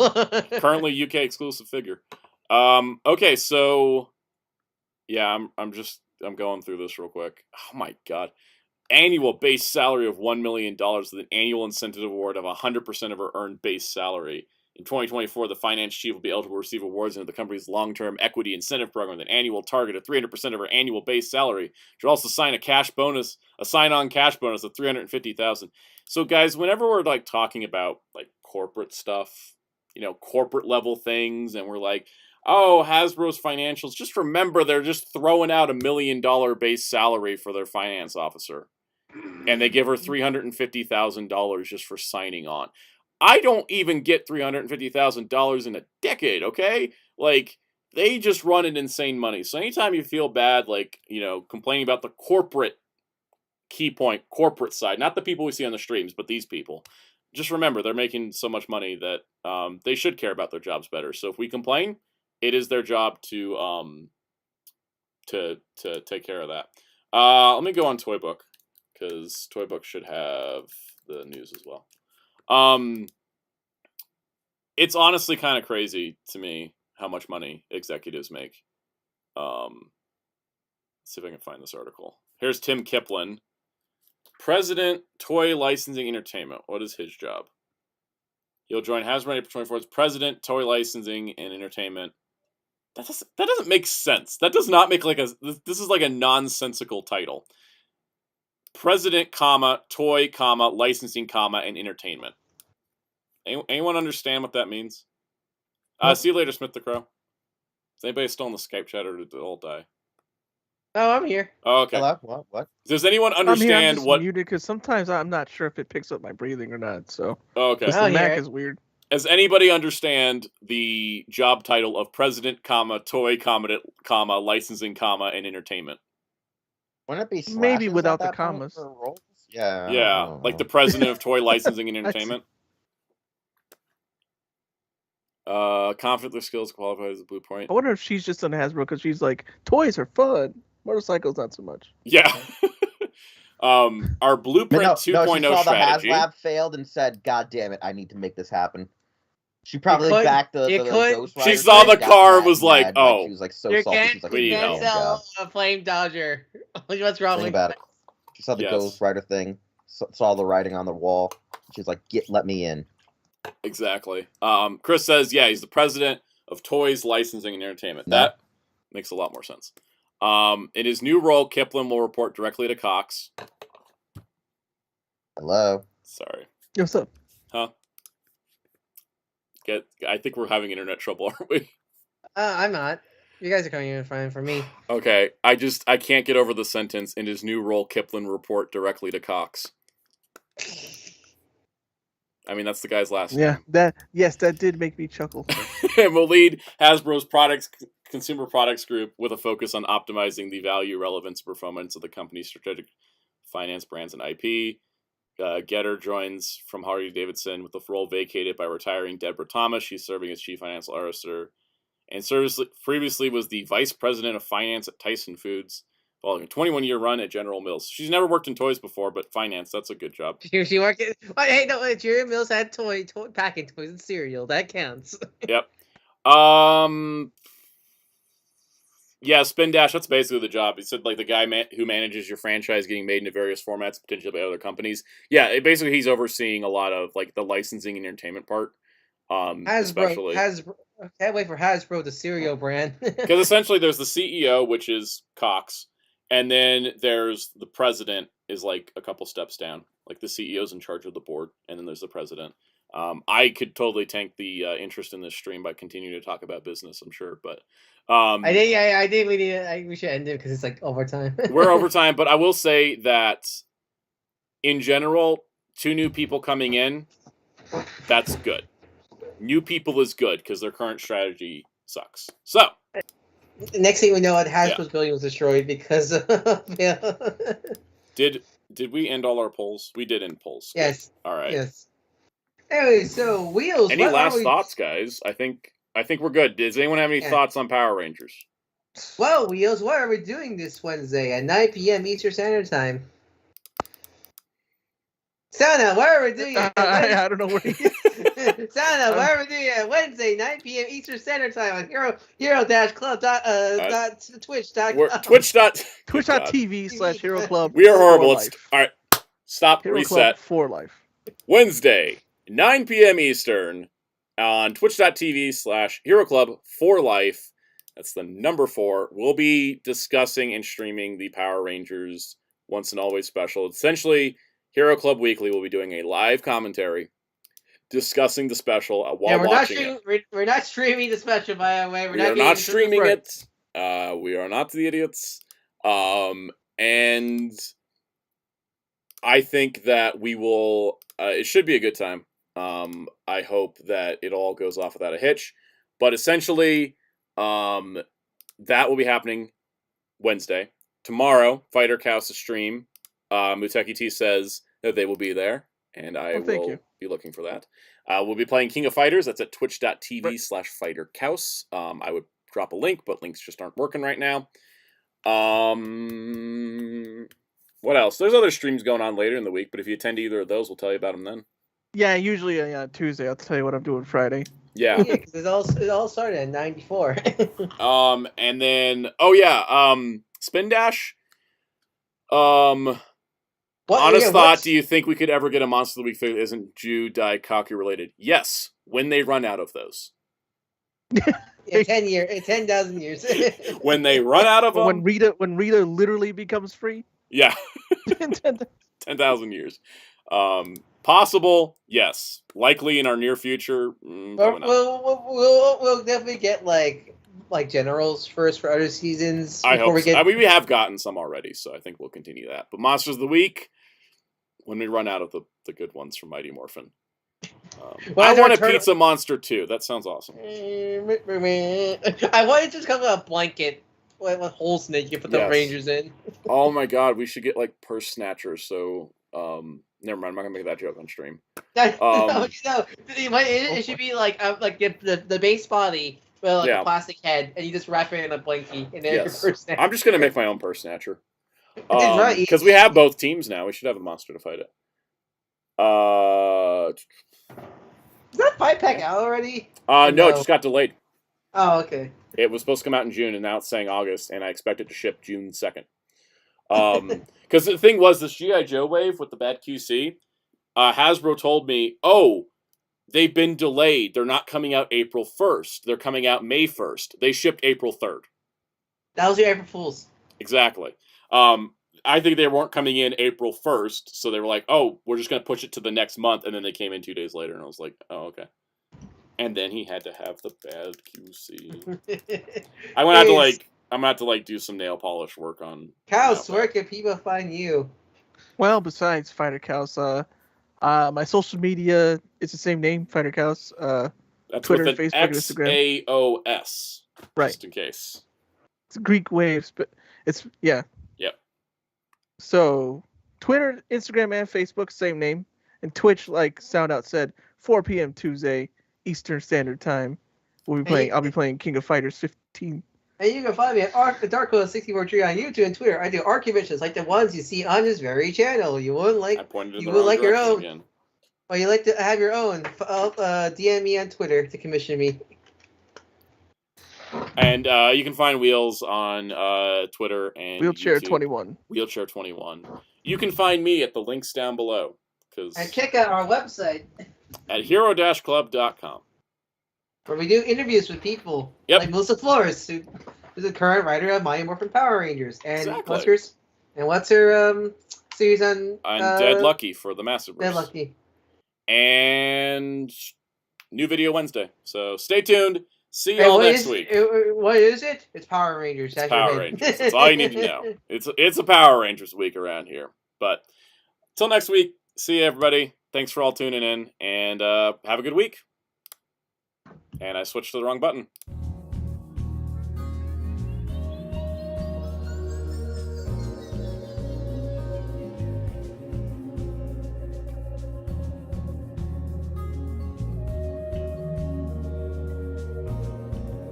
Currently UK exclusive figure. Okay, so yeah, I'm going through this real quick. Oh my god. Annual base salary of $1 million with an annual incentive award of 100% of her earned base salary. In 2024, the finance chief will be eligible to receive awards under the company's long-term equity incentive program with an annual target of 300% of her annual base salary. She'll also sign a sign-on cash bonus of $350,000. So, guys, whenever we're like talking about like corporate stuff, corporate level things, and we're like, oh, Hasbro's financials, just remember they're just throwing out $1 million base salary for their finance officer, and they give her $350,000 just for signing on. I don't even get $350,000 in a decade, okay? Like, they just run an insane money. So anytime you feel bad, like, complaining about the corporate corporate side, not the people we see on the streams, but these people, just remember they're making so much money that they should care about their jobs better. So if we complain, it is their job to take care of that. Let me go on Toy Book, because Toy Book should have the news as well. It's honestly kind of crazy to me how much money executives make. Let's see if I can find this article. Here's Tim Kiplin, President, Toy Licensing Entertainment. What is his job? He'll join Hasbro April 24th as President, Toy Licensing and Entertainment. That doesn't make sense. That does not make like a. This is like a nonsensical title. President, comma, toy, comma, licensing, comma, and entertainment. Anyone understand what that means? Nope. See you later, Smith the Crow. Is anybody still in the Skype chat, or did they all die? Oh, I'm here. Oh, okay. Hello? What? Does anyone I'm here. I'm understand just what? muted because sometimes I'm not sure if it picks up my breathing or not. So Oh, okay. because Oh, the Mac yeah. is weird. Does anybody understand the job title of President, comma, toy, comma, licensing, comma, and entertainment? Wouldn't it be Maybe slashes without at the that point commas. for roles? Yeah. I Yeah, don't like the know. president of toy licensing and entertainment. Conflict of skills qualified as a blue point. I wonder if she's just on Hasbro because she's like, toys are fun, motorcycles not so much. Yeah. Our Blueprint No, 2.0 she saw strategy. the HasLab failed and said, "God damn it, I need to make this happen." She probably could- backed the you could- Ghost She Rider saw thing, the got car, mad, was like, mad, "Oh, she was like so You salty. can't, She's like, we need you can't help. sell a flame dodger. What's wrong Think with about it. She saw the Yes. Ghost Rider thing, saw the writing on the wall. She's like, let me in." Exactly. Chris says, yeah, he's the president of Toys, Licensing, and Entertainment. No. That makes a lot more sense. In his new role, Kiplin will report directly to Cox. Hello. Sorry. Yo, what's up? Huh? I think we're having internet trouble, aren't we? I'm not. You guys are coming in fine for me. Okay. I can't get over the sentence, in his new role, Kiplin report directly to Cox. I mean, that's the guy's last Yeah, name. that did make me chuckle. And will lead Hasbro's consumer products group with a focus on optimizing the value, relevance, and performance of the company's strategic finance, brands, and IP. Getter joins from Harley Davidson with the role vacated by retiring Deborah Thomas. She's serving as chief financial officer, and previously was the vice president of finance at Tyson Foods, following a 21-year run at General Mills. She's never worked in toys before, but finance, that's a good job. She worked at... Hey, no, Jerry Mills had toy packing toys and cereal. That counts. Yep. Yeah, Spin Dash, that's basically the job. He said, like, the guy who manages your franchise getting made into various formats, potentially by other companies. Yeah, basically he's overseeing a lot of, like, the licensing and entertainment part. Especially. Hasbro. Can't wait for Hasbro, the cereal brand. Because essentially there's the CEO, which is Cox, and then there's the president is, like, a couple steps down. Like, the CEO's in charge of the board, and then there's the president. I could totally tank the interest in this stream by continuing to talk about business, I'm sure, but... I think we should end it because it's like overtime. We're overtime, but I will say that in general, 2 new people coming in, that's good. New people is good because their current strategy sucks. So next thing we know, Hasbro's building was destroyed because of Did we end all our polls? We did end polls. Yes. All right. Yes. Anyway, so Wheels. Any last thoughts, guys? I think we're good. Does anyone have any thoughts on Power Rangers? Well, Wheels, what are we doing this Wednesday at 9 p.m. Eastern Standard Time? Soundout, what are we doing? I don't know what he is. Soundout, what are we doing at Wednesday, 9 p.m. Eastern Standard Time on hero-club.twitch.com. Twitch.tv/HeroClub. We are horrible. For Let's life. all right. Stop. Hero Reset. Club for life. Wednesday, 9 p.m. Eastern on twitch.tv/HeroClub for life. That's the number 4. We'll be discussing and streaming the Power Rangers Once and Always special. Essentially, Hero Club Weekly will be doing a live commentary discussing the special while watching it. We're not streaming the special, by the way. We are not streaming it. We are not the idiots. And I think that we will... it should be a good time. I hope that it all goes off without a hitch. But essentially, that will be happening Wednesday. Tomorrow, Fighter Chaos' stream. Muteki T says that they will be there, and I will be looking for that. We'll be playing King of Fighters. That's at twitch.tv/FighterChaos. I would drop a link, but links just aren't working right now. What else? There's other streams going on later in the week, but if you attend either of those, we'll tell you about them then. Yeah, usually Tuesday. I'll tell you what I'm doing Friday. Yeah. Yeah, because it all started in '94. And then Spin Dash. Honest thought, do you think we could ever get a Monster of the Week figure that isn't Jew Daikaku related? Yes, when they run out of those. in 10,000 years. When they run out of them. When Rita literally becomes free. Yeah. 10,000 years. Possible, yes. Likely in our near future, probably not. We'll definitely get like generals first for other seasons. I hope so. I mean, we have gotten some already, so I think we'll continue that. But Monsters of the Week, when we run out of the good ones from Mighty Morphin. I want a pizza monster too. That sounds awesome. I want it to just come with a blanket with holes in it. You can put the Rangers in. Oh my god, we should get like purse snatchers. So, never mind. I'm not gonna make that joke on stream. No, it should be like the base body with like a plastic head, and you just wrap it in a blankie, and then your purse snatcher. I'm just gonna make my own purse snatcher. Because we have both teams now. We should have a monster to fight it. Is that 5-pack out already? No, it just got delayed. Oh, okay. It was supposed to come out in June, and now it's saying August, and I expect it to ship June 2nd. Because the thing was, this G.I. Joe wave with the bad QC, Hasbro told me, they've been delayed. They're not coming out April 1st. They're coming out May 1st. They shipped April 3rd. That was your April Fool's. Exactly. I think they weren't coming in April 1st, so they were like, we're just going to push it to the next month, and then they came in 2 days later, and I was like, oh, okay. And then he had to have the bad QC. I'm gonna have to do some nail polish work on Cows. Where can people find you? Well, besides Fighter Cows, my social media is the same name, Fighter Cows. That's Twitter, with an Facebook, Instagram. XAOS. Right. Just in case. It's Greek waves, but it's Yep. So Twitter, Instagram, and Facebook, same name, and Twitch, like Soundout said, 4 p.m. Tuesday Eastern Standard Time. I'll be playing King of Fighters 15. And you can find me at Darko643 on YouTube and Twitter. I do art conventions like the ones you see on this very channel. You wouldn't like. I pointed in you the would wrong like your direction own. again. Or you like to have your own. DM me on Twitter to commission me. And you can find Wheels on Twitter and Wheelchair YouTube. 21. Wheelchair 21. You can find me at the links down below. And check out our website at hero-club.com. where we do interviews with people like Melissa Flores, who's the current writer of Mighty Morphin Power Rangers, and what's her series on? I'm Dead Lucky for the Massive Dead Lucky. And new video Wednesday. So stay tuned. See y'all next week. What is it? It's Power Rangers. It's Power Rangers. That's all you need to know. It's a Power Rangers week around here. But till next week, see you everybody. Thanks for all tuning in, and have a good week. And I switched to the wrong button.